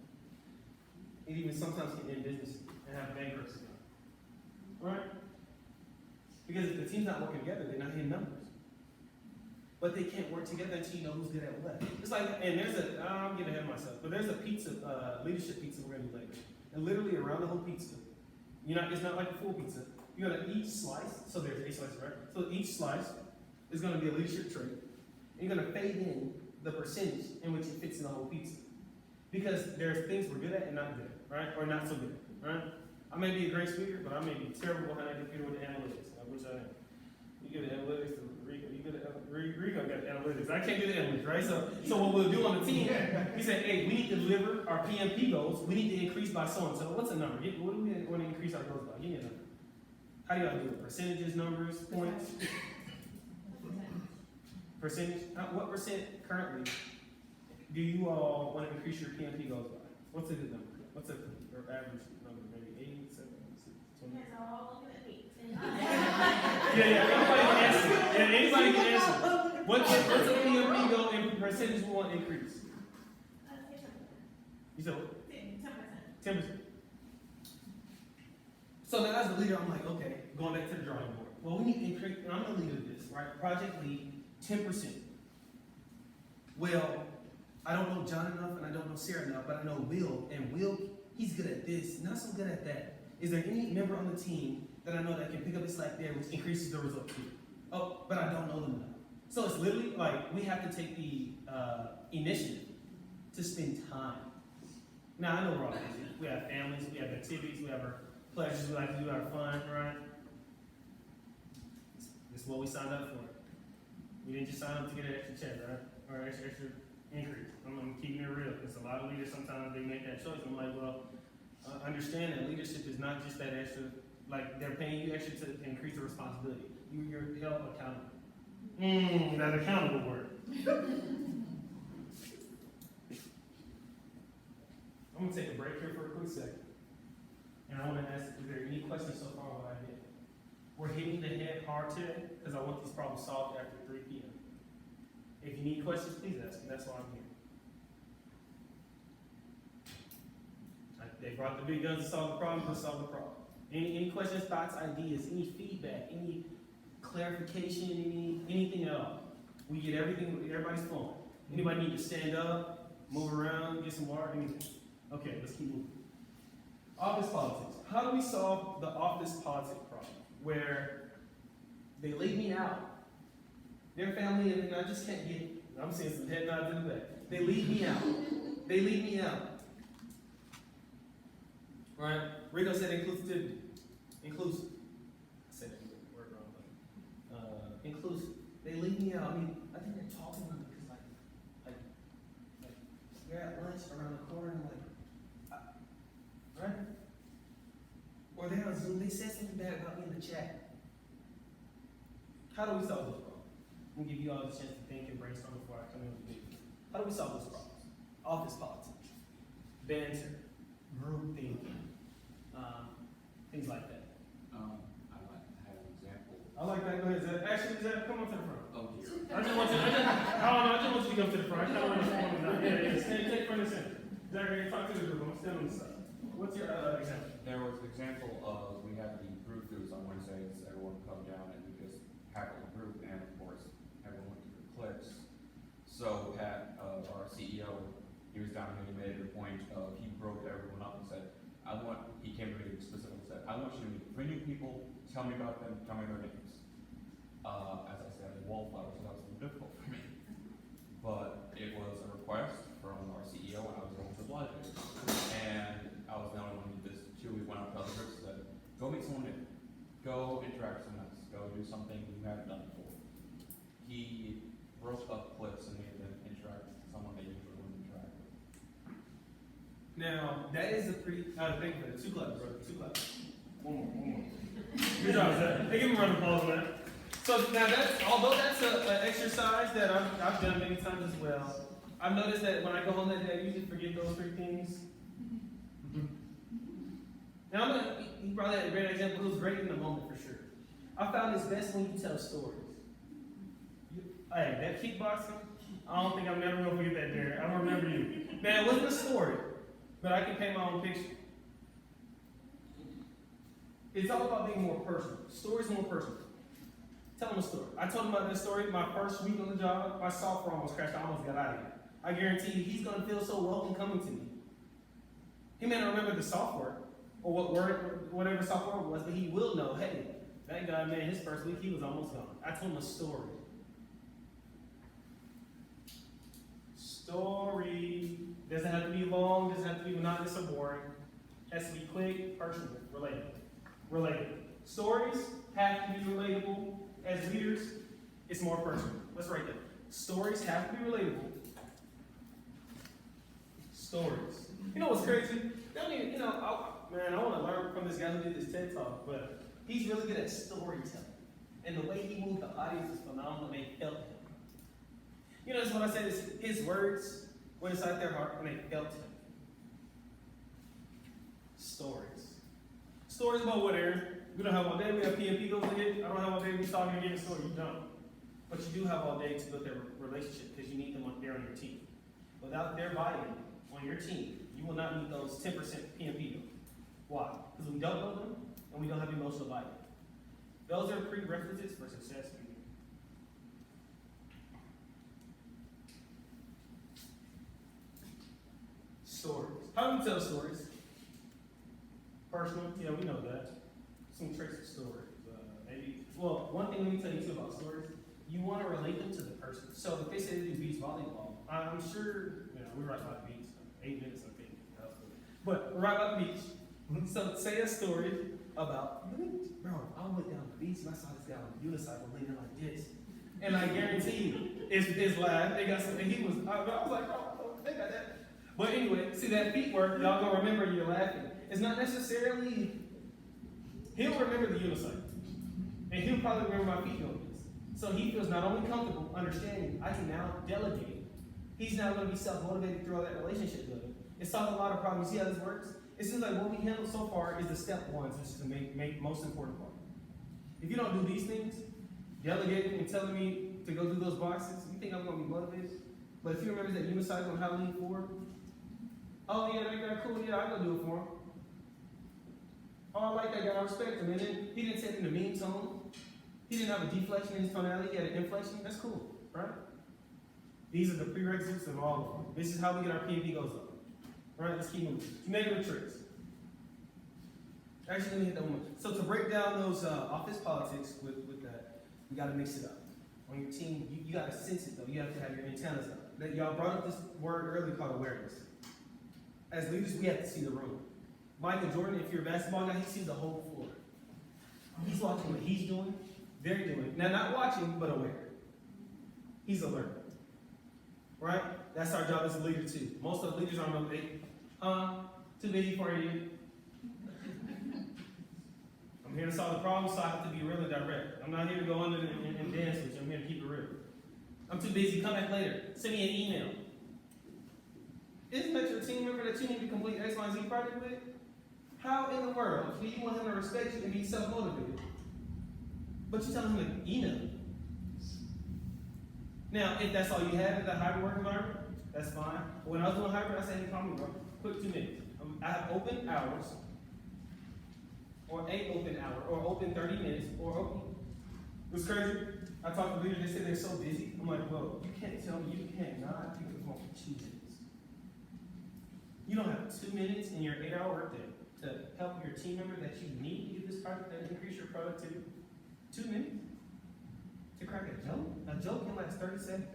Speaker 1: It even sometimes can end businesses and have bankruptcy. Right? Because if the team's not working together, they're not hitting numbers. But they can't work together until you know who's good at what. It's like, and I'm getting ahead of myself, but there's a pizza, leadership pizza we're gonna do later. And literally around the whole pizza, it's not like a full pizza. You're gonna each slice, so there's 8 slices, right? So each slice is gonna be a leadership trait. And you're gonna fade in the percentage in which it fits in the whole pizza. Because there's things we're good at and not good at, right? Or not so good at, right? I may be a great speaker, but I may be terrible behind that computer with the analytics, which I am. You get the analytics, you get Rico got the analytics. I can't do the analytics, right? So what we'll do on the team, we say, hey, we need to deliver our PMP goals. We need to increase by so and so. What's the number? What do we want to increase our goals by? Give me a number. How do y'all do it? Percentages, numbers, points? Percentage? What percent currently do you all want to increase your PMP goals by? What's a good number? What's your average number? Maybe 80, 70, 20?
Speaker 6: You guys are all looking at me.
Speaker 1: Anybody can answer. What's a PMP goal in percentage we want to increase? You said what? 10%. 10%. So now as a leader, I'm like, okay, going back to the drawing board. Well, we need to increase, and I'm the leader of this, right? Project lead, 10%. Well, I don't know John enough and I don't know Sarah enough, but I know Will, and Will, he's good at this, not so good at that. Is there any member on the team that I know that can pick up the slack there, which increases the result too? Oh, but I don't know them enough. So it's literally like we have to take the initiative to spend time. Now I know we're all busy. We have families, we have activities, we have our pleasures, we like to do our fun, right? This is what we signed up for. We didn't just sign up to get an extra check, right? Or extra increase. I'm keeping it real, because a lot of leaders sometimes they make that choice. I'm like, well, understand that leadership is not just that extra, like they're paying you extra to increase the responsibility. You're held accountable. That accountable word. I'm gonna take a break here for a quick second. And I wanna ask, is there any questions so far what I did? We're hitting the head hard today, because I want these problems solved after 3 p.m. If you need questions, please ask me. That's why I'm here. They brought the big guns to solve the problem, let's solve the problem. Any questions, thoughts, ideas, any feedback, any clarification, anything at all? We get everything, everybody's flowing. Anybody need to stand up, move around, get some water, anything? Okay, let's keep moving. Office politics. How do we solve the office politics problem? Where they leave me out. Their family, and I just can't get, I'm seeing some head nods in the back. They leave me out. They leave me out. Right? Rico said inclusivity. Inclusive. I said that word wrong, but inclusive. They leave me yeah, I mean, I think they're talking about it because like, we're at lunch around the corner and right? Or they on Zoom, they said something bad about me in the chat. How do we solve those problems? I'm gonna give you all the chance to think and brainstorm before I come in with the video. How do we solve those problems? Office politics, banter, group thinking, things like that.
Speaker 11: I'd like to have an example.
Speaker 1: I like that. Go ahead, Zach. Actually, Zach, come on to the front.
Speaker 11: Oh dear.
Speaker 1: I just want you. I just want you to come to the front. I kind of want to take front and center. Zachary, talk to the group. I'm standing on the side. What's your example?
Speaker 11: There was an example of, we had the group throughs on Wednesdays, everyone would come down and we just have a group, and of course, everyone went through the clips. So Pat, our CEO, he was down here, he made it a point of, he broke everyone up and said, he came to me specifically and said, I want you to meet 3 new people, tell me about them, tell me their names. As I said, I'm a wallflower, so that was a little difficult for me. But it was a request from our CEO, and I was able to oblige it. And I was the only one who did this too. We went out to other groups and said, go meet someone new. Go interact with someone else. Go do something you haven't done before. He broke up clips and made them interact with someone they usually wouldn't interact with.
Speaker 1: Now, that is a pretty, thank you for that. 2 claps, brother. 2 claps. One more. Good job, Zach. Hey, give him a round of applause, man. So now although that's an exercise that I've done many times as well, I've noticed that when I go home that day, I usually forget those 3 things. Now, he brought that a great example. It was great in the moment for sure. I found it's best when you tell stories. Hey, that kickboxing, I don't think I'm never going to forget that, Derek. I don't remember you. Man, it wasn't a story, but I can paint my own picture. It's all about being more personal. Stories more personal. Tell him a story. I told him about that story my first week on the job. My software almost crashed. I almost got out of here. I guarantee you, he's going to feel so welcome coming to me. He may not remember the software or whatever software it was, but he will know, hey, that guy, man, his first week, he was almost gone. I told him a story. Story. Doesn't have to be long, doesn't have to be monotonous or boring. Has to be quick, personal, relatable. Stories have to be relatable. As leaders, it's more personal. Let's write that. Stories have to be relatable. Stories. You know what's crazy? I want to learn from this guy who did this TED Talk, but he's really good at storytelling. And the way he moved the audience is phenomenal, and they felt him. You know, that's what I said, is his words went inside their heart, and they felt him. Stories. Stories about what, Aaron? We don't have all day. We have PMP goes ahead. I don't have all day. We're talking and getting a story. You don't. But you do have all day to build their relationship because you need them there on your team. Without their buy-in on your team, you will not meet those 10% PMP goals. Why? Because we don't know them and we don't have emotional buy-in. Those are prerequisites for success. Stories. How do we tell stories? Personal, yeah, we know that. Some traits of stories. One thing let me tell you too about stories, you want to relate them to the person. So if they say they do beach volleyball, I'm sure, we're right by the beach, 8 minutes I think. But we're right by the beach. So say a story about, bro, I went down the beach and I saw this guy on a unicycle leaning like this. And I guarantee you, it's live. They got something, I was like, oh, they got that. But anyway, see that feet work, y'all gonna remember you're laughing. It's not necessarily, he'll remember the unicycle. And he'll probably remember my feet going this. So he feels not only comfortable understanding, I can now delegate. He's now going to be self-motivated through all that relationship building. It solves a lot of problems. You see how this works? It seems like what we handle so far is the step 1, which is the most important part. If you don't do these things, delegating and telling me to go do those boxes, you think I'm going to be motivated? But if you remember that unicycle on Halloween 4, oh yeah, that guy cool, yeah, I'll go do it for him. Oh, I like that guy, I respect him. And then he didn't say it in a mean tone. He didn't have a deflection in his tonality, he had an inflection. That's cool, right? These are the prerequisites of all of them. This is how we get our PMP goals up. Right, let's keep moving. Negative traits. Actually, let me hit that one. So to break down those office politics with that, we got to mix it up. On your team, you got to sense it though. You have to have your antennas up. That y'all brought up this word earlier called awareness. As leaders, we have to see the room. Michael Jordan, if you're a basketball guy, he sees the whole floor. He's watching what he's doing, they're doing. Now, not watching, but aware. he's a learner. Right? That's our job as a leader too. Most of the leaders are on too busy for you. I'm here to solve the problem, so I have to be real and direct. I'm not here to go under and dance with you. I'm here to keep it real. I'm too busy. Come back later. Send me an email. Isn't that your team member that you need to complete X, Y, and Z project with? How in the world do you want him to respect you and be self-motivated? But you tell him to email you. Now, if that's all you have in the hybrid work environment, that's fine. But when I was doing hybrid, I said, hey, call me, bro. Quick 2 minutes. I have open hours, or a open hour, or open 30 minutes, or open. It was crazy. I talked to leaders, they said they're so busy. I'm like, well, you can't tell me you cannot pick up the phone for 2 minutes. You don't have 2 minutes in your 8-hour workday to help your team member that you need to get this project and increase your productivity. 2 minutes? To crack a joke? A joke can last 30 seconds.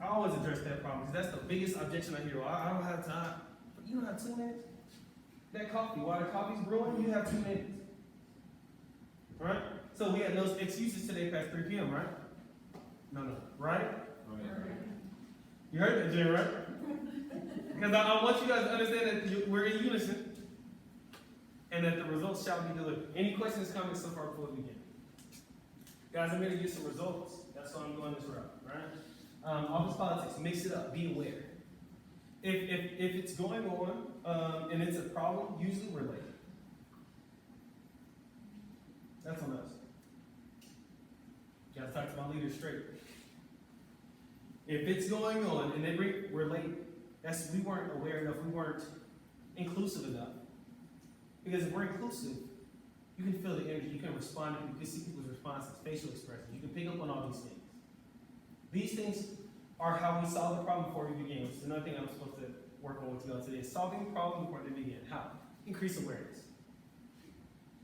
Speaker 1: I always address that problem because that's the biggest objection I hear. Well, I don't have time. But you don't have 2 minutes? That coffee, while the coffee's brewing, you have 2 minutes. Right? So we had no excuses today past 3 p.m., right? No. Right? You heard that, Jay, right? Because I want you guys to understand that we're in unison and that the results shall be delivered. Any questions, comments so far before we begin? Guys, I'm going to get some results. That's why I'm going this route, right? Office politics, mix it up, be aware. If it's going on and it's a problem, usually we're late. That's on us. You gotta talk to my leaders straight. If it's going on and we're late, we weren't aware enough, we weren't inclusive enough. Because if we're inclusive, you can feel the energy, you can respond, you can see people's responses, facial expressions, you can pick up on all these things. These things are how we solve the problem before we begin, which is another thing I'm supposed to work on with you all today. Solving the problem before they begin. How? Increase awareness.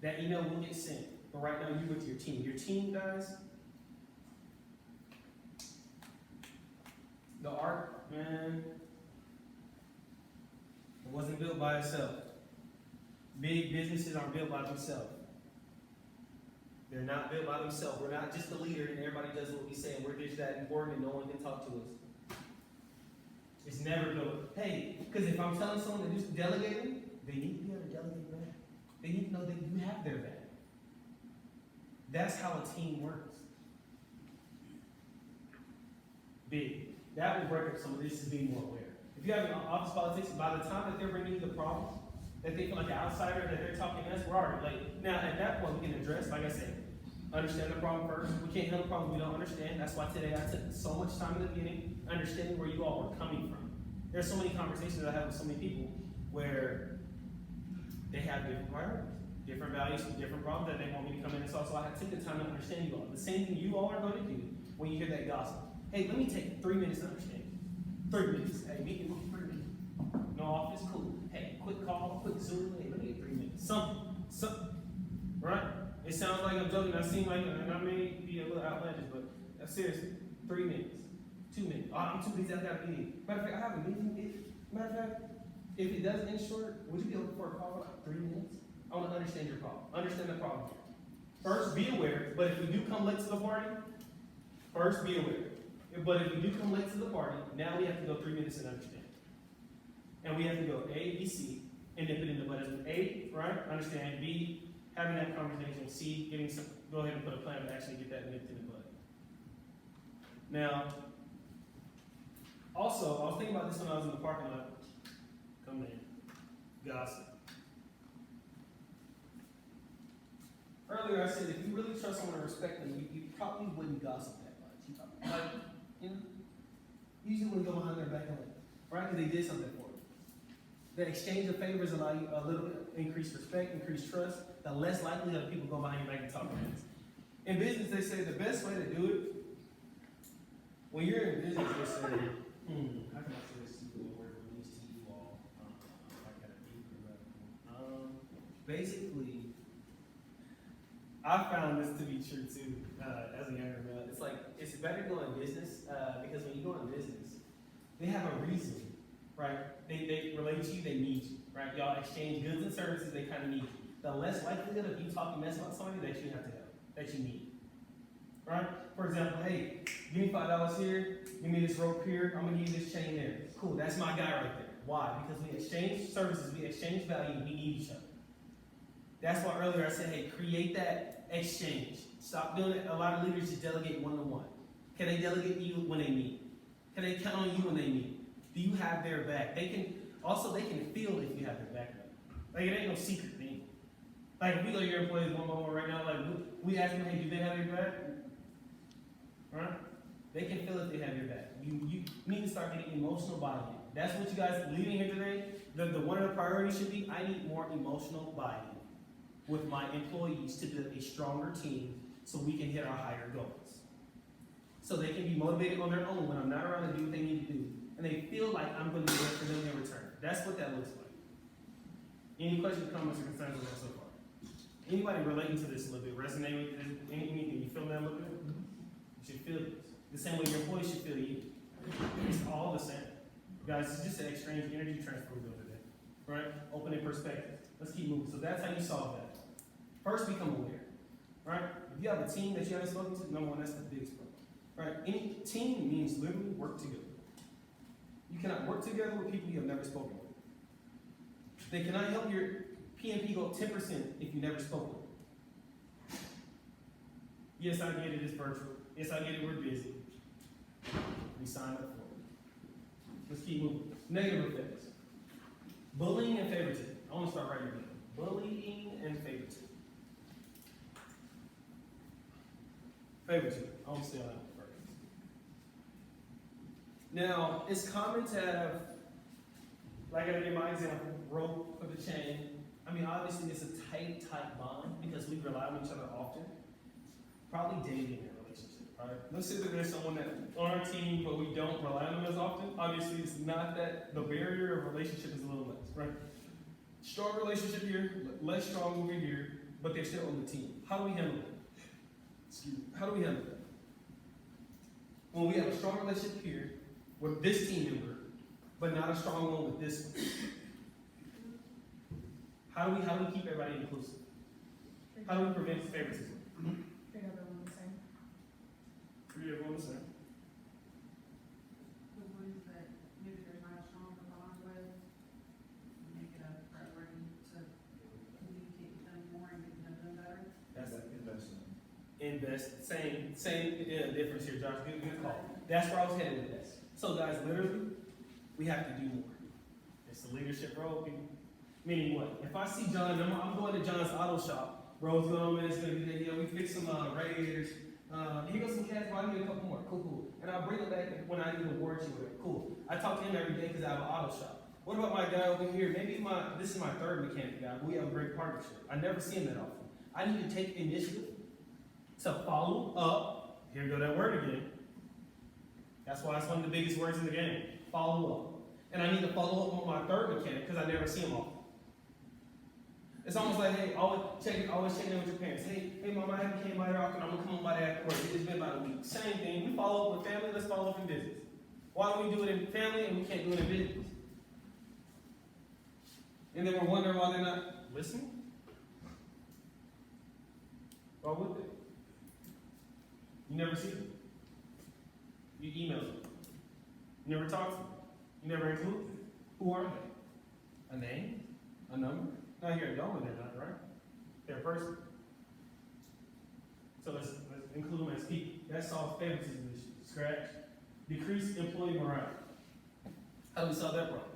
Speaker 1: That email will get sent, but right now you with your team. Your team, guys, the ark, man, it wasn't built by itself. Big businesses aren't built by themselves. They're not built by themselves. We're not just the leader and everybody does what we say and we're just that important and no one can talk to us. It's never built. Hey, because if I'm telling someone to do delegating, they need to be able to delegate back. They need to know that you have their back. That's how a team works. Big. That will break up some of this is being more aware. If you have an office politics, by the time that they're bringing you the problem, that they feel like an outsider, that they're talking to us, we're already late. Now, at that point, we can address, like I said, understand the problem first. We can't handle the problem we don't understand. That's why today I took so much time in the beginning, understanding where you all were coming from. There's so many conversations that I have with so many people where they have different priorities, different values, different problems that they want me to come in and solve. So I had to take the time to understand you all. The same thing you all are going to do when you hear that gossip. Hey, let me take 3 minutes to understand you. 3 minutes. Hey, meet me 3 minutes. No office, cool. Hey, quick call, quick Zoom. Hey, let me get 3 minutes. Something. Right? It sounds like I'm joking. I seem like, and I may be a little outlandish, but seriously, 3 minutes, 2 minutes. Oh, I'm too busy. I got a meeting. Matter of fact, I have a meeting. Matter of fact, if it does end short, would you be open for a call for like 3 minutes? I want to understand your problem. Understand the problem. First, be aware. But if we do come late to the party, first be aware. But if we do come late to the party, now we have to go 3 minutes and understand. And we have to go A, B, C, and nip it in the bud. A, right? Understand. B, having that conversation. C, go ahead and put a plan to actually get that nipped in the bud. Now, also, I was thinking about this when I was in the parking lot. Coming in. Gossip. Earlier I said if you really trust someone and respect them, you probably wouldn't gossip that much. You probably, usually wouldn't go behind their back and right? Because they did something for you. The exchange of favors allow you a little bit increased respect, increased trust. The less likely are people go behind your back and talk about it. In business, they say the best way to do it, when you're in business, they say, how can I say this to you where it release to you all? Basically, I found this to be true too, as a younger male. It's like, it's better to go in business, because when you go in business, they have a reason, right? They relate to you, they need you, right? Y'all exchange goods and services, they kind of need you. The less likelihood of you talking mess about somebody that you have to help, that you need, right? For example, hey, give me $5 here, give me this rope here, I'm gonna give you this chain there. Cool, that's my guy right there. Why? Because we exchange services, we exchange value, we need each other. That's why earlier I said, hey, create that exchange. Stop doing it. A lot of leaders just delegate one-to-one. Can they delegate you when they meet? Can they count on you when they meet? Do you have their back? They can feel if you have their back. Like, it ain't no secret thing. Like, if we go to your employees one by one right now, like, we ask them, hey, do they have your back? Right? They can feel if they have your back. You need to start getting emotional buy-in. That's what you guys leaving here today. The one of the priorities should be, I need more emotional buy-in with my employees to build a stronger team so we can hit our higher goals. So they can be motivated on their own when I'm not around to do what they need to do. And they feel like I'm going to do it for them in return. That's what that looks like. Any questions, comments, or concerns with that so far? Anybody relating to this a little bit, resonate with this, anything, you feel that a little bit? You should feel this. The same way your employees should feel you. It's all the same. Guys, it's just an exchange energy transfer over there. Right? Opening perspective. Let's keep moving. So that's how you solve that. First, become aware. Right? If you have a team that you haven't spoken to, number one, that's the biggest problem. Right? Any team means literally work together. You cannot work together with people you have never spoken with. They cannot help your PMP go up 10% if you never spoke with them. Yes, I get it, it's virtual. Yes, I get it, we're busy. We signed up for it. Let's keep moving. Negative effects. Bullying and favoritism. I want to start right here. Bullying and favoritism. Favoritism. I want to stay on that one first. Now, it's common to have, like I did in my example, rope for the chain. I mean, obviously it's a tight bond because we rely on each other often. Probably dating in a relationship, right? Let's say that there's someone that on our team, but we don't rely on them as often. Obviously, it's not that the barrier of relationship is a little less, right? Strong relationship here, less strong over here, but they're still on the team. How do we handle that? Excuse me. How do we handle that? When we have a strong relationship here with this team member, but not a strong one with this one. How do we keep everybody inclusive? How do we prevent favoritism?
Speaker 4: Treat everyone the same.
Speaker 1: Treat everyone the same.
Speaker 14: The ones that maybe there's not a strong bond with, make it a priority to communicate with them more and get them doing better.
Speaker 1: That's
Speaker 5: Investment.
Speaker 1: invest. Same difference here, Josh. Good call. That's where I was headed with this. So guys, literally, we have to do more. It's a leadership role. Meaning what? If I see John, I'm going to John's auto shop. Bro's going, it's gonna be there. We fix some radiators. Here goes some cats. Well, I need a couple more. Cool. And I'll bring it back when I need a warranty with it. Cool. I talk to him every day because I have an auto shop. What about my guy over here? Maybe this is my third mechanic guy. But we have a great partnership. I never see him that often. I need to take initiative to follow up. Here go that word again. That's why it's one of the biggest words in the game. Follow up. And I need to follow up on my third mechanic because I never see him often. It's almost like, hey, always check in with your parents. Hey, mom, I haven't came by here often. I'm gonna come on by that course. It's been about a week. Same thing. We follow up with family. Let's follow up in business. Why do we do it in family and we can't do it in business? And then we're wondering why they're not listening. Why would they? You never see them. You email them. You never talk to them. You never include them. Who are they? A name? A number? Now you're a Doma, they're not, right? They're a person. So let's include them as people. That solves favoritism issues. Scratch. Decrease employee morale. How do we solve that problem?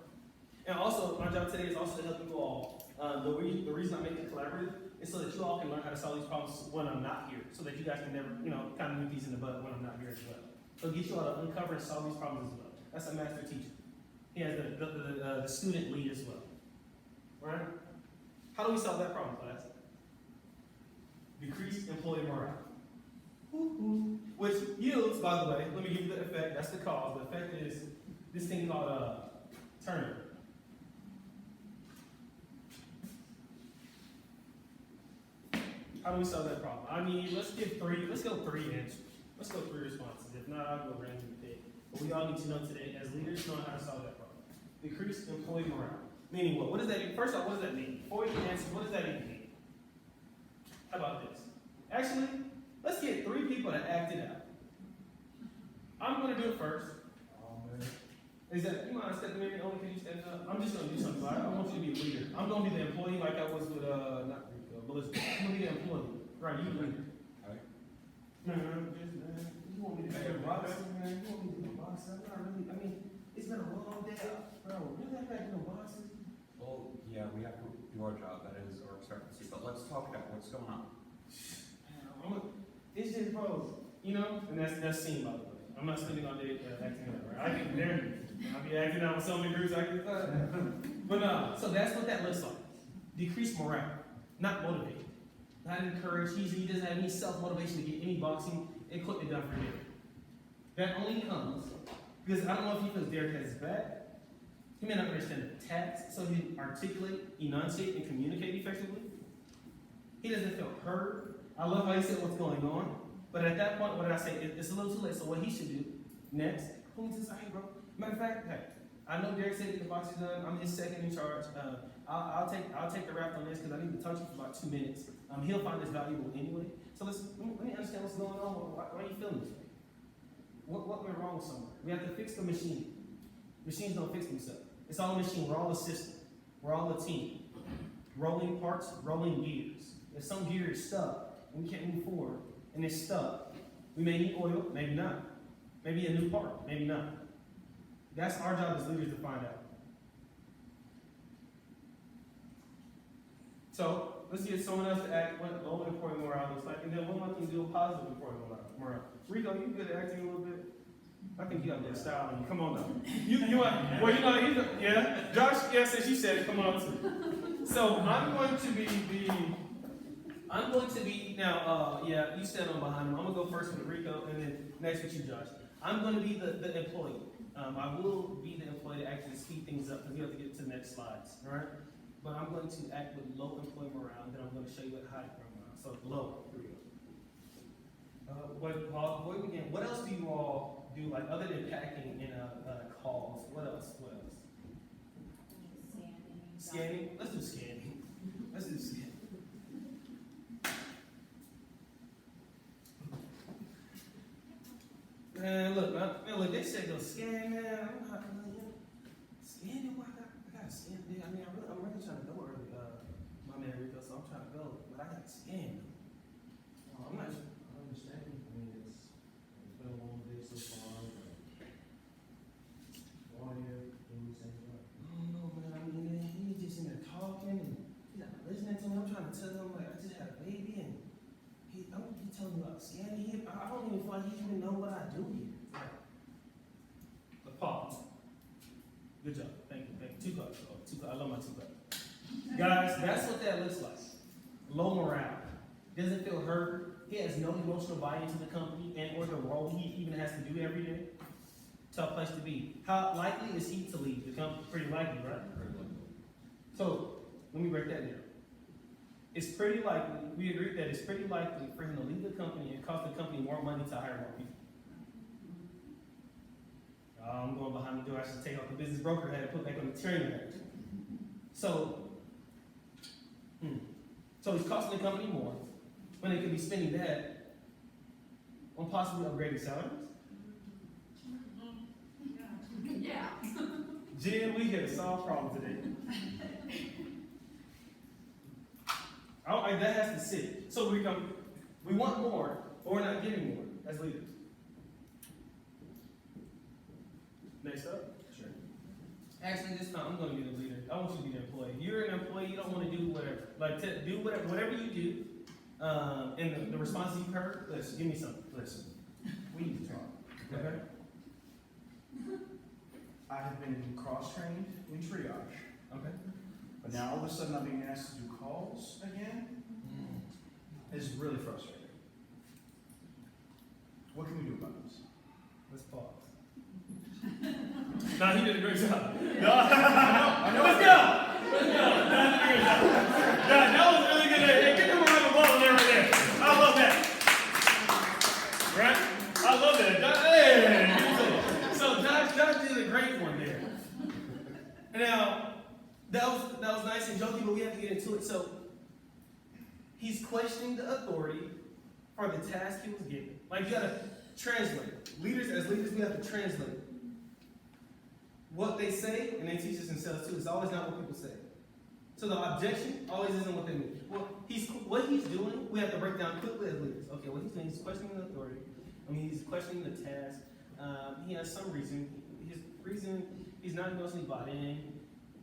Speaker 1: And also, my job today is also to help you all. The reason I make it collaborative is so that you all can learn how to solve these problems when I'm not here. So that you guys can never, kind of nip these in the bud when I'm not here as well. So get you all to uncover and solve these problems as well. That's a master teacher. He has the student lead as well. Right? How do we solve that problem, class? Decrease employee morale. Which yields, by the way, let me give you the effect. That's the cause. The effect is this thing called turnover. How do we solve that problem? I mean, let's go 3 answers. Let's go 3 responses. If not, I'll go randomly pick. But we all need to know today, as leaders, know how to solve that problem. Decrease employee morale. Meaning what? What does that mean? First off, what does that mean? Before you can answer, what does that even mean? How about this? Actually, let's get 3 people to act it out. I'm gonna do it first. Is that, you mind stepping in, only can you stand up? I'm just gonna do something, I want you to be a leader. I'm gonna be the employee like I was with, not Rico, Melissa. I'm gonna be the employee, right, you leader.
Speaker 11: Alright.
Speaker 1: Man, you want me to be a boxer, man, you want me to be a boxer, I'm not really, I mean, it's been a long day, bro, really have back in the boxer?
Speaker 11: Well, yeah, we have to do our job, that is our expectancy, but let's talk about what's going on.
Speaker 1: It's just, bro, you know, and that's seen by the way. I'm not spending all day acting out, right? I get there, I'll be acting out with so many groups I get But so that's what that looks like. Decreased morale, not motivated, not encouraged. He doesn't have any self-motivation to get any boxing equipment done for him. That only comes because I don't know if he feels Derek has his back. He may not understand the text, so he can articulate, enunciate, and communicate effectively. He doesn't feel heard. I love how he said what's going on. But at that point, what did I say? It's a little too late. So what he should do next, pull him to the side, bro. Matter of fact, hey, I know Derek said that the box is done. I'm his second in charge. I'll take the rap on this because I need to touch him for about 2 minutes. He'll find this valuable anyway. So let me understand what's going on. Why are you feeling this way? What went wrong somewhere? We have to fix the machine. Machines don't fix themselves. It's all a machine. We're all a system. We're all a team. Rolling parts, rolling gears. If some gear is stuck and we can't move forward and it's stuck, we may need oil, maybe not. Maybe a new part, maybe not. That's our job as leaders to find out. So let's get someone else to act what low employee morale looks like, and then one more thing do a positive employee morale. Rico, you good at acting a little bit? I think you got that style in you. Come on now. You want, well, you know, yeah. Josh, yeah, since you said it, come on too. So I'm going to be now. Yeah, you stand on behind him. I'm gonna go first with Rico, and then next with you, Josh. I'm going to be the employee. I will be the employee to actually speed things up because we have to get to the next slides. All right. But I'm going to act with low employee morale, and then I'm going to show you what high employee morale. So low. Here we go. Before we begin, what else do you all do, like other than packing in calls? What else? Scanning. Let's do scanning. Let's do scanning. Man, look, they said go scan, man. I'm not really scanning. Why I gotta scan? I mean, I'm really trying to go early, my man Rico, so I'm trying to go, but I gotta scan. I'm not sure.
Speaker 3: I understand. I mean, it's been a long day so far. Why are you doing the same thing?
Speaker 1: I don't know, man. I mean, he's just in there talking and he's not listening to me. I'm trying to tell him, like, I just had a baby and he telling me about scanning. I don't even feel like he even know what I do here. But pause. Good job. Thank you. 2 cups. Oh, 2 cups. I love my 2 cups. Guys, that's what that looks like. Low morale. Doesn't feel heard. He has no emotional buy-in to the company and or the role he even has to do every day. Tough place to be. How likely is he to leave the company? Pretty likely, right? So, let me break that down. It's pretty likely, we agree that it's pretty likely for him to leave the company and cost the company more money to hire more people. I'm going behind the door. I should take off the business broker hat and put back on the training hat. So he's costing the company more when they could be spending that on possibly upgrading salaries.
Speaker 12: Yeah.
Speaker 1: Jen, we here to solve problems today. That has to sit. So we want more, but we're not getting more as leaders. Next up. Sure. Actually, this time I'm going to be the leader. I want you to be the employee. You're an employee. You don't want to do whatever. Like do whatever you do. And the responses you've heard. Listen, give me something. Listen. We need to talk. Okay.
Speaker 5: I have been cross-trained in triage,
Speaker 1: Okay.
Speaker 5: but now all of a sudden I'm being asked to do calls again. It's really frustrating. What can we do about this?
Speaker 1: Let's pause. No, he did a great job. No,
Speaker 5: I know.
Speaker 1: Let's go. That was a great job. That was really good. Hey, give him a round of applause there, right there. I love that. Right? I love that. Hey. So Josh did a great one there. Now, that was nice and jokey, but we have to get into it. So he's questioning the authority for the task he was given. Like, you gotta translate. Leaders, as leaders, we have to translate what they say, and they teach us themselves too. It's always not what people say. So the objection always isn't what they mean. Well, what he's doing, we have to break down quickly as leaders. Okay, what he's doing, he's questioning the authority. I mean, he's questioning the task. He has some reason. His reason, he's not emotionally bought in.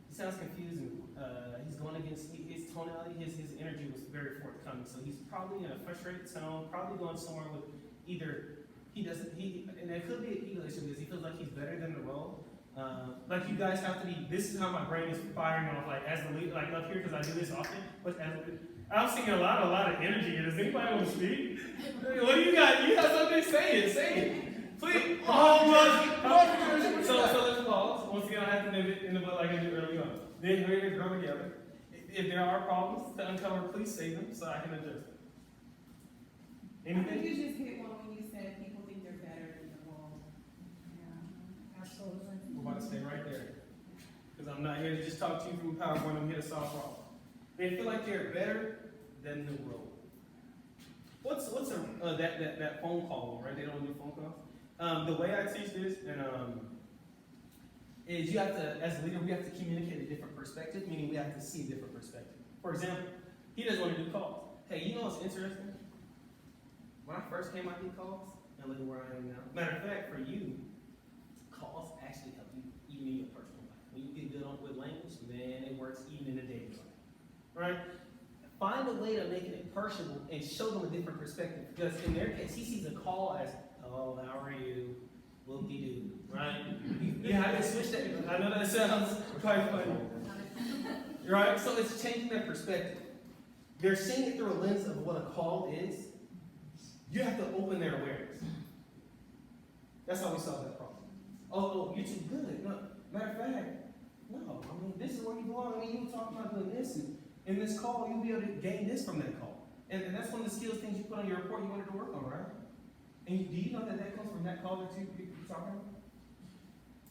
Speaker 1: He sounds confused, and he's going against his tonality. His energy was very forthcoming. So he's probably in a frustrated tone, probably going somewhere with either and it could be an ego issue because he feels like he's better than the role. Like you guys have to be, this is how my brain is firing off, like as the leader, like up here, because I do this often, but I'm seeing a lot of energy here. Does anybody want to speak? What do you got? You have something to say it. Please. So let's pause. Once again, I have to nip it in the butt like I did early on. Then we're going to grow together. If there are problems to uncover, please say them so I can address them.
Speaker 7: I think
Speaker 1: Anything?
Speaker 7: you just hit one when you said people think they're better than the role. Yeah, absolutely.
Speaker 1: We're about to stay right there. Because I'm not here to just talk to you from PowerPoint, I'm here to solve problems. They feel like they're better than the role. What's that phone call, right? They don't do phone calls. The way I teach this, is you have to, as a leader, we have to communicate a different perspective, meaning we have to see a different perspective. For example, he doesn't want to do calls. Hey, you know what's interesting? When I first came, I did calls, and look at where I am now. Matter of fact, for you, calls actually help you even in your personal life. When you get good with language, man, it works even in the daily life. Right? Find a way to make it personable and show them a different perspective. Because in their case, he sees a call as, hello, how are you? Whoop-de-doo, right? You have to switch that. I know that sounds quite funny. Right? So it's changing their perspective. They're seeing it through a lens of what a call is. You have to open their awareness. That's how we solve that problem. Oh, you're too good. No, matter of fact, no. I mean, this is where you belong. I mean, you were talking about doing this, and in this call, you'll be able to gain this from that call. And that's one of the skills things you put on your report you wanted to work on, right? And do you know that comes from that call that you're talking about?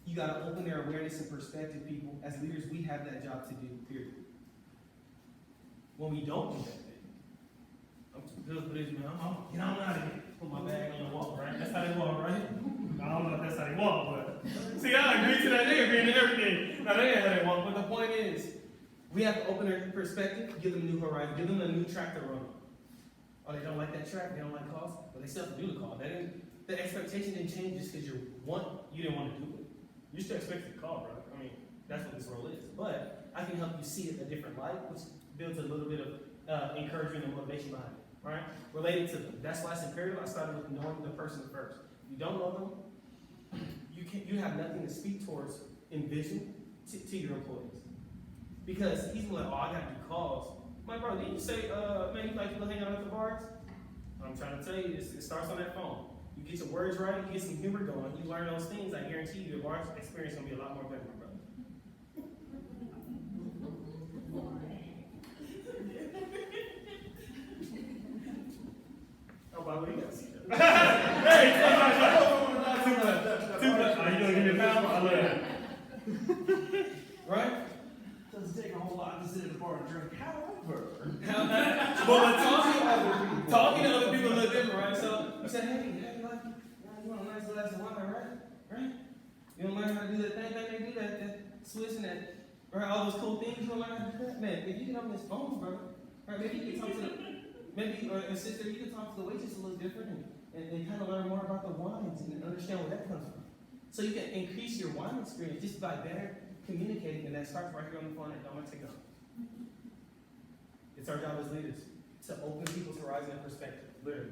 Speaker 1: You got to open their awareness and perspective, people. As leaders, we have that job to do, period. When we don't do that thing, I'm too good for this, man. I'm out of here. Put my bag on the wall, right? That's how they walk, right? I don't know if that's how they walk, but see, I agree to that. They agree to everything. Now, they ain't how they walk, but the point is, we have to open their perspective, give them a new horizon, give them a new track to run. Oh, they don't like that track, they don't like calls, but they still have to do the call. The expectation didn't change just because you didn't want to do it. You still expect to call, bro. I mean, that's what this role is. But I can help you see it in a different light, which builds a little bit of encouragement and motivation behind it, right? Related to them. That's why it's imperative. I started with knowing the person first. If you don't know them, you have nothing to speak towards in vision to your employees. Because he's like, oh, I gotta do calls. My bro, didn't you say, man, you like people hanging out at the bars? I'm trying to tell you, it starts on that phone. You get your words right, you get some humor going, you learn those things, I guarantee you, your bar experience is gonna be a lot more better, my brother. Oh, by the way, you gotta see that. Hey, too much. Are you gonna give me a pound? I love that. Right?
Speaker 3: Doesn't take a whole lot to sit at a bar and drink. However,
Speaker 1: but talking to other people a little different, right? So you say, hey, you want a nice glass of wine, right? You don't learn how to do that thing they do, that switch and that, right? All those cool things, you don't learn how to do that. Man, if you get on this phone, bro, right? Maybe you can talk to a sister, you can talk to the waitress a little different and kind of learn more about the wines and understand where that comes from. So you can increase your wine experience just by better communicating, and that starts right here on the phone at Doma to go. It's our job as leaders to open people's horizon and perspective, literally.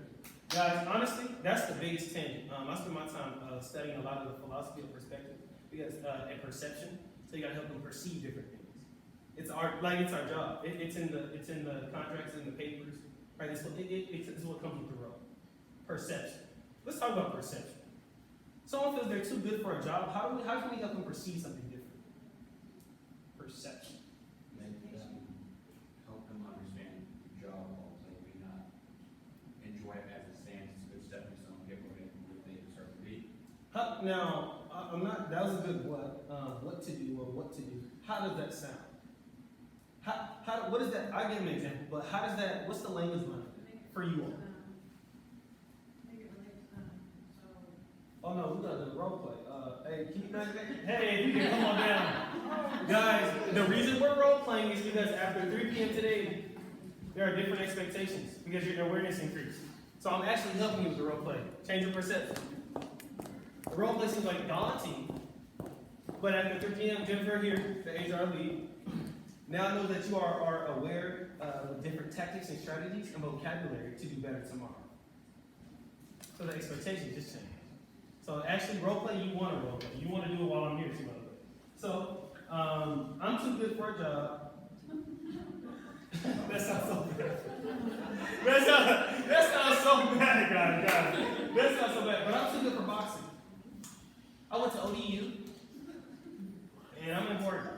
Speaker 1: Guys, honestly, that's the biggest thing. I spend my time studying a lot of the philosophy of perspective because and perception. So you got to help them perceive different things. It's our job. It's in the contracts and the papers, right? It's what comes with the role. Perception. Let's talk about perception. Someone feels they're too good for a job. How can we help them perceive something different? Perception.
Speaker 11: Help them understand the job roles. They may not enjoy it as it stands. It's a good stepping stone to get where they deserve to be.
Speaker 1: Now, that was a good what to do or what to do. How does that sound? What is that? I'll give an example, but how does that, what's the language behind it for you all?
Speaker 8: Make it relate to them. So
Speaker 1: Oh no, we gotta do the role play. Hey, can you guys, hey, you can come on down. Guys, the reason we're role playing is because after 3 p.m. today, there are different expectations because your awareness increased. So I'm actually helping you with the role play. Change your perception. The role play seems like daunting, but after 3 p.m., Jennifer here, the HR lead, now know that you are aware of different tactics and strategies and vocabulary to do better tomorrow. So the expectation just changed. So actually, role play, you want to role play. You want to do it while I'm here too, by the way. So I'm too good for a job. That sounds so bad. That sounds so bad, guys. That sounds so bad. But I'm too good for boxing. I went to ODU, and I'm important.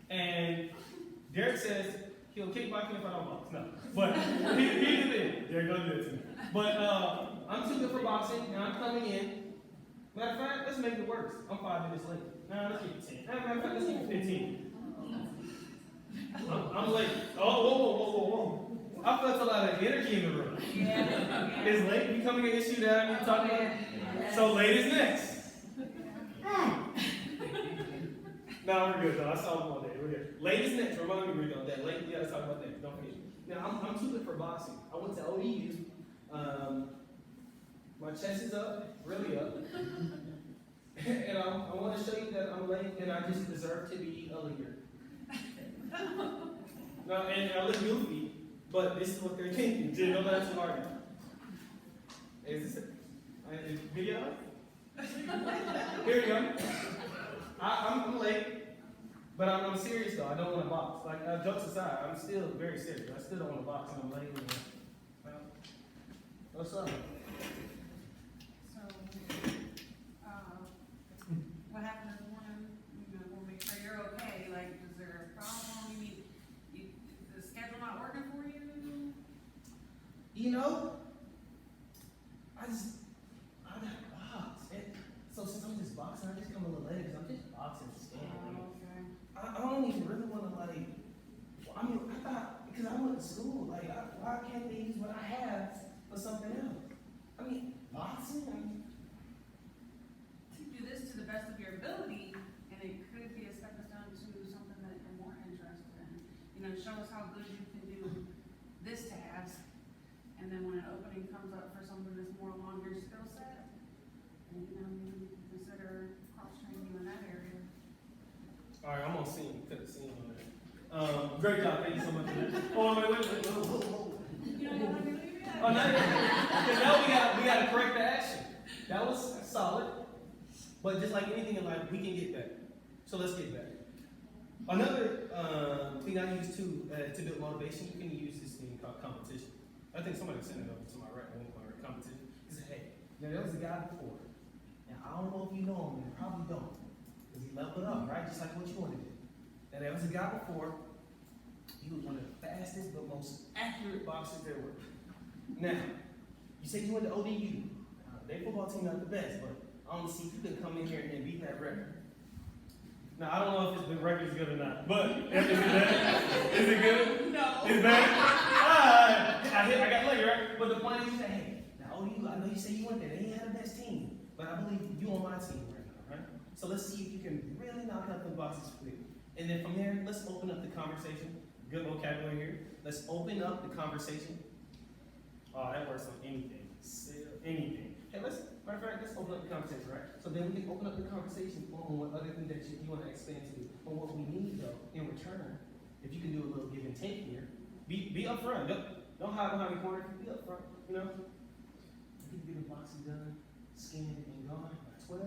Speaker 1: And Derek says he'll kickbox me if I don't box. No, but he did it. Derek, don't do it to me. But I'm too good for boxing, and I'm coming in. Matter of fact, let's make it worse. I'm 5 minutes late. Nah, let's keep it 10. Matter of fact, let's keep it 15. I'm late. Oh, whoa. I felt a lot of energy in the room.
Speaker 14: Yeah.
Speaker 1: It's late. You coming to issue that you talking about? So late is next. No, we're good though. I saw them all day. We're good. Late is next. Remind me though that late. You gotta talk about that. Don't forget. Now I'm too good for boxing. I went to ODU. My chest is up, really up. And I want to show you that I'm late and I just deserve to be a leader. No, and I look goofy, but this is what they're thinking. Did you know that's hard? Is this video? Here we go. I'm late, but I'm serious though. I don't want to box. Like, jokes aside, I'm still very serious. I still don't want to box, and I'm late. What's up?
Speaker 14: So, what happened this morning? We'll make sure you're okay. Like, is there a problem? Is the schedule not working for you?
Speaker 1: You know, I got boxed. And so since I'm just boxing, I just come a little late because I'm just boxing and standing.
Speaker 14: Okay.
Speaker 1: I don't even really want to like. I mean, I thought because I went to school, like, why can't they use what I have for something else? I mean, boxing.
Speaker 14: To do this to the best of your ability, and it could be a stepping stone to something that you're more interested in. You know, show us how good you can do this task, and then when an opening comes up for something that's more along your skill set, then you consider cross-training you in that area.
Speaker 1: All right, I'm gonna sing. Cut the scene on that. Great job. Thank you so much for that. Oh wait.
Speaker 14: You don't want to leave it?
Speaker 1: Oh, not yet. Because now we got to correct the action. That was solid. But just like anything in life, we can get better. So let's get better. Another thing I use too to build motivation, you can use this thing called competition. I think somebody sent it over to my right competition. He said, hey, there was a guy before. Now, I don't know if you know him, you probably don't. Because he leveled up, right? Just like what you want to do. And there was a guy before. He was one of the fastest but most accurate boxers there were. Now, you said you went to ODU. Their football team not the best, but I want to see if you can come in here and beat that record. Now, I don't know if the record's good or not, but is it bad? Is it good?
Speaker 14: No.
Speaker 1: It's bad? I got lucky, right? But the point is, you say, hey, now ODU, I know you say you went there. They ain't had the best team, but I believe you on my team right now, right? So let's see if you can really knock out the boxes quick. And then from there, let's open up the conversation. Good vocabulary here. Let's open up the conversation. Oh, that works on anything. Anything. Hey, matter of fact, let's open up the conversation, right? So then we can open up the conversation on what other things that you want to expand to. But what we need, though, in return, if you can do a little give and take here, be upfront. Don't hide behind the corner. Be upfront, you know? If you can get the boxing done, skinned, and gone by 12,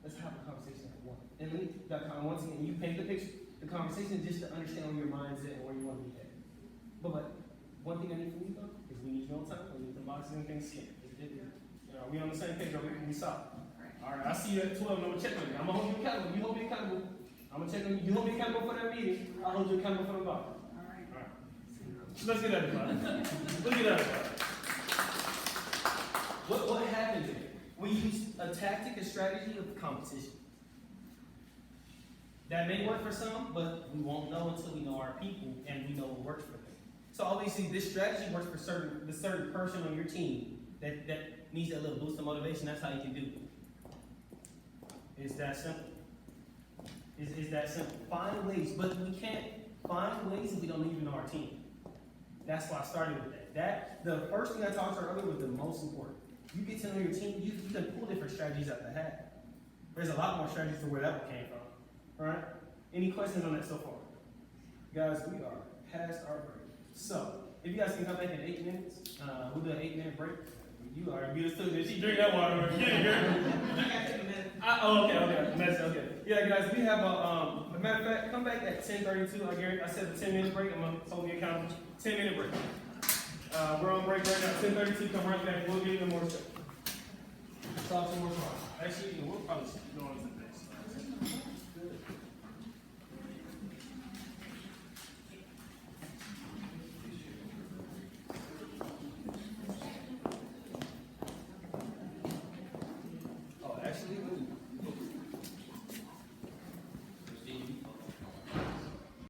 Speaker 1: let's have a conversation at 1. And once again, you paint the picture. The conversation is just to understand where your mind's at and where you want to be headed. But one thing I need from you, though, is we need you on time. We need the boxes and things skinned. Are we on the same page? Or we solid? All right, I'll see you at 12. I'm going to check on you. I'm going to hold you accountable. You hold me accountable. I'm going to check on you. You hold me accountable for that meeting. I'll hold you accountable for the box.
Speaker 14: All right.
Speaker 1: Let's get at it, bud. Let's get at it, bud. What happened today? We used a tactic, a strategy of competition. That may work for some, but we won't know until we know our people and we know what works for them. So obviously, this strategy works for the certain person on your team, that needs that little boost of motivation, that's how you can do it. It's that simple. It's that simple. Find ways, but we can't find ways if we don't even know our team. That's why I started with that. The first thing I talked to earlier was the most important. You get to know your team, you can pull different strategies out the hat. There's a lot more strategies to where that one came from. Alright? Any questions on that so far? Guys, we are past our break. So, if you guys can come back in 8 minutes, we'll do an 8-minute break. You are beautiful. Did she drink that water? Oh, okay. Medicine, okay. Yeah, guys, we have a matter of fact, come back at 10:32. I said a 10-minute break. I'm gonna hold me accountable. 10-minute break. We're on break right now. 10:32. Come right back. We'll get into more stuff. Talk some more. Actually, we'll probably go on to